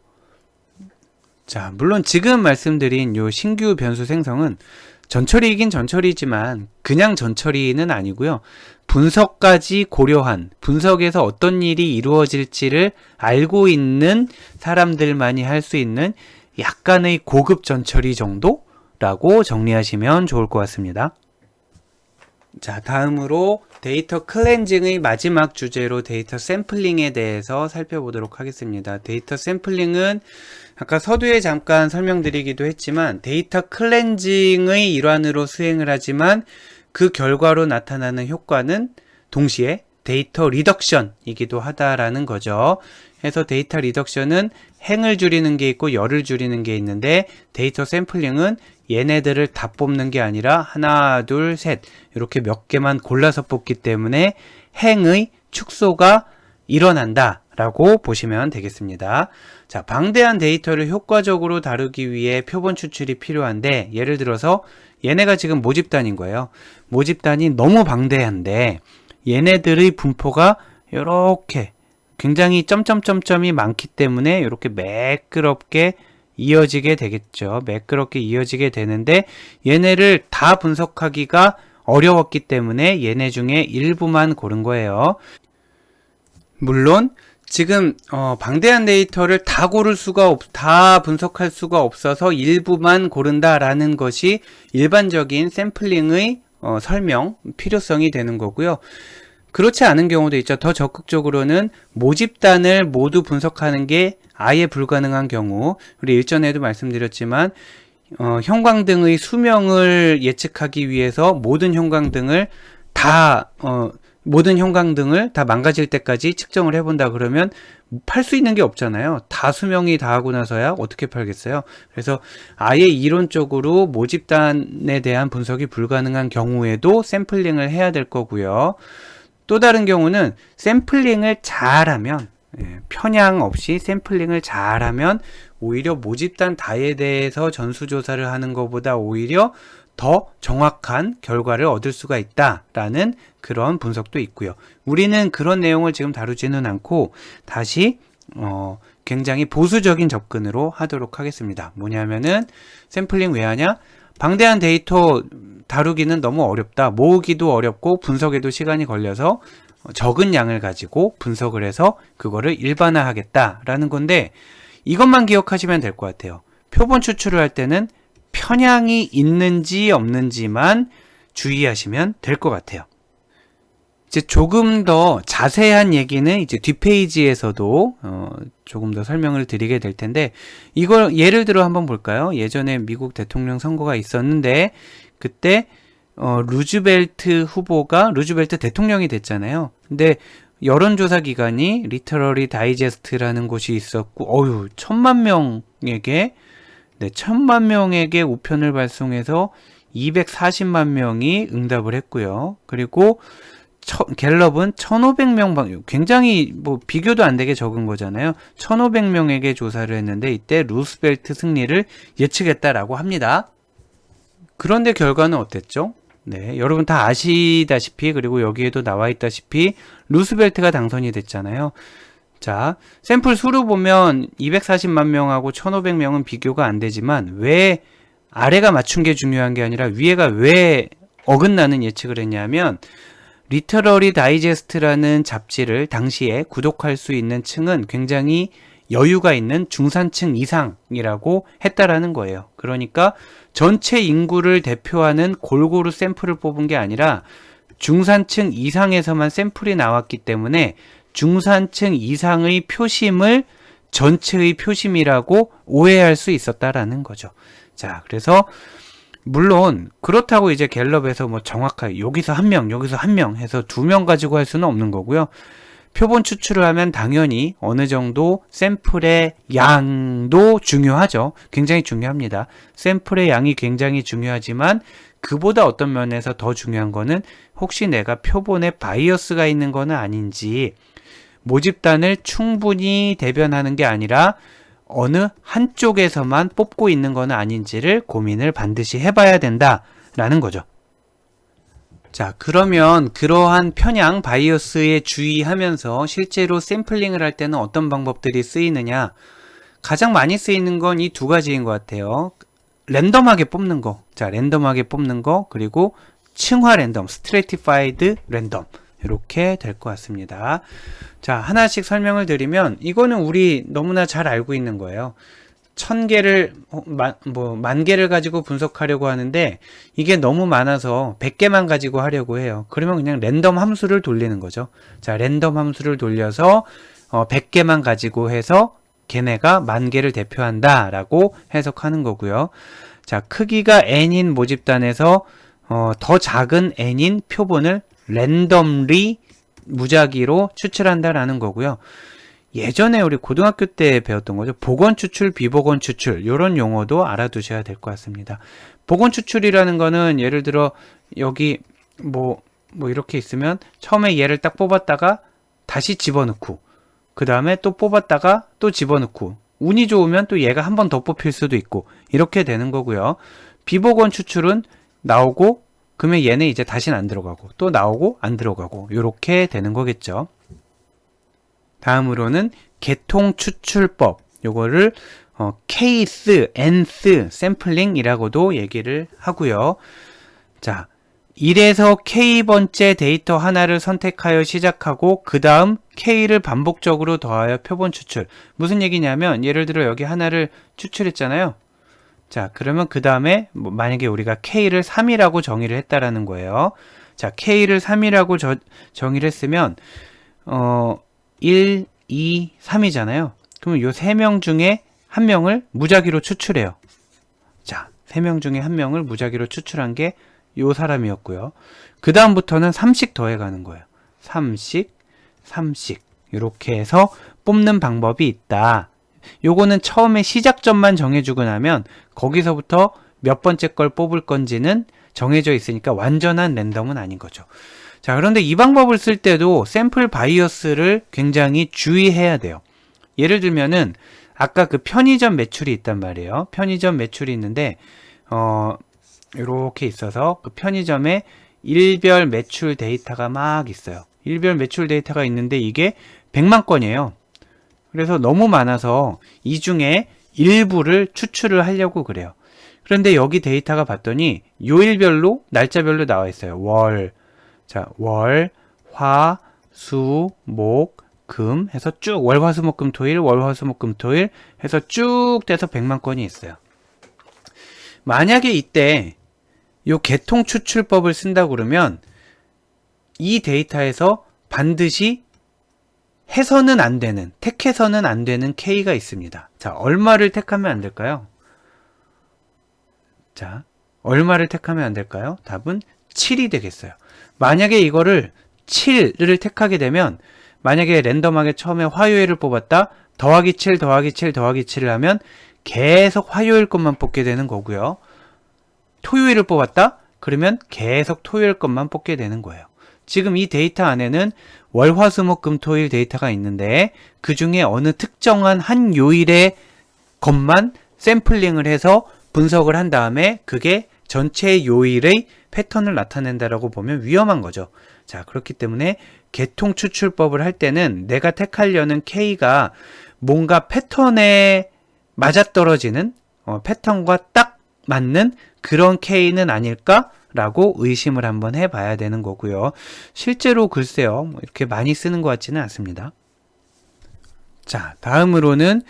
자, 물론 지금 말씀드린 요 신규 변수 생성은 전처리이긴 전처리지만 그냥 전처리는 아니고요. 분석까지 고려한, 분석에서 어떤 일이 이루어질지를 알고 있는 사람들만이 할 수 있는 약간의 고급 전처리 정도라고 정리하시면 좋을 것 같습니다. 자, 다음으로 데이터 클렌징의 마지막 주제로 데이터 샘플링에 대해서 살펴보도록 하겠습니다. 데이터 샘플링은 아까 서두에 잠깐 설명드리기도 했지만 데이터 클렌징의 일환으로 수행을 하지만 그 결과로 나타나는 효과는 동시에 데이터 리덕션이기도 하다라는 거죠. 그래서 데이터 리덕션은 행을 줄이는 게 있고 열을 줄이는 게 있는데, 데이터 샘플링은 얘네들을 다 뽑는 게 아니라 하나, 둘, 셋 이렇게 몇 개만 골라서 뽑기 때문에 행의 축소가 일어난다 라고 보시면 되겠습니다. 자, 방대한 데이터를 효과적으로 다루기 위해 표본 추출이 필요한데, 예를 들어서 얘네가 지금 모집단인 거예요. 모집단이 너무 방대한데 얘네들의 분포가 이렇게 굉장히 점점점점이 많기 때문에 이렇게 매끄럽게 이어지게 되겠죠. 매끄럽게 이어지게 되는데 얘네를 다 분석하기가 어려웠기 때문에 얘네 중에 일부만 고른 거예요. 물론 지금 방대한 데이터를 다 다 분석할 수가 없어서 일부만 고른다라는 것이 일반적인 샘플링의 설명, 필요성이 되는 거고요. 그렇지 않은 경우도 있죠. 더 적극적으로는 모집단을 모두 분석하는 게 아예 불가능한 경우, 우리 일전에도 말씀드렸지만 형광등의 수명을 예측하기 위해서 모든 형광등을 다 망가질 때까지 측정을 해본다 그러면 팔 수 있는 게 없잖아요. 다 수명이 다 하고 나서야 어떻게 팔겠어요. 그래서 아예 이론적으로 모집단에 대한 분석이 불가능한 경우에도 샘플링을 해야 될 거고요. 또 다른 경우는 샘플링을 잘하면, 편향 없이 샘플링을 잘하면 오히려 모집단 다에 대해서 전수조사를 하는 것보다 오히려 더 정확한 결과를 얻을 수가 있다라는 그런 분석도 있고요. 우리는 그런 내용을 지금 다루지는 않고 다시 굉장히 보수적인 접근으로 하도록 하겠습니다. 뭐냐면은 샘플링 왜 하냐? 방대한 데이터 다루기는 너무 어렵다. 모으기도 어렵고 분석에도 시간이 걸려서 적은 양을 가지고 분석을 해서 그거를 일반화하겠다라는 건데, 이것만 기억하시면 될 것 같아요. 표본 추출을 할 때는 편향이 있는지 없는지만 주의하시면 될 것 같아요. 이제 조금 더 자세한 얘기는 이제 뒷페이지에서도 조금 더 설명을 드리게 될 텐데, 이걸 예를 들어 한번 볼까요? 예전에 미국 대통령 선거가 있었는데 그때 루즈벨트 대통령이 됐잖아요. 근데 여론조사 기관이 리터러리 다이제스트라는 곳이 있었고, 1000만 명에게 우편을 발송해서 240만 명이 응답을 했고요. 그리고 갤럽은 1500명, 굉장히 뭐 비교도 안 되게 적은 거잖아요. 1500명에게 조사를 했는데 이때 루스벨트 승리를 예측했다라고 합니다. 그런데 결과는 어땠죠? 네, 여러분 다 아시다시피, 그리고 여기에도 나와 있다시피 루스벨트가 당선이 됐잖아요. 자, 샘플 수로 보면 240만 명하고 1500명은 비교가 안 되지만, 왜 아래가 맞춘 게 중요한 게 아니라 위에가 왜 어긋나는 예측을 했냐면, 리터러리 다이제스트라는 잡지를 당시에 구독할 수 있는 층은 굉장히 여유가 있는 중산층 이상이라고 했다라는 거예요. 그러니까 전체 인구를 대표하는 골고루 샘플을 뽑은 게 아니라 중산층 이상에서만 샘플이 나왔기 때문에 중산층 이상의 표심을 전체의 표심이라고 오해할 수 있었다라는 거죠. 자, 그래서 물론 그렇다고 이제 갤럽에서 뭐 정확하게 여기서 한 명 해서 2명 가지고 할 수는 없는 거고요. 표본 추출을 하면 당연히 어느 정도 샘플의 양도 중요하죠. 굉장히 중요합니다. 샘플의 양이 굉장히 중요하지만 그보다 어떤 면에서 더 중요한 거는 혹시 내가 표본에 바이어스가 있는 거는 아닌지, 모집단을 충분히 대변하는 게 아니라 어느 한쪽에서만 뽑고 있는 건 아닌지를 고민을 반드시 해봐야 된다라는 거죠. 자, 그러면 그러한 편향, 바이어스에 주의하면서 실제로 샘플링을 할 때는 어떤 방법들이 쓰이느냐? 가장 많이 쓰이는 건 이 두 가지인 것 같아요. 랜덤하게 뽑는 거. 자, 랜덤하게 뽑는 거, 그리고 층화 랜덤, 스트래티파이드 랜덤. 이렇게 될 것 같습니다. 자, 하나씩 설명을 드리면, 이거는 우리 너무나 잘 알고 있는 거예요. 1000개를, 10,000개를 가지고 분석하려고 하는데 이게 너무 많아서 100개만 가지고 하려고 해요. 그러면 그냥 랜덤 함수를 돌리는 거죠. 자, 랜덤 함수를 돌려서 100개만 가지고 해서 걔네가 10,000개를 대표한다 라고 해석하는 거고요. 자, 크기가 n인 모집단에서 더 작은 n인 표본을 랜덤리 무작위로 추출한다라는 거고요. 예전에 우리 고등학교 때 배웠던 거죠. 복원 추출, 비복원 추출, 이런 용어도 알아두셔야 될 것 같습니다. 복원 추출이라는 거는 예를 들어 여기 뭐 이렇게 있으면 처음에 얘를 딱 뽑았다가 다시 집어넣고, 그 다음에 또 뽑았다가 또 집어넣고, 운이 좋으면 또 얘가 한 번 더 뽑힐 수도 있고, 이렇게 되는 거고요. 비복원 추출은 나오고 그러면 얘는 이제 다시는 안 들어가고, 또 나오고 안 들어가고, 이렇게 되는 거겠죠. 다음으로는 계통 추출법, 요거를 케이스, nth 샘플링이라고도 얘기를 하고요. 자, 1에서 k번째 데이터 하나를 선택하여 시작하고 그 다음 k를 반복적으로 더하여 표본 추출. 무슨 얘기냐면, 예를 들어 여기 하나를 추출했잖아요. 자, 그러면 그 다음에 만약에 우리가 k를 3이라고 정의를 했다라는 거예요. 자, k를 3이라고 정의를 했으면 1, 2, 3이잖아요. 그러면 요 3명 중에 1명을 무작위로 추출해요. 자, 3명 중에 1명을 무작위로 추출한 게 요 사람이었고요. 그 다음부터는 3씩 더해가는 거예요. 3씩, 3씩 이렇게 해서 뽑는 방법이 있다. 요거는 처음에 시작점만 정해주고 나면 거기서부터 몇 번째 걸 뽑을 건지는 정해져 있으니까 완전한 랜덤은 아닌 거죠. 자, 그런데 이 방법을 쓸 때도 샘플 바이어스를 굉장히 주의해야 돼요. 예를 들면은 아까 그 편의점 매출이 있단 말이에요. 편의점 매출이 있는데 이렇게 있어서 그 편의점에 일별 매출 데이터가 막 있어요. 일별 매출 데이터가 있는데 이게 100만 건이에요. 그래서 너무 많아서 이 중에 일부를 추출을 하려고 그래요. 그런데 여기 데이터가 봤더니 요일별로, 날짜별로 나와 있어요. 월, 화, 수, 목, 금 해서 쭉 월, 화, 수, 목, 금, 토일, 월, 화, 수, 목, 금, 토일 해서 쭉 돼서 100만 건이 있어요. 만약에 이때 요 개통 추출법을 쓴다 그러면 이 데이터에서 반드시 해서는 안 되는, 택해서는 안 되는 K가 있습니다. 자, 얼마를 택하면 안 될까요? 자, 얼마를 택하면 안 될까요? 답은 7이 되겠어요. 만약에 이거를 7을 택하게 되면, 만약에 랜덤하게 처음에 화요일을 뽑았다, 더하기 7, 더하기 7, 더하기 7을 하면 계속 화요일 것만 뽑게 되는 거고요. 토요일을 뽑았다? 그러면 계속 토요일 것만 뽑게 되는 거예요. 지금 이 데이터 안에는 월, 화, 수, 목, 금, 토일 데이터가 있는데 그 중에 어느 특정한 한 요일의 것만 샘플링을 해서 분석을 한 다음에 그게 전체 요일의 패턴을 나타낸다라고 보면 위험한 거죠. 자, 그렇기 때문에 개통 추출법을 할 때는 내가 택하려는 K가 뭔가 패턴에 맞아떨어지는 패턴과 딱 맞는 그런 K는 아닐까라고 의심을 한번 해봐야 되는 거고요. 실제로 글쎄요, 이렇게 많이 쓰는 것 같지는 않습니다. 자, 다음으로는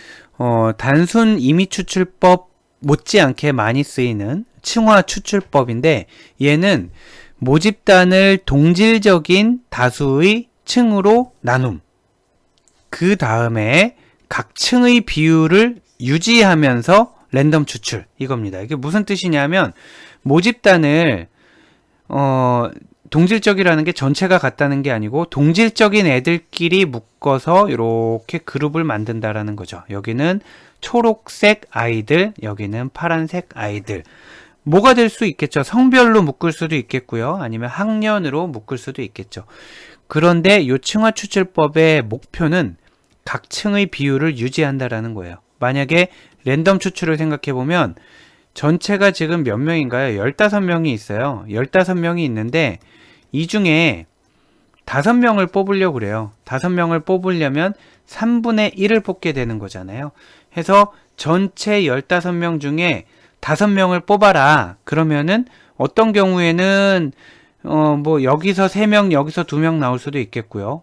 단순 임의 추출법 못지않게 많이 쓰이는 층화 추출법인데, 얘는 모집단을 동질적인 다수의 층으로 나눔, 그 다음에 각 층의 비율을 유지하면서 랜덤 추출, 이겁니다. 이게 무슨 뜻이냐면 모집단을 동질적이라는 게 전체가 같다는 게 아니고 동질적인 애들끼리 묶어서 이렇게 그룹을 만든다라는 거죠. 여기는 초록색 아이들, 여기는 파란색 아이들. 뭐가 될 수 있겠죠? 성별로 묶을 수도 있겠고요. 아니면 학년으로 묶을 수도 있겠죠. 그런데 이 층화 추출법의 목표는 각 층의 비율을 유지한다라는 거예요. 만약에 랜덤 추출을 생각해 보면 전체가 지금 몇 명인가요? 15명이 있어요. 15명이 있는데 이 중에 5명을 뽑으려고 그래요. 5명을 뽑으려면 3분의 1을 뽑게 되는 거잖아요. 해서 전체 15명 중에 5명을 뽑아라. 그러면은 어떤 경우에는 뭐 여기서 3명, 여기서 2명 나올 수도 있겠고요.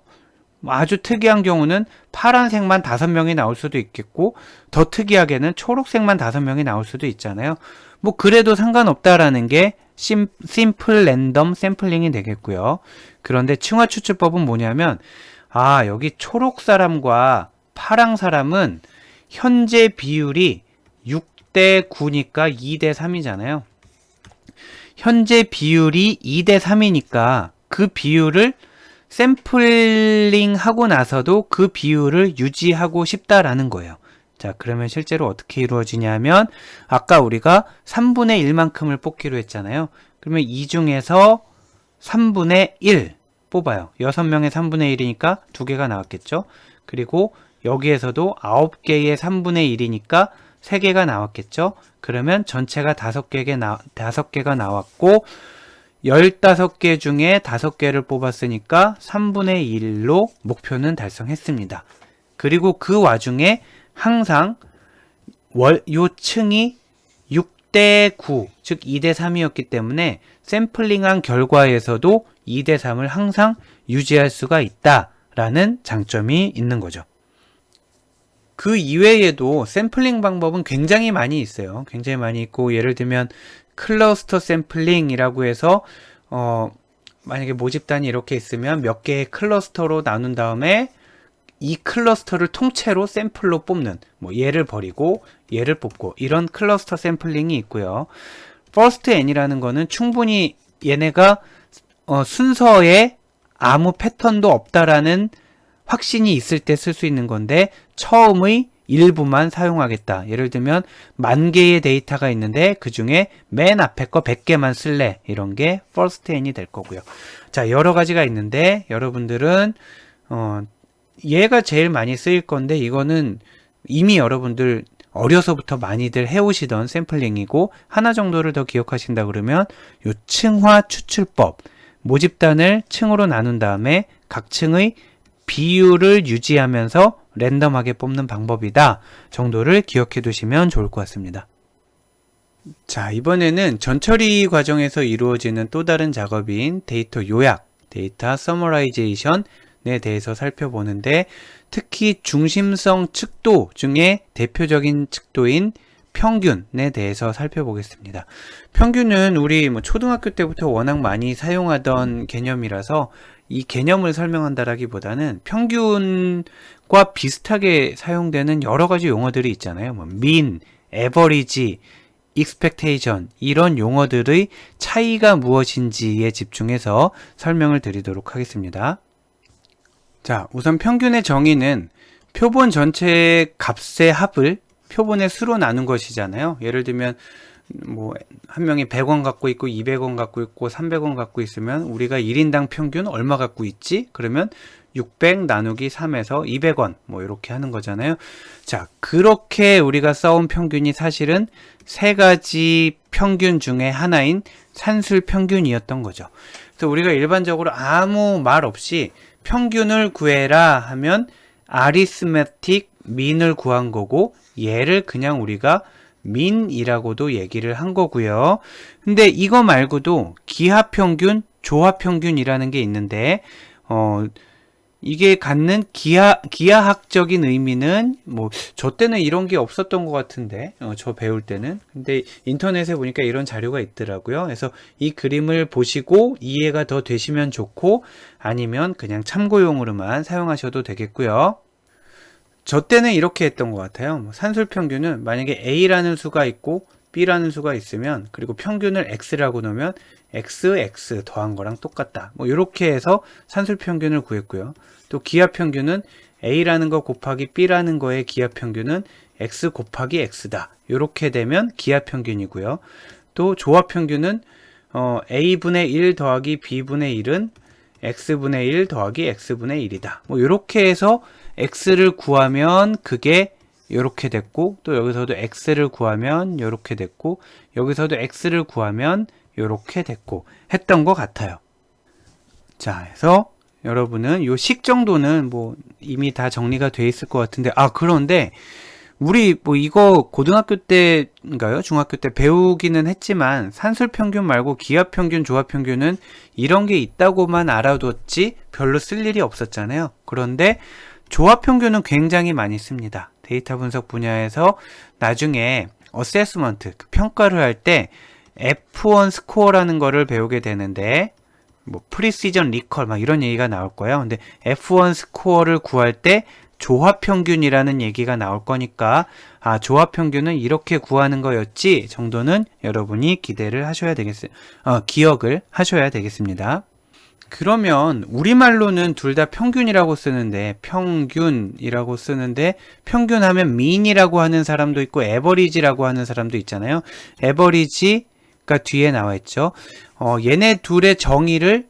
아주 특이한 경우는 파란색만 5명이 나올 수도 있겠고, 더 특이하게는 초록색만 5명이 나올 수도 있잖아요. 뭐 그래도 상관없다라는 게 심플 랜덤 샘플링이 되겠고요. 그런데 층화 추출법은 뭐냐면, 여기 초록 사람과 파랑 사람은 현재 비율이 6대 9니까 2대 3이잖아요. 현재 비율이 2대 3이니까 그 비율을 샘플링 하고 나서도 그 비율을 유지하고 싶다라는 거예요. 자, 그러면 실제로 어떻게 이루어지냐면, 아까 우리가 3분의 1만큼을 뽑기로 했잖아요. 그러면 이 중에서 3분의 1 뽑아요. 6명의 3분의 1이니까 2개가 나왔겠죠. 그리고 여기에서도 9개의 3분의 1이니까 3개가 나왔겠죠. 그러면 전체가 5개가 나왔고, 15개 중에 5개를 뽑았으니까 3분의 1로 목표는 달성했습니다. 그리고 그 와중에 항상 요 층이 6대 9, 즉 2대 3이었기 때문에 샘플링한 결과에서도 2대 3을 항상 유지할 수가 있다라는 장점이 있는 거죠. 그 이외에도 샘플링 방법은 굉장히 많이 있어요. 굉장히 많이 있고, 예를 들면 클러스터 샘플링이라고 해서 만약에 모집단이 이렇게 있으면 몇 개의 클러스터로 나눈 다음에 이 클러스터를 통째로 샘플로 뽑는, 뭐 얘를 버리고 얘를 뽑고, 이런 클러스터 샘플링이 있고요. First N이라는 거는 충분히 얘네가 순서에 아무 패턴도 없다라는 확신이 있을 때 쓸 수 있는 건데, 처음의 일부만 사용하겠다. 예를 들면 10,000개의 데이터가 있는데 그 중에 맨 앞에 거 100개만 쓸래. 이런 게 first n이 될 거고요. 자, 여러 가지가 있는데 여러분들은 얘가 제일 많이 쓰일 건데, 이거는 이미 여러분들 어려서부터 많이들 해오시던 샘플링이고, 하나 정도를 더 기억하신다 그러면 요 층화 추출법, 모집단을 층으로 나눈 다음에 각 층의 비율을 유지하면서 랜덤하게 뽑는 방법이다 정도를 기억해 두시면 좋을 것 같습니다. 자, 이번에는 전처리 과정에서 이루어지는 또 다른 작업인 데이터 요약, 데이터 서머라이제이션에 대해서 살펴보는데, 특히 중심성 측도 중에 대표적인 측도인 평균에 대해서 살펴보겠습니다. 평균은 우리 초등학교 때부터 워낙 많이 사용하던 개념이라서 이 개념을 설명한다라기보다는 평균과 비슷하게 사용되는 여러 가지 용어들이 있잖아요. mean, average, expectation, 이런 용어들의 차이가 무엇인지에 집중해서 설명을 드리도록 하겠습니다. 자, 우선 평균의 정의는 표본 전체의 값의 합을 표본의 수로 나눈 것이잖아요. 예를 들면 한 명이 100원 갖고 있고 200원 갖고 있고 300원 갖고 있으면 우리가 1인당 평균 얼마 갖고 있지? 그러면 600 나누기 3에서 200원 이렇게 하는 거잖아요. 자, 그렇게 우리가 써온 평균이 사실은 세 가지 평균 중에 하나인 산술 평균이었던 거죠. 그래서 우리가 일반적으로 아무 말 없이 평균을 구해라 하면 아리스메틱 민을 구한 거고, 얘를 그냥 우리가 민이라고도 얘기를 한 거고요. 근데 이거 말고도 기하평균, 조합평균이라는 게 있는데 이게 갖는 기하학적인 의미는 저 때는 이런 게 없었던 것 같은데 저 배울 때는. 근데 인터넷에 보니까 이런 자료가 있더라고요. 그래서 이 그림을 보시고 이해가 더 되시면 좋고, 아니면 그냥 참고용으로만 사용하셔도 되겠고요. 저 때는 이렇게 했던 것 같아요. 산술평균은 만약에 A라는 수가 있고 B라는 수가 있으면, 그리고 평균을 X라고 넣으면 X 더한 거랑 똑같다. 이렇게 해서 산술평균을 구했고요. 또 기하평균은 A라는 거 곱하기 B라는 거의 기하평균은 X 곱하기 X다. 이렇게 되면 기하평균이고요. 또 조합평균은 A분의 1 더하기 B분의 1은 X분의 1 더하기 X분의 1이다. 이렇게 해서 X를 구하면 그게 이렇게 됐고, 또 여기서도 X를 구하면 이렇게 됐고, 여기서도 X를 구하면 이렇게 됐고 했던 것 같아요. 자, 그래서 여러분은 이 식 정도는 이미 다 정리가 돼 있을 것 같은데, 그런데 우리 이거 고등학교 때인가요? 중학교 때 배우기는 했지만 산술평균 말고 기하평균, 조합평균은 이런 게 있다고만 알아뒀지 별로 쓸 일이 없었잖아요. 그런데 조합평균은 굉장히 많이 씁니다. 데이터 분석 분야에서 나중에 어세스먼트, 평가를 할 때 F1 스코어라는 거를 배우게 되는데, 프리시전 리컬 이런 얘기가 나올 거예요. 근데 F1 스코어를 구할 때 조합평균이라는 얘기가 나올 거니까, 조합평균은 이렇게 구하는 거였지 정도는 여러분이 기억을 하셔야 되겠습니다. 그러면 우리말로는 둘 다 평균이라고 쓰는데, 평균하면 mean이라고 하는 사람도 있고 average라고 하는 사람도 있잖아요. average가 뒤에 나와 있죠. 얘네 둘의 정의를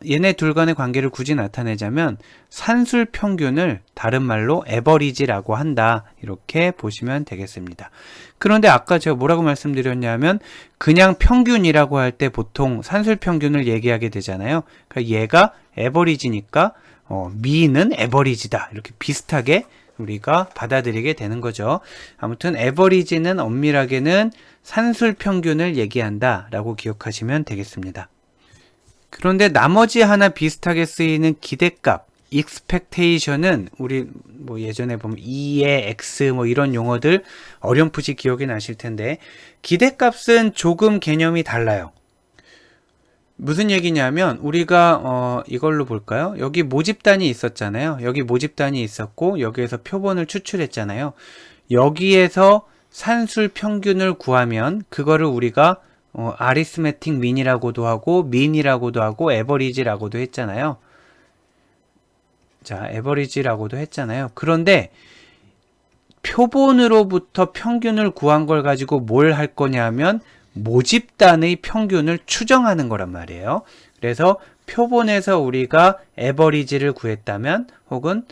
얘네 둘 간의 관계를 굳이 나타내자면 산술 평균을 다른 말로 average라고 한다, 이렇게 보시면 되겠습니다. 그런데 아까 제가 뭐라고 말씀드렸냐면, 그냥 평균이라고 할 때 보통 산술 평균을 얘기하게 되잖아요. 그러니까 얘가 average니까 mean은 average다, 이렇게 비슷하게 우리가 받아들이게 되는 거죠. 아무튼 average는 엄밀하게는 산술 평균을 얘기한다 라고 기억하시면 되겠습니다. 그런데 나머지 하나 비슷하게 쓰이는 기대값, expectation은 우리 예전에 보면 E의 X 이런 용어들 어렴풋이 기억이 나실 텐데, 기대값은 조금 개념이 달라요. 무슨 얘기냐면, 우리가 이걸로 볼까요? 여기 모집단이 있었잖아요. 여기 모집단이 있었고 여기에서 표본을 추출했잖아요. 여기에서 산술 평균을 구하면 그거를 우리가 아리스메틱 민이라고도 하고 민이라고도 하고 에버리지라고도 했잖아요. 자, 에버리지라고도 했잖아요. 그런데 표본으로부터 평균을 구한 걸 가지고 뭘 할 거냐면 모집단의 평균을 추정하는 거란 말이에요. 그래서 표본에서 우리가 에버리지를 구했다면, 혹은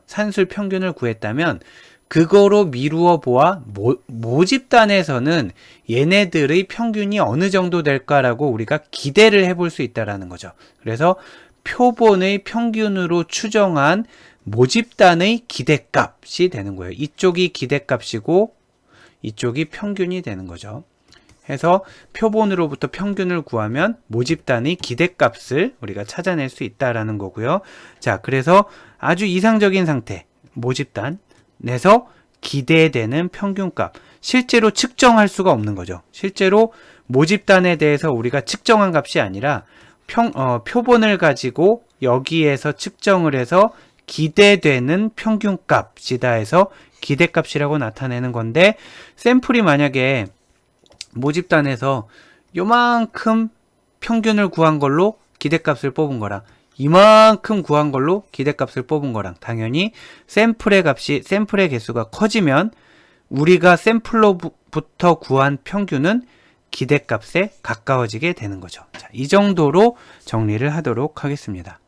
산술 평균을 구했다면, 그거로 미루어 보아 모집단에서는 얘네들의 평균이 어느 정도 될까라고 우리가 기대를 해볼 수 있다라는 거죠. 그래서 표본의 평균으로 추정한 모집단의 기대값이 되는 거예요. 이쪽이 기대값이고 이쪽이 평균이 되는 거죠. 해서 표본으로부터 평균을 구하면 모집단의 기대값을 우리가 찾아낼 수 있다라는 거고요. 자, 그래서 아주 이상적인 상태, 모집단에서 기대되는 평균값, 실제로 측정할 수가 없는 거죠. 실제로 모집단에 대해서 우리가 측정한 값이 아니라 표본을 가지고 여기에서 측정을 해서 기대되는 평균값이다 해서 기대값이라고 나타내는 건데, 샘플이 만약에 모집단에서 요만큼 평균을 구한 걸로 기대값을 뽑은 거랑 이만큼 구한 걸로 기대값을 뽑은 거랑 당연히 샘플의 개수가 커지면 우리가 샘플로부터 구한 평균은 기대값에 가까워지게 되는 거죠. 자, 이 정도로 정리를 하도록 하겠습니다.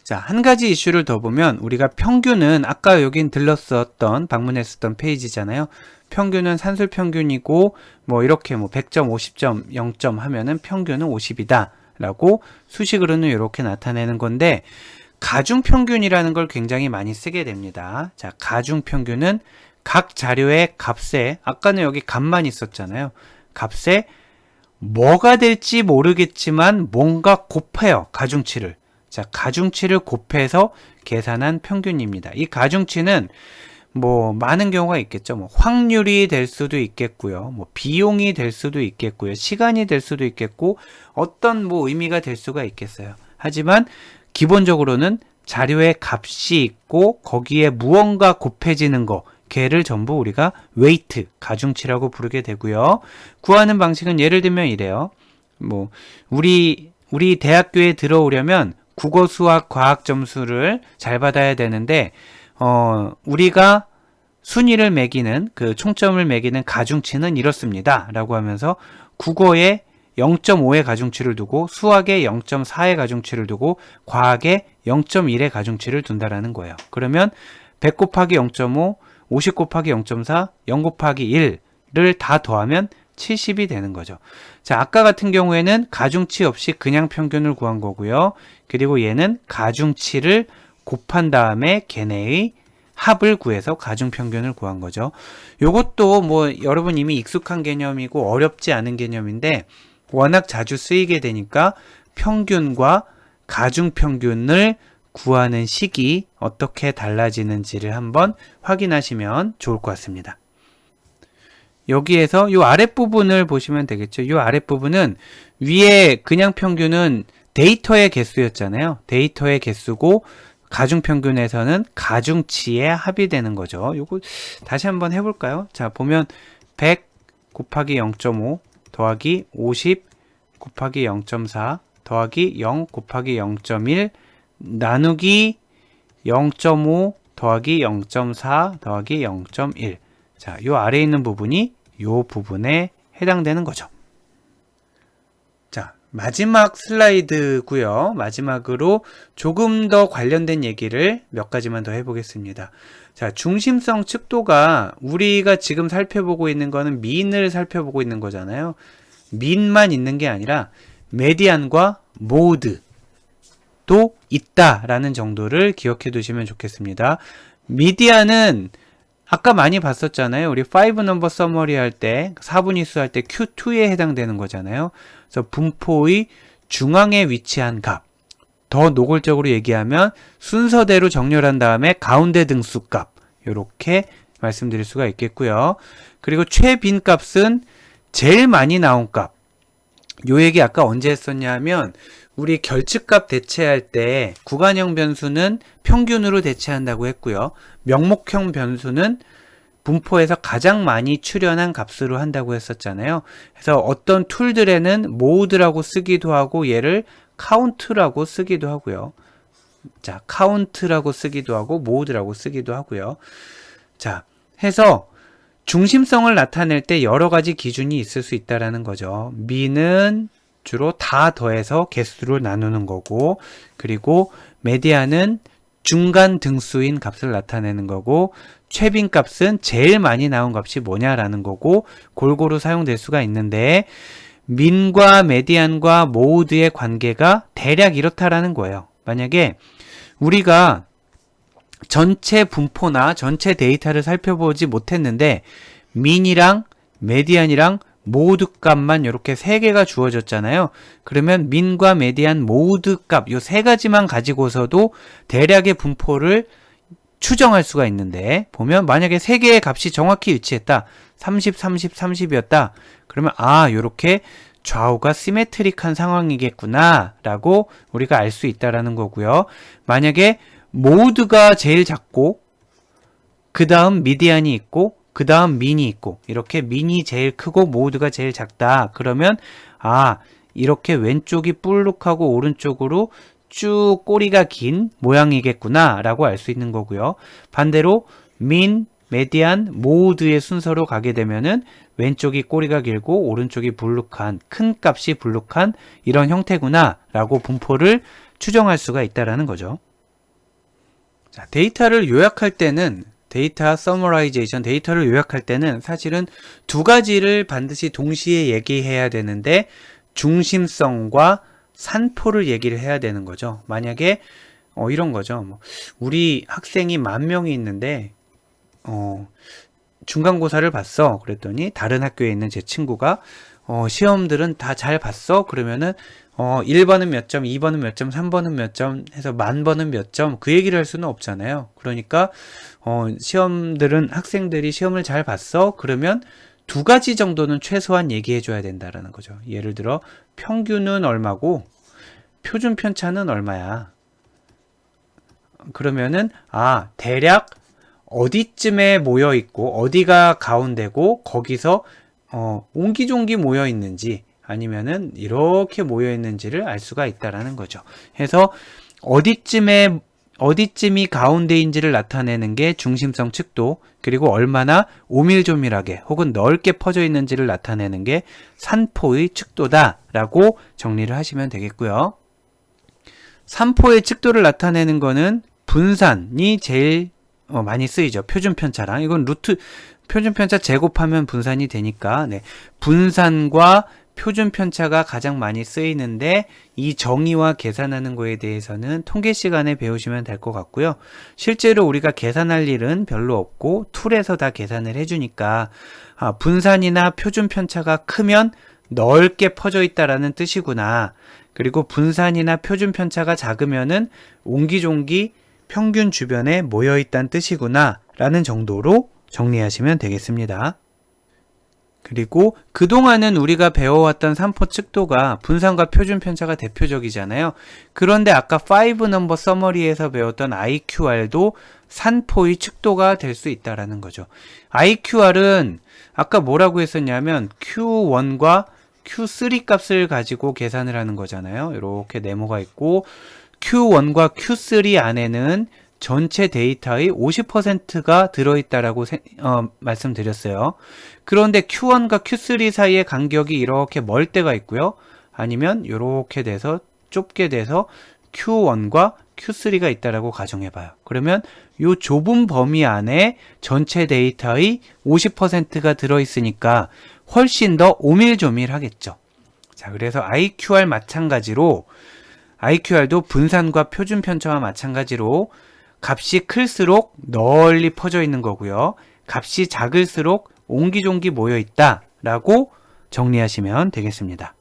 자, 한 가지 이슈를 더 보면 우리가 평균은 아까 여긴 들렀었던 방문했었던 페이지잖아요. 평균은 산술평균이고 뭐 이렇게 뭐 100점, 50점, 0점 하면은 평균은 50이다 라고 수식으로는 이렇게 나타내는 건데, 가중평균이라는 걸 굉장히 많이 쓰게 됩니다. 자, 가중평균은 각 자료의 값에, 아까는 여기 값만 있었잖아요. 값에 뭐가 될지 모르겠지만 뭔가 곱해요. 가중치를. 자, 가중치를 곱해서 계산한 평균입니다. 이 가중치는 뭐 많은 경우가 있겠죠. 뭐 확률이 될 수도 있겠고요. 뭐 비용이 될 수도 있겠고요. 시간이 될 수도 있겠고 어떤 뭐 의미가 될 수가 있겠어요. 하지만 기본적으로는 자료의 값이 있고 거기에 무언가 곱해지는 거, 걔를 전부 우리가 웨이트, 가중치라고 부르게 되고요. 구하는 방식은 예를 들면 이래요. 뭐 우리 대학교에 들어오려면 국어, 수학, 과학 점수를 잘 받아야 되는데 우리가 순위를 매기는 그 총점을 매기는 가중치는 이렇습니다 라고 하면서 국어에 0.5의 가중치를 두고 수학에 0.4의 가중치를 두고 과학에 0.1의 가중치를 둔다라는 거예요. 그러면 100 곱하기 0.5, 50 곱하기 0.4, 0 곱하기 1을 다 더하면 70이 되는 거죠. 자, 아까 같은 경우에는 가중치 없이 그냥 평균을 구한 거고요. 그리고 얘는 가중치를 곱한 다음에 걔네의 합을 구해서 가중평균을 구한 거죠. 요것도 뭐 여러분 이미 익숙한 개념이고 어렵지 않은 개념인데 워낙 자주 쓰이게 되니까 평균과 가중평균을 구하는 식이 어떻게 달라지는지를 한번 확인하시면 좋을 것 같습니다. 여기에서 이 아랫부분을 보시면 되겠죠. 이 아랫부분은 위에 그냥 평균은 데이터의 개수였잖아요. 데이터의 개수고 가중평균에서는 가중치의 합이 되는 거죠. 요거 다시 한번 해볼까요? 자, 보면 100 곱하기 0.5 더하기 50 곱하기 0.4 더하기 0 곱하기 0.1 나누기 0.5 더하기 0.4 더하기 0.1. 자, 요 아래에 있는 부분이 요 부분에 해당되는 거죠. 자, 마지막 슬라이드고요. 마지막으로 조금 더 관련된 얘기를 몇 가지만 더 해보겠습니다. 자, 중심성 측도가 우리가 지금 살펴보고 있는 거는 민을 살펴보고 있는 거잖아요. 민만 있는 게 아니라 메디안과 모드도 있다라는 정도를 기억해 두시면 좋겠습니다. 미디안은 아까 많이 봤었잖아요. 우리 5 넘버 서머리 할 때 4분위수 할 때 Q2에 해당되는 거잖아요. 그래서 분포의 중앙에 위치한 값. 더 노골적으로 얘기하면 순서대로 정렬한 다음에 가운데 등수 값. 이렇게 말씀드릴 수가 있겠고요. 그리고 최빈 값은 제일 많이 나온 값. 요 얘기 아까 언제 했었냐 하면 우리 결측값 대체할 때 구간형 변수는 평균으로 대체한다고 했고요. 명목형 변수는 분포에서 가장 많이 출현한 값으로 한다고 했었잖아요. 그래서 어떤 툴들에는 모드라고 쓰기도 하고 얘를 카운트라고 쓰기도 하고요. 자, 카운트라고 쓰기도 하고 모드라고 쓰기도 하고요. 자, 해서 중심성을 나타낼 때 여러 가지 기준이 있을 수 있다라는 거죠. 미는 주로 다 더해서 개수를 나누는 거고, 그리고 메디안은 중간 등수인 값을 나타내는 거고, 최빈 값은 제일 많이 나온 값이 뭐냐라는 거고, 골고루 사용될 수가 있는데, 민과 메디안과 모드의 관계가 대략 이렇다라는 거예요. 만약에 우리가 전체 분포나 전체 데이터를 살펴보지 못했는데 민이랑 메디안이랑 모드 값만 이렇게 3개가 주어졌잖아요. 그러면 민과 메디안 모드 값 요 3가지만 가지고서도 대략의 분포를 추정할 수가 있는데, 보면 만약에 3개의 값이 정확히 일치했다. 30, 30, 30이었다. 그러면 요렇게 좌우가 시메트릭한 상황이겠구나 라고 우리가 알 수 있다라는 거고요. 만약에 모드가 제일 작고 그 다음 미디안이 있고 그 다음 민이 있고, 이렇게 민이 제일 크고 모드가 제일 작다. 그러면 이렇게 왼쪽이 볼록하고 오른쪽으로 쭉 꼬리가 긴 모양이겠구나 라고 알 수 있는 거고요. 반대로 민, 메디안, 모드의 순서로 가게 되면은 왼쪽이 꼬리가 길고 오른쪽이 볼록한, 큰 값이 볼록한 이런 형태구나 라고 분포를 추정할 수가 있다라는 거죠. 자, 데이터를 요약할 때는 데이터 서머라이제이션, 데이터를 요약할 때는 사실은 2가지를 반드시 동시에 얘기해야 되는데, 중심성과 산포를 얘기를 해야 되는 거죠. 만약에 이런 거죠. 우리 학생이 10,000명이 있는데 중간고사를 봤어. 그랬더니 다른 학교에 있는 제 친구가 시험들은 다 잘 봤어. 그러면은 1번은 몇 점, 2번은 몇 점, 3번은 몇 점 해서 10,000번은 몇 점, 그 얘기를 할 수는 없잖아요. 그러니까 학생들이 시험을 잘 봤어. 그러면 2가지 정도는 최소한 얘기해 줘야 된다라는 거죠. 예를 들어 평균은 얼마고 표준 편차는 얼마야. 그러면은 대략 어디쯤에 모여 있고 어디가 가운데고 거기서 옹기종기 모여 있는지 아니면은 이렇게 모여 있는지를 알 수가 있다라는 거죠. 해서 어디쯤이 가운데인지를 나타내는 게 중심성 측도, 그리고 얼마나 오밀조밀하게 혹은 넓게 퍼져 있는지를 나타내는 게 산포의 측도다 라고 정리를 하시면 되겠고요. 산포의 측도를 나타내는 거는 분산이 제일 많이 쓰이죠. 표준편차랑. 이건 표준편차 제곱하면 분산이 되니까, 분산과 표준편차가 가장 많이 쓰이는데, 이 정의와 계산하는 거에 대해서는 통계 시간에 배우시면 될 것 같고요. 실제로 우리가 계산할 일은 별로 없고 툴에서 다 계산을 해주니까 분산이나 표준편차가 크면 넓게 퍼져 있다라는 뜻이구나. 그리고 분산이나 표준편차가 작으면은 옹기종기 평균 주변에 모여 있다는 뜻이구나 라는 정도로 정리하시면 되겠습니다. 그리고 그동안은 우리가 배워왔던 산포 측도가 분산과 표준편차가 대표적이잖아요. 그런데 아까 5 넘버 서머리에서 배웠던 IQR도 산포의 측도가 될 수 있다라는 거죠. IQR은 아까 뭐라고 했었냐면 Q1과 Q3 값을 가지고 계산을 하는 거잖아요. 이렇게 네모가 있고 Q1과 Q3 안에는 전체 데이터의 50%가 들어있다라고 말씀드렸어요. 그런데 Q1과 Q3 사이의 간격이 이렇게 멀 때가 있고요. 아니면 이렇게 돼서 좁게 돼서 Q1과 Q3가 있다라고 가정해봐요. 그러면 이 좁은 범위 안에 전체 데이터의 50%가 들어있으니까 훨씬 더 오밀조밀하겠죠. 자, 그래서 IQR 마찬가지로 IQR도 분산과 표준편차와 마찬가지로 값이 클수록 널리 퍼져 있는 거고요. 값이 작을수록 옹기종기 모여 있다 라고 정리하시면 되겠습니다.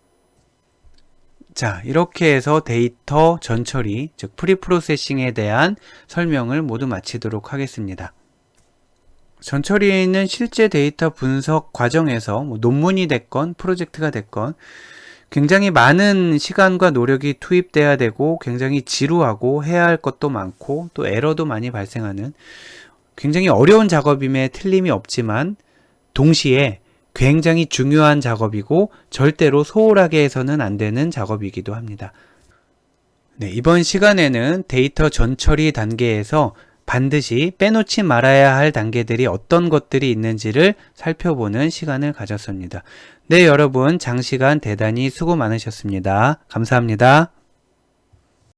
자, 이렇게 해서 데이터 전처리, 즉 프리프로세싱에 대한 설명을 모두 마치도록 하겠습니다. 전처리는 실제 데이터 분석 과정에서 논문이 됐건 프로젝트가 됐건 굉장히 많은 시간과 노력이 투입돼야 되고 굉장히 지루하고 해야 할 것도 많고 또 에러도 많이 발생하는 굉장히 어려운 작업임에 틀림이 없지만 동시에 굉장히 중요한 작업이고 절대로 소홀하게 해서는 안 되는 작업이기도 합니다. 이번 시간에는 데이터 전처리 단계에서 반드시 빼놓지 말아야 할 단계들이 어떤 것들이 있는지를 살펴보는 시간을 가졌습니다. 여러분 장시간 대단히 수고 많으셨습니다. 감사합니다.